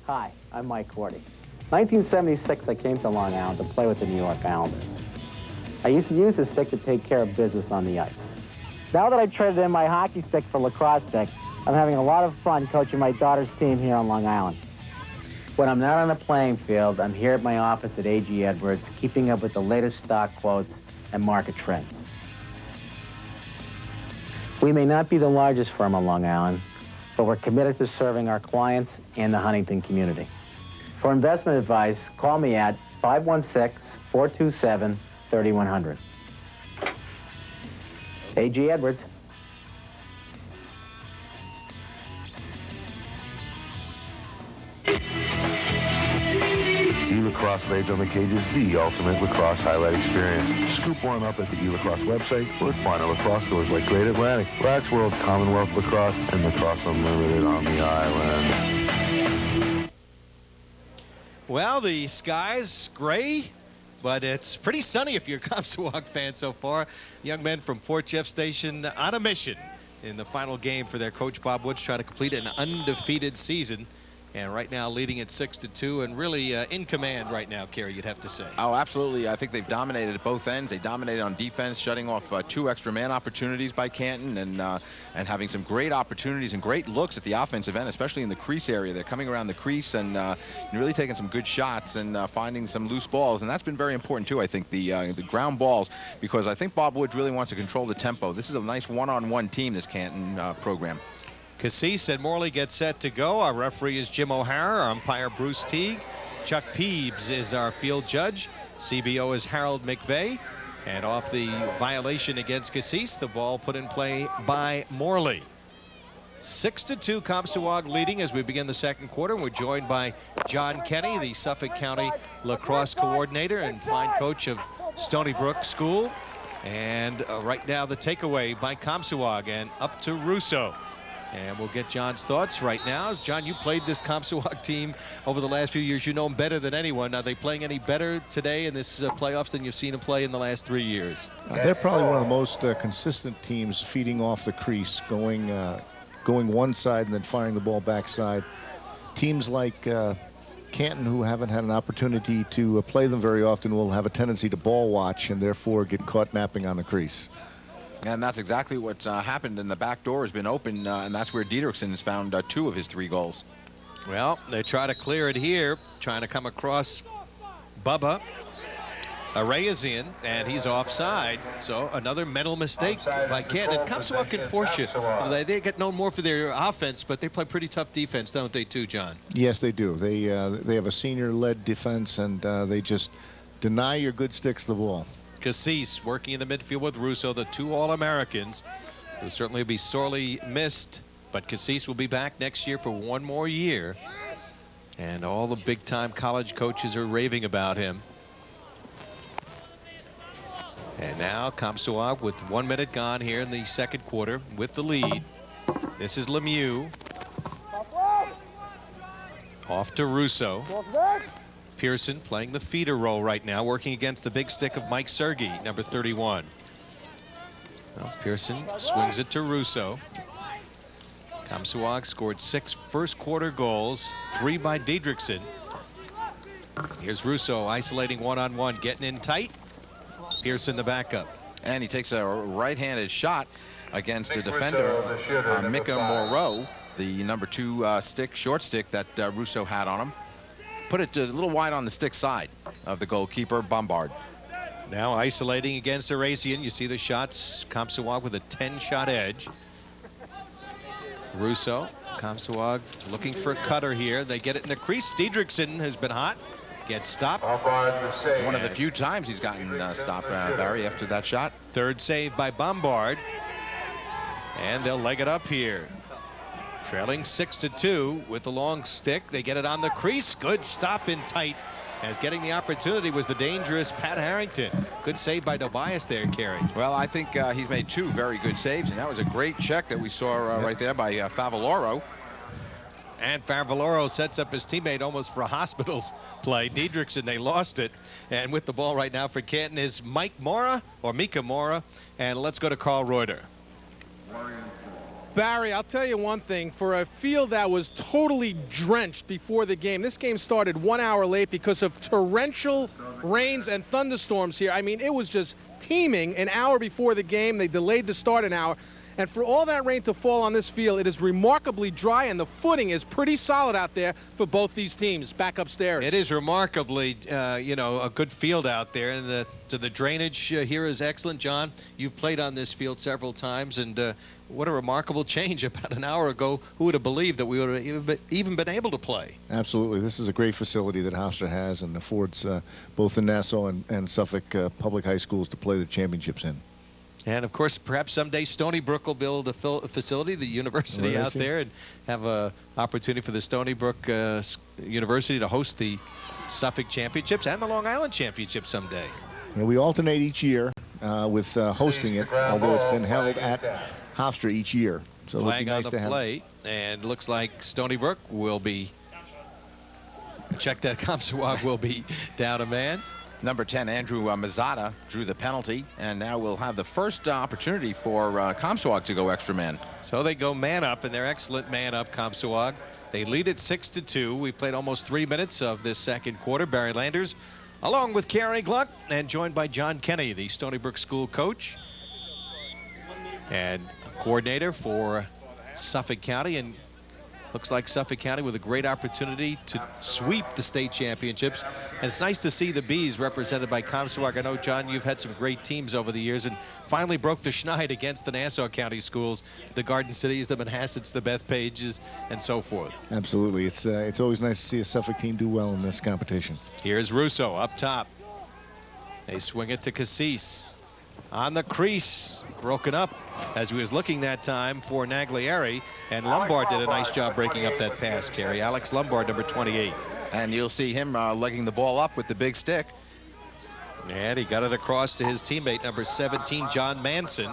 Hi, I'm Mike Cordy. 1976, I came to Long Island to play with the New York Islanders. I used to use this stick to take care of business on the ice. Now that I traded in my hockey stick for lacrosse stick, I'm having a lot of fun coaching my daughter's team here on Long Island. When I'm not on the playing field, I'm here at my office at A.G. Edwards, keeping up with the latest stock quotes and market trends. We may not be the largest firm on Long Island, but we're committed to serving our clients and the Huntington community. For investment advice, call me at 516-427-3100. A.G. Edwards. E-Lacrosse Blades on the cage is the ultimate lacrosse highlight experience. Scoop one up at the E-Lacrosse website or at finer lacrosse stores like Great Atlantic, LaxWorld, Commonwealth Lacrosse, and Lacrosse Unlimited on the island. Well, the sky's gray, but it's pretty sunny if you're a Comstock fan so far. Young men from Fort Jeff Station on a mission in the final game for their coach Bob Woods, trying to complete an undefeated season. And right now leading at 6-2 and really in command right now, Kerry, you'd have to say. Oh, absolutely. I think they've dominated at both ends. They dominated on defense, shutting off 2 extra man opportunities by Canton and having some great opportunities and great looks at the offensive end, especially in the crease area. They're coming around the crease and really taking some good shots and finding some loose balls. And that's been very important, too, I think, the ground balls, because I think Bob Woods really wants to control the tempo. This is a nice one-on-one team, this Canton program. Cassis and Morley get set to go. Our referee is Jim O'Hara. Our umpire Bruce Teague. Chuck Peebs is our field judge. CBO is Harold McVeigh. And off the violation against Cassis, the ball put in play by Morley. 6-2 Comstock leading as we begin the second quarter. We're joined by John Kenny, the Suffolk County lacrosse coordinator and fine coach of Stony Brook School. And right now the takeaway by Comstock and up to Russo. And we'll get John's thoughts right now. John, you played this Comstock team over the last few years. You know them better than anyone. Are they playing any better today in this playoffs than you've seen them play in the last 3 years? They're probably one of the most consistent teams feeding off the crease, going one side and then firing the ball backside. Teams like Canton, who haven't had an opportunity to play them very often, will have a tendency to ball watch and therefore get caught napping on the crease. And that's exactly what's happened, and the back door has been open, and that's where Dietrichson has found 2 of his 3 goals. Well, they try to clear it here, trying to come across Bubba. Array is in, and he's offside, so another mental mistake by Canton. And Comstock can force you. They get known more for their offense, but they play pretty tough defense, don't they, too, John? Yes, they do. They have a senior-led defense, and they just deny your good sticks the ball. Cassis working in the midfield with Russo, the 2 All-Americans, who certainly will be sorely missed. But Cassis will be back next year for 1 more year. And all the big-time college coaches are raving about him. And now Comstock with 1 minute gone here in the second quarter with the lead. This is Lemieux. Off to Russo. Pearson playing the feeder role right now, working against the big stick of Mike Sergey, number 31. Well, Pearson swings it to Russo. Comstock scored 6 first-quarter goals, 3 by Dietrichson. Here's Russo isolating one-on-one, getting in tight. Pearson the backup. And he takes a right-handed shot against the defender, Mika Moreau, the number 2 short stick that Russo had on him. Put it a little wide on the stick side of the goalkeeper, Bombard. Now isolating against Arazian. You see the shots. Comstock with a 10-shot edge. Russo, Comstock looking for a cutter here. They get it in the crease. Dietrichson has been hot. Gets stopped. One of the few times he's gotten stopped, Barry, after that shot. Third save by Bombard. And they'll leg it up here. Trailing 6-2 with the long stick. They get it on the crease. Good stop in tight. As getting the opportunity was the dangerous Pat Harrington. Good save by Tobias there, Kerry. Well, I think he's made 2 very good saves, and that was a great check that we saw right there by Favaloro. And Favaloro sets up his teammate almost for a hospital play. Dietrichson, they lost it. And with the ball right now for Canton is Mike Mora, or Mika Mora. And let's go to Carl Reuter. Barry, I'll tell you one thing. For a field that was totally drenched before the game, this game started 1 hour late because of torrential rains and thunderstorms here. I mean, it was just teeming an hour before the game. They delayed the start an hour. And for all that rain to fall on this field, it is remarkably dry, and the footing is pretty solid out there for both these teams. Back upstairs. It is remarkably, you know, a good field out there. And the drainage here is excellent. John, you've played on this field several times, and what a remarkable change. About an hour ago, who would have believed that we would have even been able to play? Absolutely. This is a great facility that Hofstra has and affords both the Nassau and Suffolk public high schools to play the championships in. And, of course, perhaps someday Stony Brook will build a facility, the university out there, and have an opportunity for the Stony Brook University to host the Suffolk Championships and the Long Island Championship someday. Yeah, we alternate each year with hosting it, although it's been held at Hofstra each year. So flag nice on the plate, and looks like Stony Brook will be, check that, Comstock will be down a man. Number 10, Andrew Mazzata, drew the penalty, and now we'll have the first opportunity for Comstock to go extra man. So they go man up, and they're excellent man up, Comstock. They lead it 6-2. We played almost 3 minutes of this second quarter. Barry Landers, along with Kerry Gluck, and joined by John Kenny, the Stony Brook school coach and coordinator for Suffolk County. And looks like Suffolk County with a great opportunity to sweep the state championships. And it's nice to see the Bees represented by Comstock. I know, John, you've had some great teams over the years and finally broke the schneid against the Nassau County schools, the Garden Cities, the Manhassets, the Bethpages, and so forth. Absolutely. It's always nice to see a Suffolk team do well in this competition. Here's Russo up top. They swing it to Cassis. On the crease, broken up as he was looking that time for Naglieri, and Lombard did a nice job breaking up that pass, Kerry. Alex Lombard, number 28. And you'll see him legging the ball up with the big stick. And he got it across to his teammate, number 17, John Manson.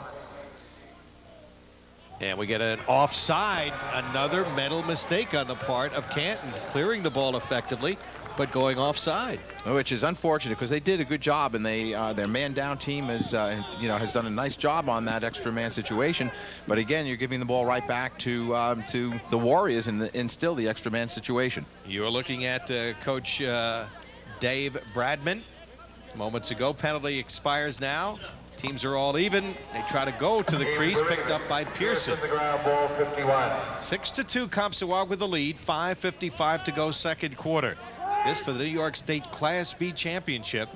And we get an offside, another mental mistake on the part of Canton, clearing the ball effectively, but going offside. Which is unfortunate because they did a good job, and they their man-down team has done a nice job on that extra man situation. But again, you're giving the ball right back to the Warriors in still the extra man situation. You are looking at Coach Dave Bradman. Moments ago, penalty expires now. Teams are all even. They try to go to the crease, picked up by Pearson. 6-2, Comstock with the lead. 5:55 to go, second quarter. This for the New York State Class B Championship,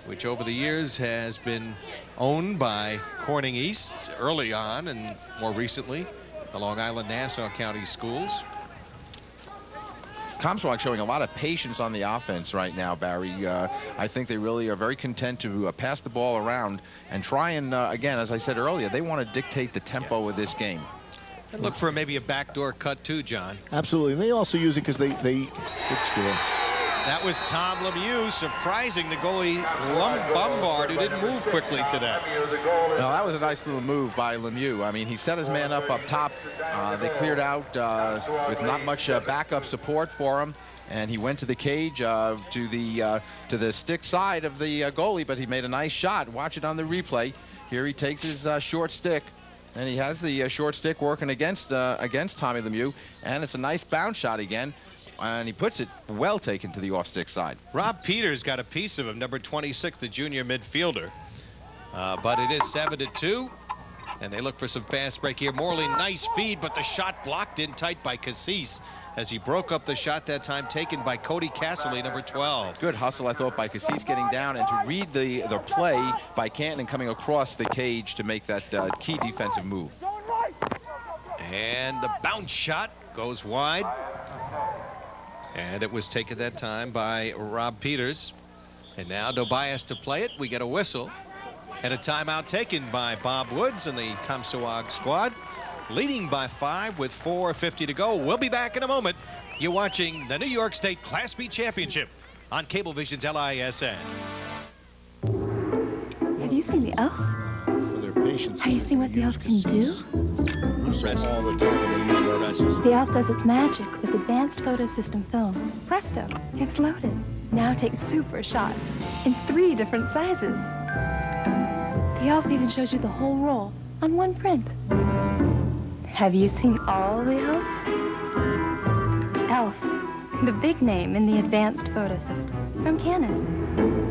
which over the years has been owned by Corning East early on, and more recently the Long Island Nassau County schools. Comstock showing a lot of patience on the offense right now, Barry. I think they really are very content to pass the ball around and try and, again, as I said earlier, they want to dictate the tempo of this game. And look for maybe a backdoor cut too, John. Absolutely. And they also use it because they did score. That was Tom Lemieux surprising the goalie Lombard, who didn't move quickly to that. No, that was a nice little move by Lemieux. I mean, he set his man up top. They cleared out with not much backup support for him, and he went to the cage to the stick side of the goalie, but he made a nice shot. Watch it on the replay. Here he takes his short stick, and he has the short stick working against Tommy Lemieux, and it's a nice bounce shot again. And he puts it well taken to the off-stick side. Rob Peters got a piece of him, number 26, the junior midfielder. But it is 7-2, and they look for some fast break here. Morley, nice feed, but the shot blocked in tight by Cassis as he broke up the shot that time taken by Cody Casserly, number 12. Good hustle, I thought, by Cassis getting down and to read the play by Canton and coming across the cage to make that key defensive move. And the bounce shot goes wide. And it was taken that time by Rob Peters. And now Tobias to play it. We get a whistle. And a timeout taken by Bob Woods and the Comstock squad. Leading by 5 with 4:50 to go. We'll be back in a moment. You're watching the New York State Class B Championship on Cablevision's LISN. Have you seen the elf? For their patience. Have you seen what the elf can do? All the time. The elf does its magic with advanced photo system film. Presto, it's loaded. Now take super shots in 3 different sizes. The elf even shows you the whole roll on one print. Have you seen all the elves? Elf, the big name in the advanced photo system from Canon.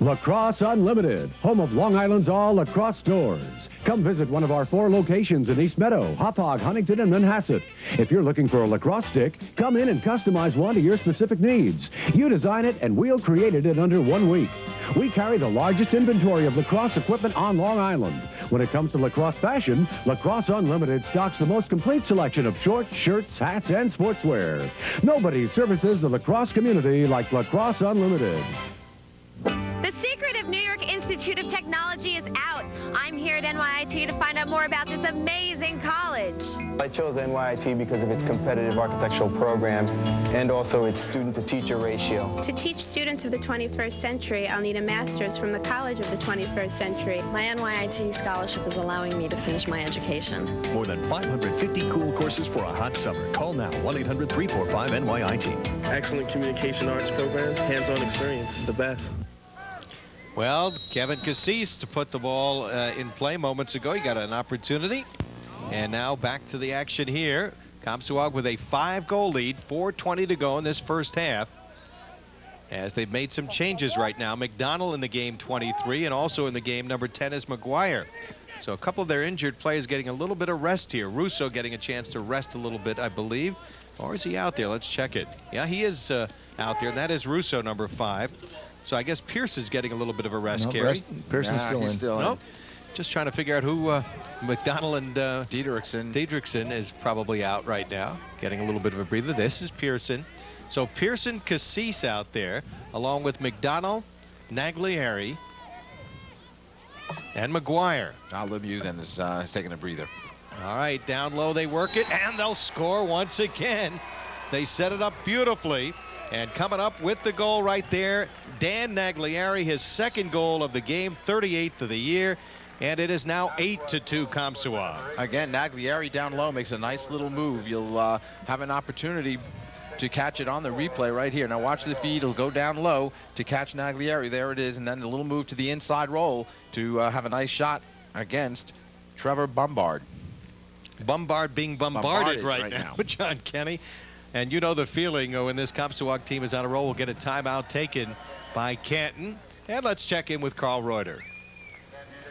Lacrosse Unlimited, home of Long Island's all lacrosse stores. Come visit one of our 4 locations in East Meadow, Hauppauge, Huntington, and Manhasset. If you're looking for a lacrosse stick, come in and customize one to your specific needs. You design it, and we'll create it in under 1 week. We carry the largest inventory of lacrosse equipment on Long Island. When it comes to lacrosse fashion, Lacrosse Unlimited stocks the most complete selection of shorts, shirts, hats, and sportswear. Nobody services the lacrosse community like Lacrosse Unlimited. The secret of New York Institute of Technology is out. I'm here at NYIT to find out more about this amazing college. I chose NYIT because of its competitive architectural program and also its student-to-teacher ratio. To teach students of the 21st century, I'll need a master's from the College of the 21st Century. My NYIT scholarship is allowing me to finish my education. More than 550 cool courses for a hot summer. Call now, 1-800-345-NYIT. Excellent communication arts program, hands-on experience, the best. Well, Kevin Cassis to put the ball in play moments ago. He got an opportunity. And now back to the action here. Comstock with a 5-goal lead, 4:20 to go in this first half. As they've made some changes right now. McDonald in the game 23, and also in the game number 10 is McGuire. So a couple of their injured players getting a little bit of rest here. Russo getting a chance to rest a little bit, I believe. Or is he out there? Let's check it. Yeah, he is out there, and that is Russo, number 5. So I guess Pierce is getting a little bit of a rest, Kerry. Pearson's still in. Nope. Just trying to figure out who McDonald and Diedrichsen is probably out right now, getting a little bit of a breather. This is Pearson. So Pearson, Cassis out there, along with McDonald, Naglieri, and McGuire. Lemieux then is taking a breather. All right, down low they work it, and they'll score once again. They set it up beautifully. And coming up with the goal right there, Dan Naglieri, his second goal of the game, 38th of the year. And it is now 8-2 Comstock. Again, Naglieri down low makes a nice little move. You'll have an opportunity to catch it on the replay right here. Now watch the feed. It'll go down low to catch Naglieri. There it is. And then the little move to the inside roll to have a nice shot against Trevor Bombard. Bombard being bombarded right now with John Kenny. And you know the feeling when this Comstock team is on a roll. We'll get a timeout taken by Canton. And let's check in with Carl Reuter.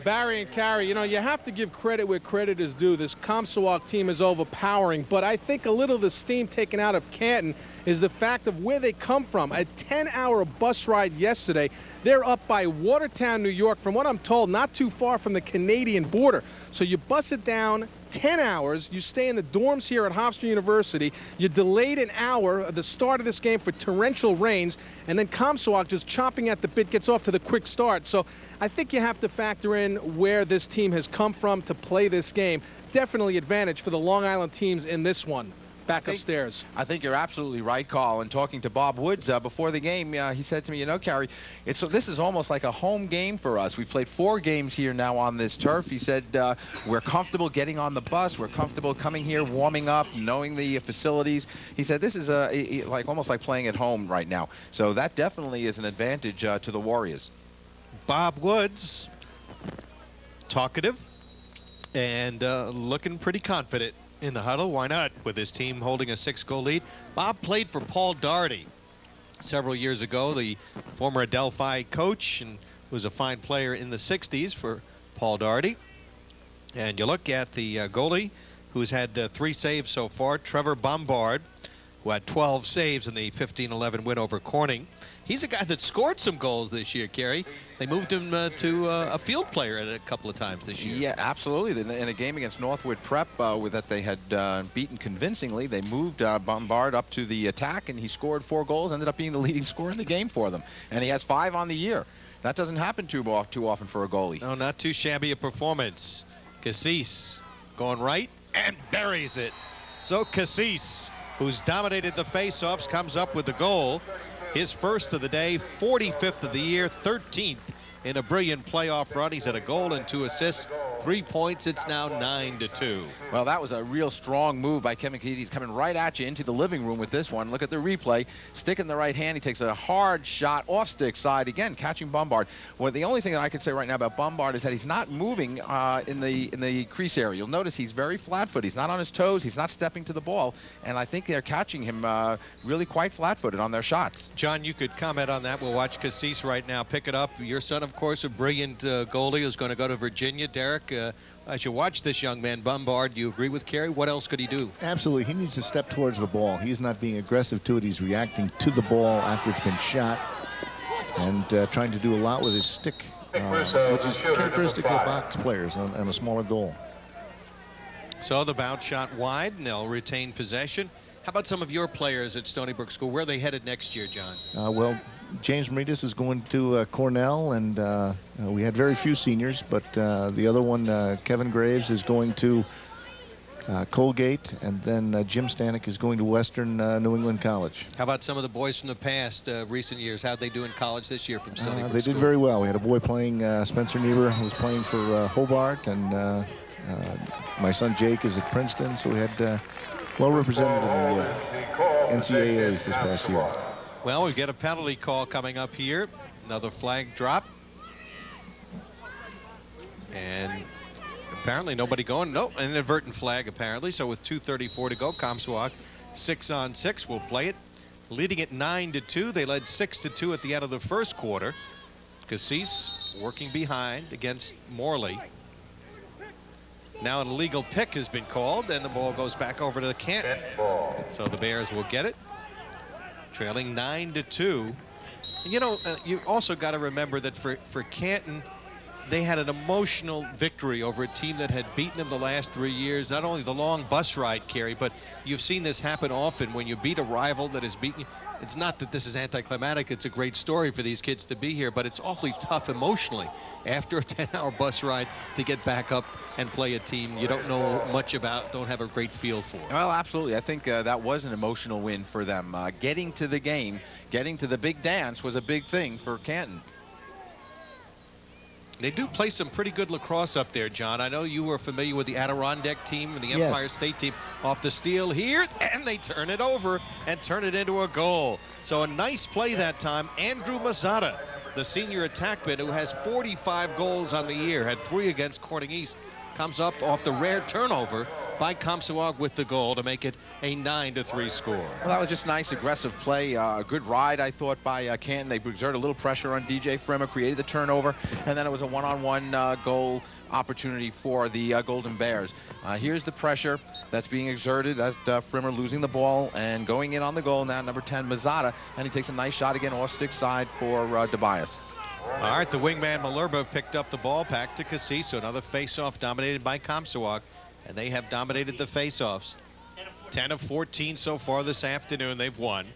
Barry and Carey, you know, you have to give credit where credit is due. This Comstock team is overpowering, but I think a little of the steam taken out of Canton is the fact of where they come from. A 10-hour bus ride yesterday. They're up by Watertown, New York, from what I'm told, not too far from the Canadian border. So you bus it down 10 hours, you stay in the dorms here at Hofstra University, you delayed an hour at the start of this game for torrential rains, and then Comstock just chomping at the bit gets off to the quick start. So I think you have to factor in where this team has come from to play this game. Definitely advantage for the Long Island teams in this one. Back upstairs. I think you're absolutely right, Carl. And talking to Bob Woods before the game, he said to me, you know, Carey, this is almost like a home game for us. We've played 4 games here now on this turf. He said we're comfortable getting on the bus. We're comfortable coming here, warming up, knowing the facilities. He said this is almost like playing at home right now. So that definitely is an advantage to the Warriors. Bob Woods, talkative and looking pretty confident in the huddle. Why not, with his team holding a 6-goal lead? Bob played for Paul Daugherty several years ago, the former Adelphi coach, and was a fine player in the 60s for Paul Daugherty. And you look at the goalie, who's had 3 saves so far, Trevor Bombard, who had 12 saves in the 15-11 win over Corning. He's a guy that scored some goals this year, Kerry. They moved him to a field player a couple of times this year. Yeah, absolutely. In a game against Northwood Prep that they had beaten convincingly, they moved Bombard up to the attack, and he scored 4 goals, ended up being the leading scorer in the game for them. And he has 5 on the year. That doesn't happen too often for a goalie. No, not too shabby a performance. Cassis going right and buries it. So Cassis, who's dominated the face-offs, comes up with the goal. His first of the day, 45th of the year, 13th in a brilliant playoff run. He's had a goal and 2 assists, 3 points. It's now 9-2. Well, that was a real strong move by Kevin Cassis. He's coming right at you into the living room with this one. Look at the replay. Stick in the right hand. He takes a hard shot off stick side, again, catching Bombard. Well, the only thing that I could say right now about Bombard is that he's not moving in the crease area. You'll notice he's very flat-footed. He's not on his toes. He's not stepping to the ball. And I think they're catching him really quite flat-footed on their shots. John, you could comment on that. We'll watch Cassis right now pick it up. Your son, of course, a brilliant goalie who's going to go to Virginia. Derek, as you watch this young man, Bombard, do you agree with Kerry? What else could he do? Absolutely. He needs to step towards the ball. He's not being aggressive to it. He's reacting to the ball after it's been shot and trying to do a lot with his stick, which is characteristic of box players on a smaller goal. So the bounce shot wide, and they'll retain possession. How about some of your players at Stony Brook School? Where are they headed next year, John? Well, James Maritas is going to Cornell, and we had very few seniors, but the other one, Kevin Graves, is going to Colgate, and then Jim Stanek is going to Western New England College. How about some of the boys from the past, recent years? How'd they do in college this year from Stony Brook They did very well. We had a boy playing, Spencer Niebuhr, who was playing for Hobart, and my son Jake is at Princeton, so we had well represented in the NCAAs this past year. Well, we get a penalty call coming up here. Another flag drop. And apparently nobody going. No, an inadvertent flag apparently. So with 2:34 to go, Comstock 6-on-6 will play it. Leading it 9-2. They led 6-2 at the end of the first quarter. Cassis working behind against Morley. Now an illegal pick has been called, and the ball goes back over to the Canton. So the Bears will get it, trailing 9-2. You know, you also got to remember that for Canton, they had an emotional victory over a team that had beaten them the last 3 years. Not only the long bus ride, Kerry, but you've seen this happen often when you beat a rival that has beaten you. It's not that this is anticlimactic. It's a great story for these kids to be here, but it's awfully tough emotionally after a 10-hour bus ride to get back up and play a team you don't know much about, don't have a great feel for. Well, absolutely. I think that was an emotional win for them. Getting to the game, getting to the big dance was a big thing for Canton. They do play some pretty good lacrosse up there, John. I know you were familiar with the Adirondack team and the Empire State team. Off the steal here, and they turn it over and turn it into a goal. So a nice play that time. Andrew Mazzata, the senior attackman who has 45 goals on the year, had 3 against Corning East, comes up off the rare turnover by Comstock with the goal to make it a 9-3 score. Well, that was just nice, aggressive play. A good ride, I thought, by Canton. They exerted a little pressure on DJ Frimmer, created the turnover, and then it was a one-on-one goal opportunity for the Golden Bears. Here's the pressure that's being exerted. That's Frimmer losing the ball and going in on the goal now, number 10, Mazzata, and he takes a nice shot again off stick side for DeBias. All right, the wingman Malerba picked up the ball back to Cassis, so another face-off dominated by Comstock. And they have dominated the face-offs. 10 of 14 so far this afternoon. They've won.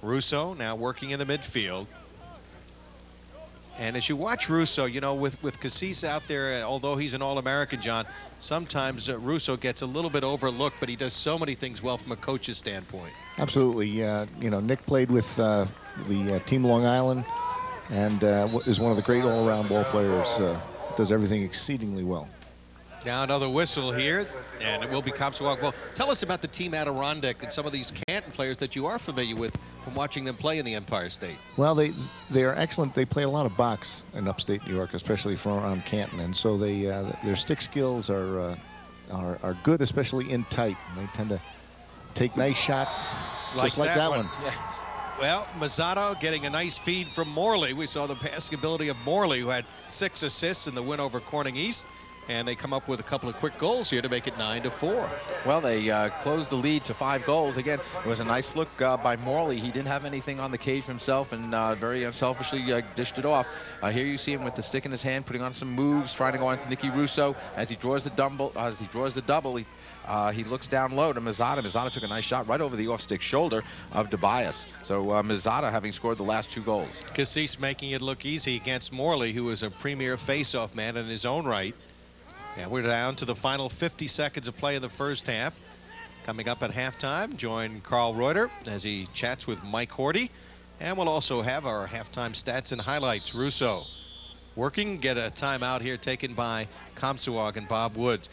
Russo now working in the midfield. And as you watch Russo, you know, with Cassis out there, although he's an All-American, John, sometimes Russo gets a little bit overlooked, but he does so many things well from a coach's standpoint. Absolutely. You know, Nick played with the Team Long Island and is one of the great all-around ball players. Does everything exceedingly well. Now another whistle here, and it will be Comstock. Well, tell us about the team Adirondack and some of these Canton players that you are familiar with from watching them play in the Empire State. Well, they are excellent. They play a lot of box in upstate New York, especially from around Canton, and so their stick skills are good, especially in tight. And they tend to take nice shots, just like that one. Yeah. Well, Mazzato getting a nice feed from Morley. We saw the passing ability of Morley, who had 6 assists in the win over Corning East. And they come up with a couple of quick goals here to make it 9-4. Well, they closed the lead to 5 goals. Again, it was a nice look by Morley. He didn't have anything on the cage himself and very unselfishly dished it off. Here you see him with the stick in his hand, putting on some moves, trying to go on Nicky Russo. As he draws the double, he looks down low to Mazzata. Mazzata took a nice shot right over the off-stick shoulder of DeBias. So Mazzata having scored the last 2 goals. Cassis making it look easy against Morley, who is a premier face-off man in his own right. And we're down to the final 50 seconds of play in the first half. Coming up at halftime, join Carl Reuter as he chats with Mike Horty. And we'll also have our halftime stats and highlights. Russo working, get a timeout here taken by Comstock and Bob Woods.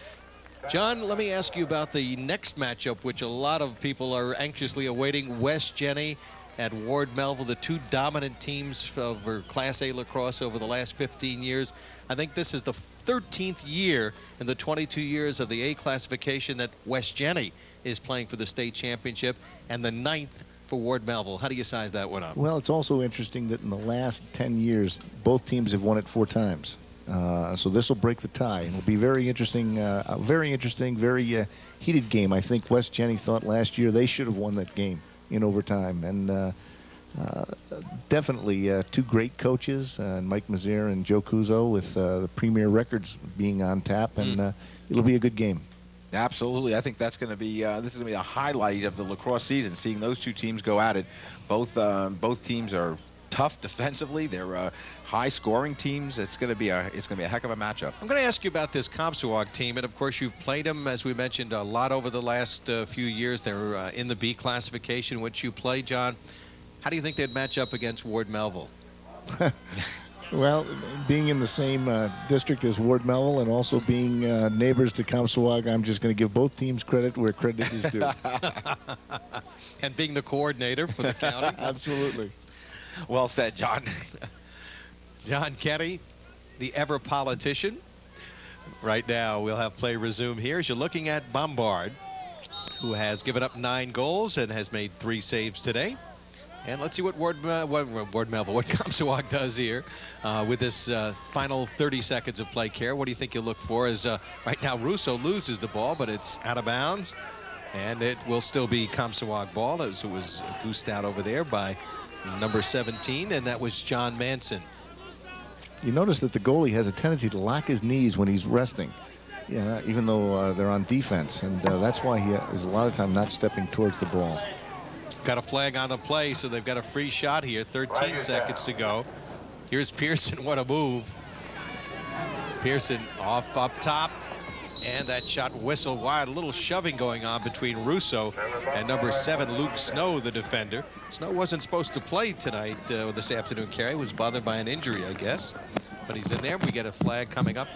John, let me ask you about the next matchup, which a lot of people are anxiously awaiting. West Jenny at Ward Melville, the 2 dominant teams for Class A lacrosse over the last 15 years. I think this is the 13th year in the 22 years of the A classification that West Jenny is playing for the state championship, and the 9th for Ward Melville. How do you size that one up? Well, it's also interesting that in the last 10 years, both teams have won it 4 times. So this will break the tie. It'll be very interesting, very heated game. I think West Jenny thought last year they should have won that game in overtime. And definitely 2 great coaches, Mike Mazier and Joe Cuso, with the premier records being on tap, and it'll be a good game. Absolutely. I think that's going to be this is going to be a highlight of the lacrosse season, seeing those 2 teams go at it. Both teams are tough defensively. They're high-scoring teams. It's going to be a heck of a matchup. I'm going to ask you about this Comstock team, and of course you've played them, as we mentioned, a lot over the last few years. They're in the B classification, which you play, John. How do you think they'd match up against Ward Melville? Well, being in the same district as Ward Melville and also being neighbors to Comstock, I'm just going to give both teams credit where credit is due. And being the coordinator for the county. Absolutely. Well said, John. John Kenny, the ever politician. Right now, we'll have play resume here as you're looking at Bombard, who has given up 9 goals and has made 3 saves today. And let's see what what Comstock does here with this final 30 seconds of play. Care, what do you think you'll look for? As right now Russo loses the ball, but it's out of bounds, and it will still be Comstock ball, as it was goosed out over there by number 17, and that was John Manson. You notice that the goalie has a tendency to lock his knees when he's resting, even though they're on defense, and that's why he is a lot of time not stepping towards the ball. Got a flag on the play, so they've got a free shot here. 13 seconds to go. Here's Pearson. What a move. Pearson off up top, and that shot whistled wide. A little shoving going on between Russo and number 7, Luke Snow, the defender. Snow wasn't supposed to play tonight or this afternoon, Kerry. Was bothered by an injury, I guess. But he's in there. We get a flag coming up.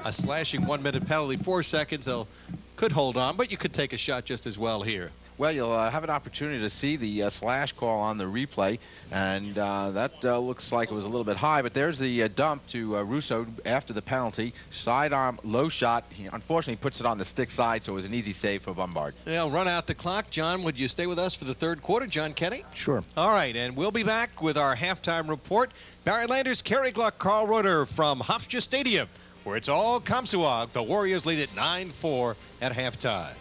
A slashing 1-minute penalty, 4 seconds. They'll could hold on, but you could take a shot just as well here. Well, you'll have an opportunity to see the slash call on the replay, and that looks like it was a little bit high, but there's the dump to Russo after the penalty. Sidearm, low shot. He unfortunately puts it on the stick side, so it was an easy save for Bombard. They'll run out the clock. John, would you stay with us for the 3rd quarter? John Kenny? Sure. All right, and we'll be back with our halftime report. Barry Landers, Kerry Gluck, Carl Reuter from Hofstra Stadium, where it's all Comstock. The Warriors lead at 9-4 at halftime.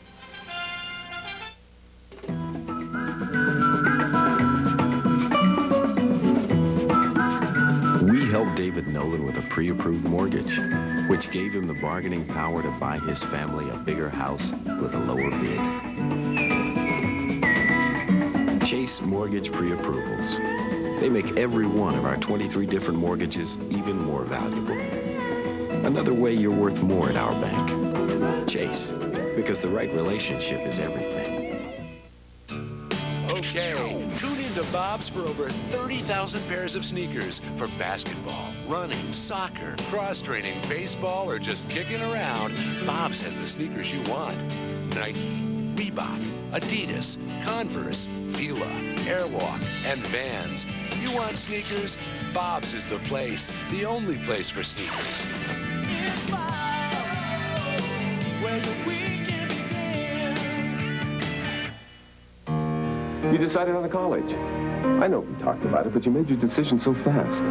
We helped David Nolan with a pre-approved mortgage, which gave him the bargaining power to buy his family a bigger house with a lower bid. Chase Mortgage Pre-Approvals. They make every one of our 23 different mortgages even more valuable. Another way you're worth more at our bank. Chase, because the right relationship is everything. Okay, tune into Bob's for over 30,000 pairs of sneakers for basketball, running, soccer, cross-training, baseball, or just kicking around. Bob's has the sneakers you want. Nike, Reebok, Adidas, Converse, Fila, Airwalk, and Vans. You want sneakers? Bob's is the place, the only place for sneakers. It's Bob's, where the weekend begins. You decided on a college. I know we talked about it, but you made your decision so fast.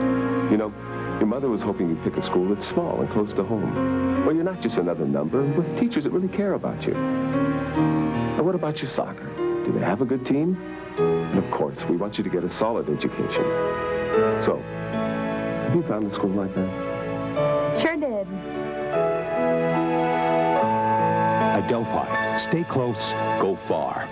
You know, your mother was hoping you'd pick a school that's small and close to home, where you're not just another number, with teachers that really care about you. And what about your soccer? Do they have a good team? And of course, we want you to get a solid education. So, have you found a school like that? Sure did. At Delphi, stay close, go far.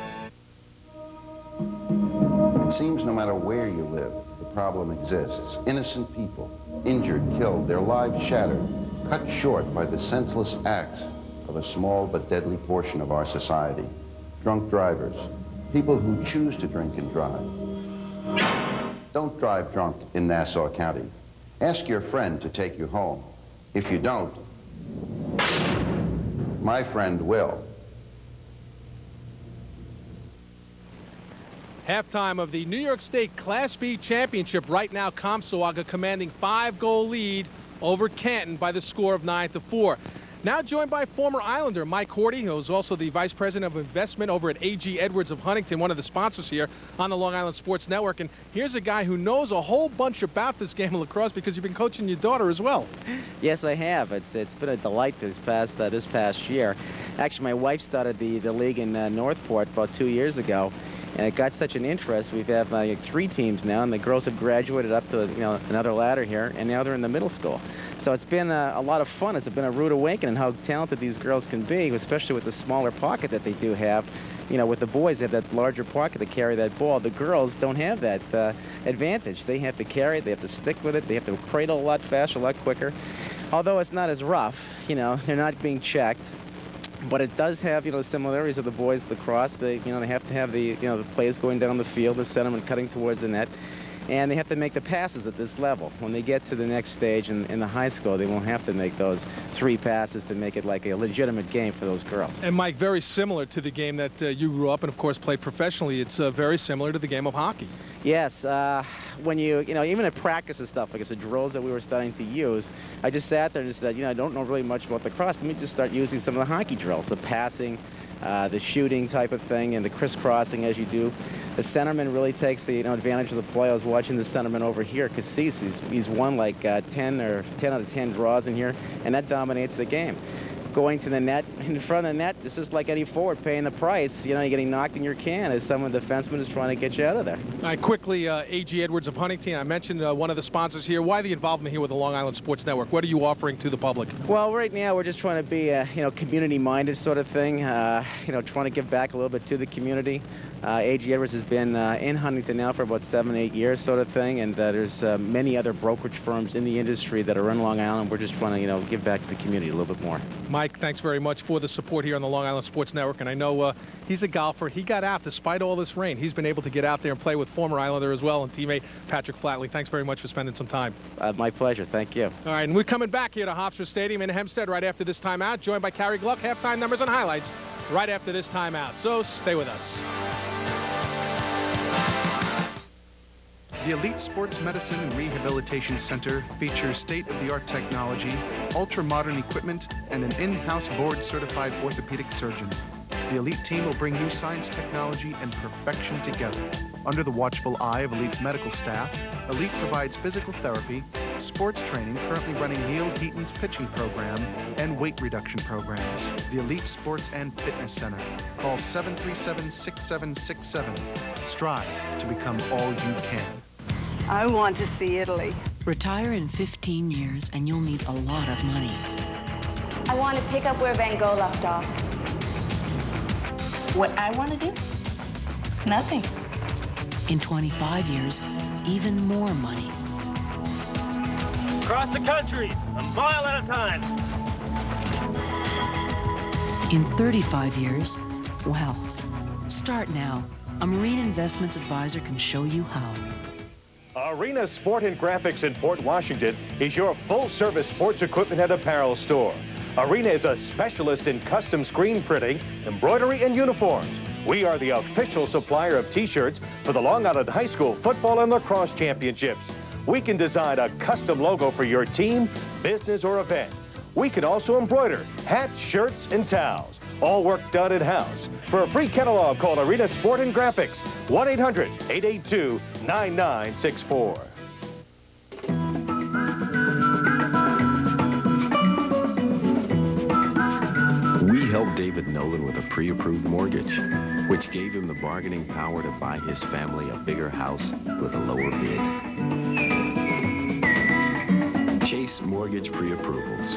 It seems no matter where you live, the problem exists. Innocent people, injured, killed, their lives shattered, cut short by the senseless acts of a small but deadly portion of our society. Drunk drivers, people who choose to drink and drive. Don't drive drunk in Nassau County. Ask your friend to take you home. If you don't, my friend will. Halftime of the New York State Class B Championship. Right now, Comstock commanding 5-goal lead over Canton by the score of 9-4. Now joined by former Islander Mike Horty, who is also the Vice President of Investment over at A.G. Edwards of Huntington, one of the sponsors here on the Long Island Sports Network. And here's a guy who knows a whole bunch about this game of lacrosse because you've been coaching your daughter as well. Yes, I have. It's been a delight this past year. Actually, my wife started the league in Northport about 2 years ago. And it got such an interest. We have 3 teams now, and the girls have graduated up to another ladder here, and now they're in the middle school. So it's been a lot of fun. It's been a rude awakening how talented these girls can be, especially with the smaller pocket that they do have. You know, with the boys, they have that larger pocket to carry that ball. The girls don't have that advantage. They have to carry it, they have to stick with it, they have to cradle a lot faster, a lot quicker. Although it's not as rough, you know, they're not being checked. But it does have, you know, similarities of the boys lacrosse. They, you know, they have to have the, you know, the plays going down the field, the centerman cutting towards the net. And they have to make the passes at this level. When they get to the next stage in the high school, they won't have to make those 3 passes to make it like a legitimate game for those girls. And Mike, very similar to the game that you grew up and of course played professionally. It's very similar to the game of hockey. Yes, when you know, even at practice and stuff, like it's the drills that we were starting to use, I just sat there and just said, you know, I don't know really much about lacrosse. Let me just start using some of the hockey drills, the passing, the shooting type of thing, and the crisscrossing as you do. The centerman really takes the, you know, advantage of the play. I was watching the centerman over here, Cassis. He's won like 10 out of 10 draws in here, and that dominates the game. Going to the net, in front of the net, it's just like any forward paying the price. You know, you're getting knocked in your can as some of the defenseman is trying to get you out of there. All right, quickly, A.G. Edwards of Huntington. I mentioned one of the sponsors here. Why the involvement here with the Long Island Sports Network? What are you offering to the public? Well, right now we're just trying to be a, you know, community-minded sort of thing. You know, trying to give back a little bit to the community. A.G. Edwards has been in Huntington now for about 7, 8 years sort of thing, and there's many other brokerage firms in the industry that are in Long Island. We're just trying to, you know, give back to the community a little bit more. Mike, thanks very much for the support here on the Long Island Sports Network, and I know he's a golfer. He got out despite all this rain. He's been able to get out there and play with former Islander as well and teammate Patrick Flatley. Thanks very much for spending some time. My pleasure. Thank you. All right, and we're coming back here to Hofstra Stadium in Hempstead right after this timeout, joined by Carrie Gluck, halftime numbers and highlights right after this timeout. So stay with us. The Elite Sports Medicine and Rehabilitation Center features state-of-the-art technology, ultra-modern equipment, and an in-house board-certified orthopedic surgeon. The Elite team will bring new science, technology, and perfection together. Under the watchful eye of Elite's medical staff, Elite provides physical therapy, sports training, currently running Neil Heaton's pitching program, and weight reduction programs. The Elite Sports and Fitness Center. Call 737-6767. Strive to become all you can. I want to see Italy. Retire in 15 years and you'll need a lot of money. I want to pick up where Van Gogh left off. What I want to do? Nothing. In 25 years, even more money. Across the country, a mile at a time. In 35 years, well, start now. A Marine Investments Advisor can show you how. Arena Sport and Graphics in Port Washington is your full-service sports equipment and apparel store. Arena is a specialist in custom screen printing, embroidery, and uniforms. We are the official supplier of T-shirts for the Long Island High School football and lacrosse championships. We can design a custom logo for your team, business, or event. We can also embroider hats, shirts, and towels. All work done in-house. For a free catalog, call Arena Sport and Graphics, 1-800-882-9964. We helped David Nolan with a pre-approved mortgage, which gave him the bargaining power to buy his family a bigger house with a lower bid. Chase Mortgage Pre-Approvals.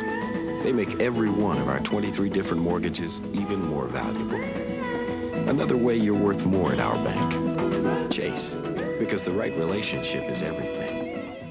They make every one of our 23 different mortgages even more valuable. Another way you're worth more at our bank. Chase, because the right relationship is everything.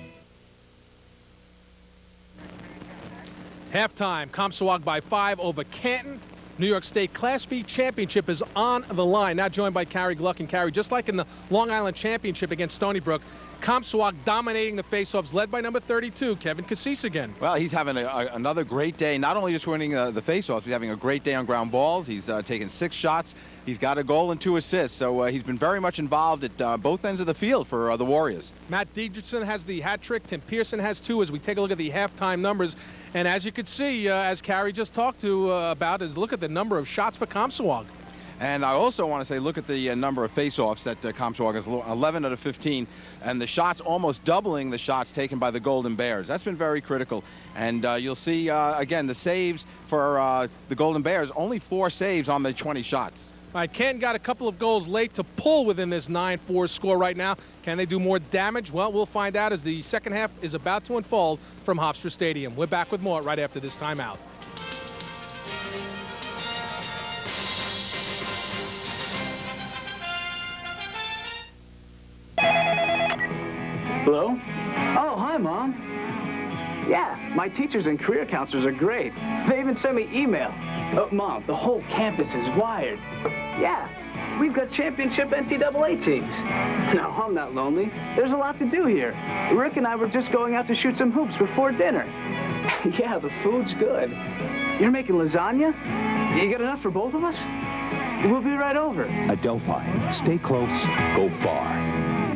Halftime, Comstock by 5 over Canton. New York State Class B Championship is on the line. Now joined by Carrie Gluck. And Carrie, just like in the Long Island Championship against Stony Brook, Comstock dominating the faceoffs, led by number 32, Kevin Cassis again. Well, he's having another great day. Not only just winning the faceoffs, he's having a great day on ground balls. He's taken 6 shots. He's got a goal and 2 assists. So he's been very much involved at both ends of the field for the Warriors. Matt Dietrichson has the hat trick. Tim Pearson has 2 as we take a look at the halftime numbers. And as you can see, as Carrie just talked to about, is look at the number of shots for Comstock. And I also want to say, look at the number of face-offs that Comstock has, 11 out of 15, and the shots almost doubling the shots taken by the Golden Bears. That's been very critical. And you'll see, again, the saves for the Golden Bears, only 4 saves on the 20 shots. All right, Canton got a couple of goals late to pull within this 9-4 score right now. Can they do more damage? Well, we'll find out as the second half is about to unfold from Hofstra Stadium. We're back with more right after this timeout. Hello? Oh, hi, Mom. Yeah, my teachers and career counselors are great. They even sent me email. Mom, the whole campus is wired. Yeah, we've got championship NCAA teams. No, I'm not lonely. There's a lot to do here. Rick and I were just going out to shoot some hoops before dinner. Yeah, the food's good. You're making lasagna? You got enough for both of us? We'll be right over. Adelphi. Stay close, go far.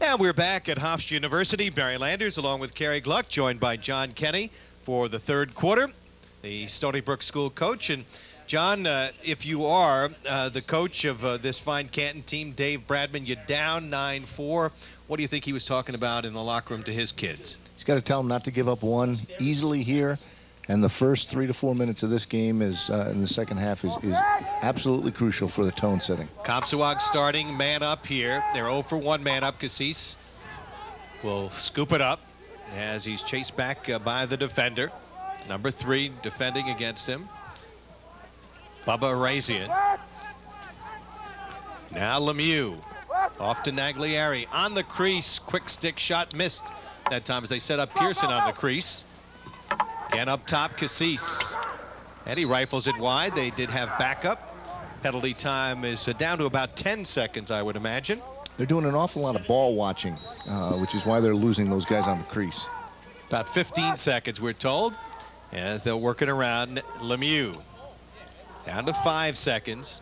And we're back at Hofstra University. Barry Landers along with Kerry Gluck, joined by John Kenny for the third quarter, the Stony Brook School coach. And John, if you are the coach of this fine Canton team, Dave Bradman, you're down 9-4. What do you think he was talking about in the locker room to his kids? He's got to tell them not to give up one easily here. And the first 3 to 4 minutes of this game is in the second half is absolutely crucial for the tone setting. Comstock starting man up here. They're 0 for 1 man up. Cassis will scoop it up as he's chased back by the defender. Number 3 defending against him. Bubba Arazian. Now Lemieux off to Nagliari on the crease. Quick stick shot missed that time as they set up Pearson on the crease. Again up top, Cassis. And he rifles it wide. They did have backup. Penalty time is down to about 10 seconds, I would imagine. They're doing an awful lot of ball watching, which is why they're losing those guys on the crease. About 15 seconds, we're told, as they're working around Lemieux. Down to 5 seconds.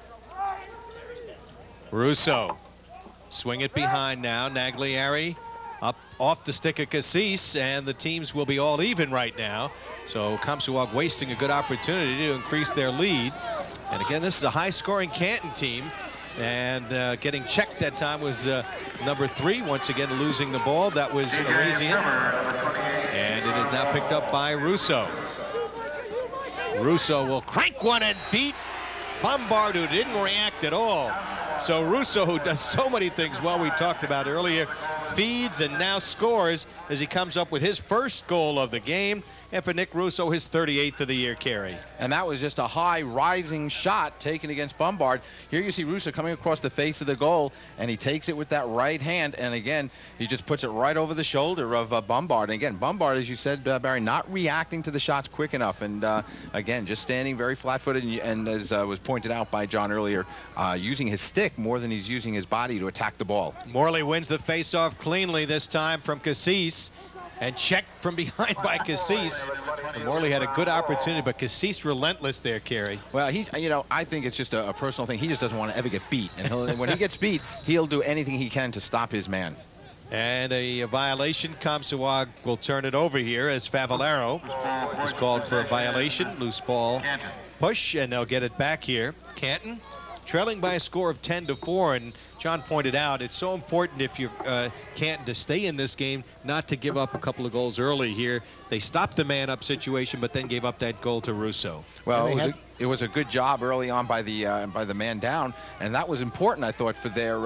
Russo. Swing it behind now. Nagliari up off the stick of Cassis, and the teams will be all even right now. So Comstock wasting a good opportunity to increase their lead. And again, this is a high-scoring Canton team, and getting checked that time was number 3. Once again, losing the ball. That was Arazian, and it is now picked up by Russo. Russo will crank one and beat Bombard, who didn't react at all. So Russo, who does so many things well, we talked about earlier, feeds and now scores as he comes up with his first goal of the game. And for Nick Russo, his 38th of the year carry. And that was just a high rising shot taken against Bombard. Here you see Russo coming across the face of the goal, and he takes it with that right hand. And again, he just puts it right over the shoulder of Bombard. And again, Bombard, as you said, Barry, not reacting to the shots quick enough. And again, just standing very flat-footed. And as was pointed out by John earlier, using his stick more than he's using his body to attack the ball. Morley wins the face-off cleanly this time from Cassis. And checked from behind by Cassis. Morley had a good opportunity, but Cassis relentless there, Kerry. Well, I think it's just a personal thing. He just doesn't want to ever get beat. And when he gets beat, he'll do anything he can to stop his man. And a violation. Comstock will turn it over here as Favalaro is called for a violation. Loose ball push, and they'll get it back here. Canton trailing by a score of 10-4, and John pointed out it's so important if you're Canton to stay in this game, not to give up a couple of goals early here. They stopped the man-up situation, but then gave up that goal to Russo. Well, it was a good job early on by the man down, and that was important, I thought, for their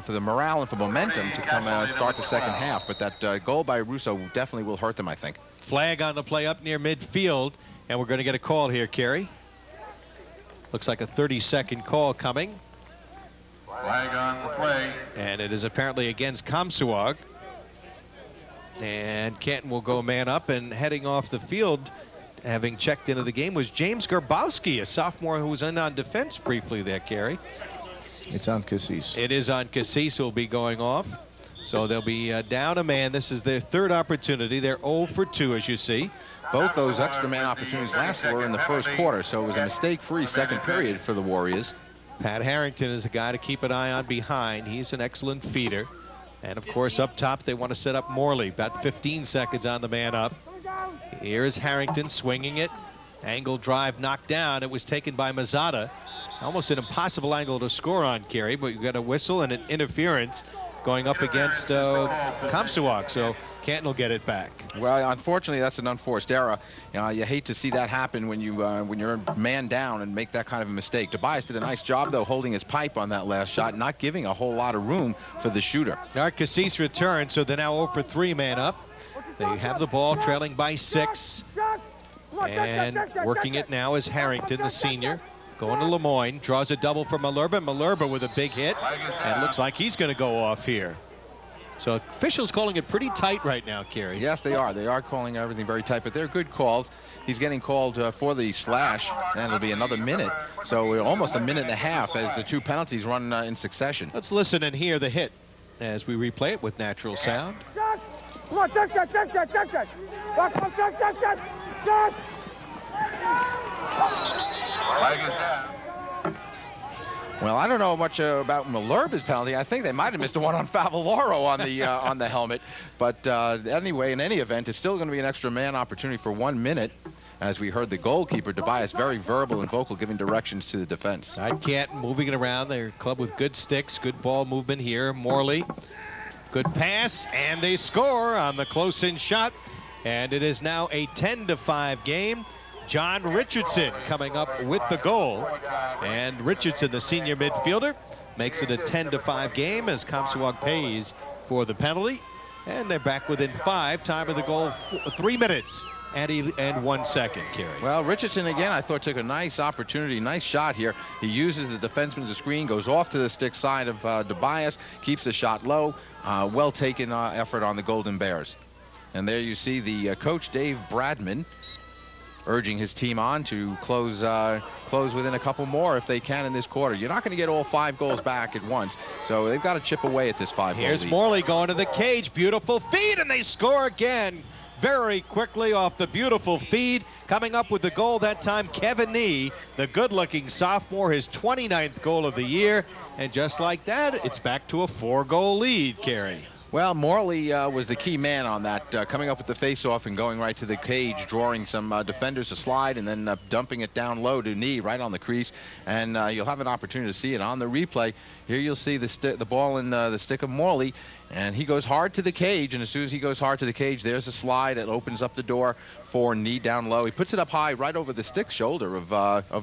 for the morale and for momentum to come start the second half. But that goal by Russo definitely will hurt them, I think. Flag on the play up near midfield, and we're going to get a call here, Kerry. Looks like a 30-second call coming. Flag on the play. And it is apparently against Comstock. And Canton will go man up, and heading off the field, having checked into the game, was James Garbowski, a sophomore who was in on defense briefly there, Kerry. It's on Cassis. It is on Cassis, who will be going off. So they'll be down a man. This is their third opportunity. They're 0 for 2, as you see. Both those extra man opportunities last were in the first quarter, so it was a mistake-free second period for the Warriors. Pat Harrington is a guy to keep an eye on behind. He's an excellent feeder. And, of course, up top, they want to set up Morley. About 15 seconds on the man up. Here's Harrington swinging it. Angle drive knocked down. It was taken by Mazzata. Almost an impossible angle to score on, Kerry, but you got a whistle and an interference going up against Comstock. So Canton will get it back. Well, unfortunately, that's an unforced error. You hate to see that happen when you're man down and make that kind of a mistake. Tobias did a nice job, though, holding his pipe on that last shot, not giving a whole lot of room for the shooter. Art Cassis returns, so they're now 0 for 3 man up. They have the ball, trailing by 6. And working it now is Harrington, the senior. Going to Lemoyne, draws a double for Malherbe. Malherbe with a big hit, and looks like he's going to go off here. So officials calling it pretty tight right now, Kerry. Yes, they are. They are calling everything very tight, but they're good calls. He's getting called for the slash, and it'll be another minute. So we're almost a minute and a half as the two penalties run in succession. Let's listen and hear the hit as we replay it with natural sound. Come on, check. Well, I don't know much about Malherbe's penalty. I think they might have missed the one on Favaloro on the helmet. But anyway, in any event, it's still going to be an extra man opportunity for 1 minute. As we heard the goalkeeper, Tobias, very verbal and vocal, giving directions to the defense. Canton moving it around. Their club with good sticks, good ball movement here. Morley, good pass, and they score on the close-in shot. And it is now a 10-5 game. John Richardson coming up with the goal. And Richardson, the senior midfielder, makes it a 10-5 game as Comstock pays for the penalty. And they're back within 5. Time of the goal, 3 minutes and 1 second, Kerry. Well, Richardson, again, I thought took a nice opportunity, nice shot here. He uses the defenseman as a screen, goes off to the stick side of Tobias, keeps the shot low. Well taken effort on the Golden Bears. And there you see the coach, Dave Bradman, urging his team on to close within a couple more if they can in this quarter. You're not going to get all 5 goals back at once, so they've got to chip away at this 5-goal lead. Here's Morley going to the cage. Beautiful feed, and they score again very quickly off the beautiful feed. Coming up with the goal that time, Kevin Nee, the good-looking sophomore, his 29th goal of the year. And just like that, it's back to a 4-goal lead, Kerry. Well, Morley was the key man on that, coming up with the face-off and going right to the cage, drawing some defenders to slide, and then dumping it down low to Nee right on the crease. And you'll have an opportunity to see it on the replay. Here you'll see the ball in the stick of Morley, and he goes hard to the cage. And as soon as he goes hard to the cage, there's a slide that opens up the door for Nee down low. He puts it up high right over the stick shoulder of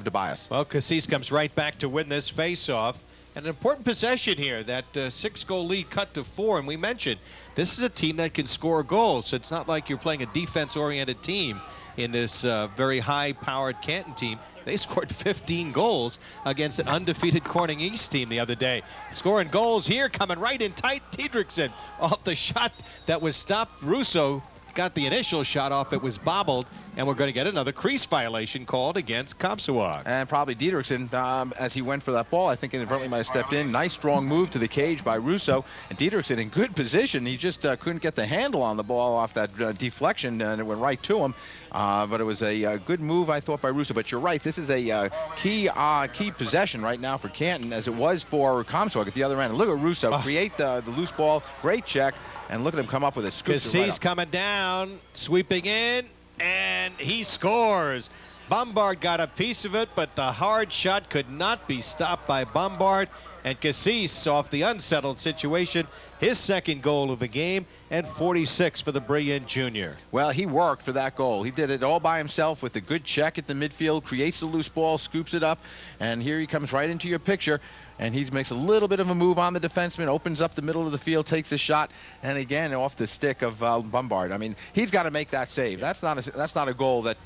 Tobias. Well, Cassis comes right back to win this face-off. An important possession here, that 6-goal lead cut to 4. And we mentioned this is a team that can score goals. So it's not like you're playing a defense-oriented team in this very high-powered Canton team. They scored 15 goals against an undefeated Corning East team the other day. Scoring goals here, coming right in tight. Diedrichsen off the shot that was stopped. Russo got the initial shot off. It was bobbled. And we're going to get another crease violation called against Comstock. And probably Diedrichsen, as he went for that ball, I think inadvertently might have stepped in. Nice strong move to the cage by Russo. And Diedrichsen in good position. He just couldn't get the handle on the ball off that deflection, and it went right to him. But it was a good move, I thought, by Russo. But you're right, this is a key possession right now for Canton, as it was for Comstock at the other end. And look at Russo create the loose ball. Great check. And look at him come up with a scoop. Cassis coming down, sweeping in. And he scores. Bombard got a piece of it, but the hard shot could not be stopped by Bombard. And Cassis, off the unsettled situation, his 2nd goal of the game, and 46 for the brilliant junior. Well, he worked for that goal. He did it all by himself with a good check at the midfield, creates the loose ball, scoops it up, and here he comes right into your picture. And he makes a little bit of a move on the defenseman, opens up the middle of the field, takes a shot, and again off the stick of Bombard. I mean, he's got to make that save. That's not a goal that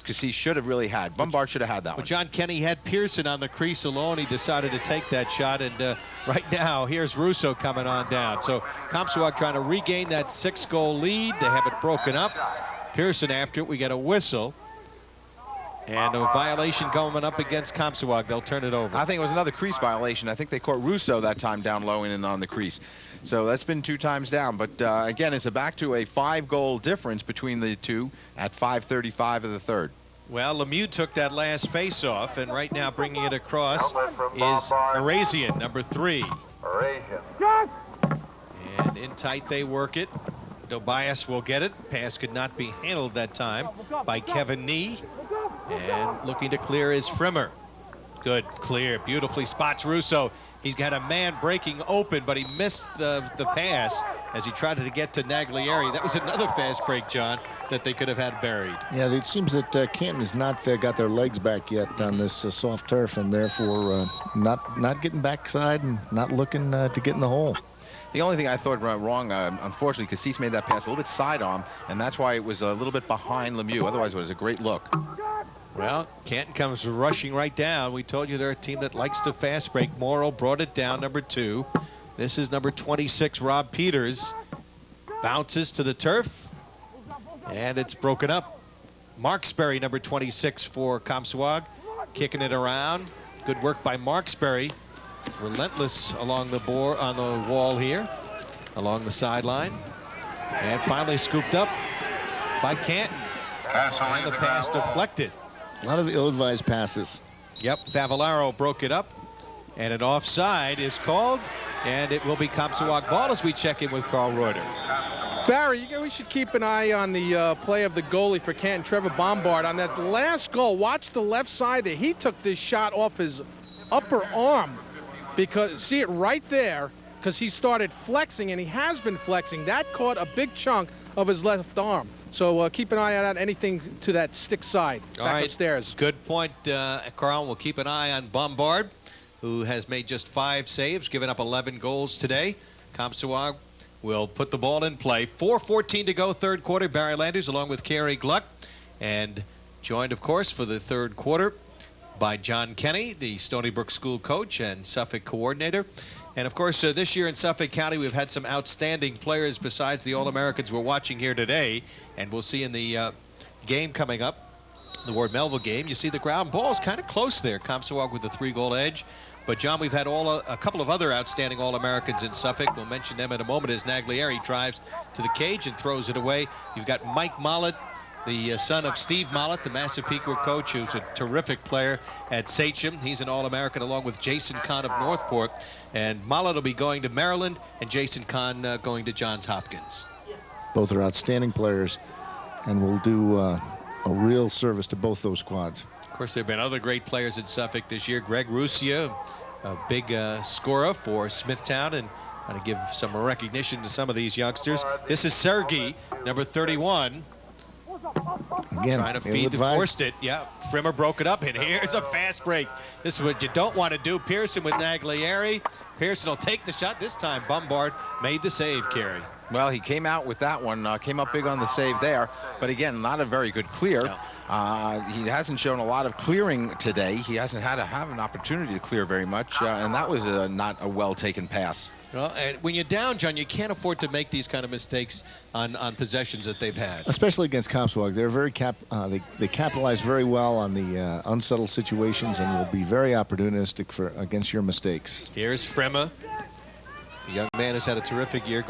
Cassis should have really had. Bombard should have had that one. John Kenny had Pearson on the crease alone. He decided to take that shot, and right now here's Russo coming on down. So Comstock trying to regain that 6-goal lead. They have it broken up. Pearson after it. We get a whistle. And a violation coming up against Comstock. They'll turn it over. I think it was another crease violation. I think they caught Russo that time down low and on the crease. So that's been 2 times down. But again, it's back to a 5-goal difference between the two at 5:35 of the third. Well, Lemieux took that last face-off, and right now bringing it across is Arazian, number 3. And in tight, they work it. Tobias will get it. Pass could not be handled that time by Kevin Nee. And looking to clear is Frimmer. Good clear. Beautifully spots Russo. He's got a man breaking open, but he missed the pass as he tried to get to Naglieri. That was another fast break, John, that they could have had buried. Yeah, it seems that Canton has not got their legs back yet on this soft turf, and therefore not getting backside and not looking to get in the hole. The only thing I thought wrong, unfortunately, Cassis made that pass a little bit sidearm, and that's why it was a little bit behind Lemieux. Otherwise, it was a great look. Well, Canton comes rushing right down. We told you they're a team that likes to fast break. Morrow brought it down, number 2. This is number 26, Rob Peters. Bounces to the turf, and it's broken up. Marksberry, number 26 for Comstock, kicking it around. Good work by Marksberry. Relentless along the board on the wall here, along the sideline, and finally scooped up by Canton. And the pass deflected. A lot of ill-advised passes. Yep, Favillaro broke it up, and an offside is called, and it will be Comstock ball as we check in with Carl Reuter. Barry, we should keep an eye on the play of the goalie for Canton, Trevor Bombard. On that last goal, watch the left side there. He took this shot off his upper arm. Because see it right there, because he started flexing, and he has been flexing. That caught a big chunk of his left arm. So keep an eye on anything to that stick side back upstairs. Good point, Carl. We'll keep an eye on Bombard, who has made just 5 saves, given up 11 goals today. Comstock will put the ball in play. 4:14 to go, third quarter. Barry Landers along with Kerry Gluck, and joined, of course, for the third quarter by John Kenny, the Stony Brook School coach and Suffolk coordinator. And of course, this year in Suffolk County, we've had some outstanding players besides the All-Americans we're watching here today. And we'll see in the game coming up, the Ward Melville game, you see the ground ball's kind of close there. Comstock with the 3-goal edge. But John, we've had a couple of other outstanding All-Americans in Suffolk. We'll mention them in a moment as Naglieri drives to the cage and throws it away. You've got Mike Mollett, the son of Steve Mollett, the Massapequa coach, who's a terrific player at Sachem. He's an All-American along with Jason Kahn of Northport. And Mollett will be going to Maryland, and Jason Kahn going to Johns Hopkins. Both are outstanding players, and will do a real service to both those squads. Of course, there have been other great players in Suffolk this year. Greg Russia, a big scorer for Smithtown, and want to give some recognition to some of these youngsters. This is Sergei, number 31. Again, trying to feed the forced it. Yeah, Frimmer broke it up, and here's a fast break. This is what you don't want to do. Pearson with Naglieri. Pearson will take the shot. This time, Bombard made the save, Kerry. Well, he came out with that one, came up big on the save there. But again, not a very good clear. No. He hasn't shown a lot of clearing today. He hasn't had to have an opportunity to clear very much, and that was not a well-taken pass. Well, and when you're down, John, you can't afford to make these kind of mistakes on possessions that they've had. Especially against Comstock. They're very they capitalize very well on the unsettled situations, and will be very opportunistic against your mistakes. Here's Fremma. The young man has had a terrific year.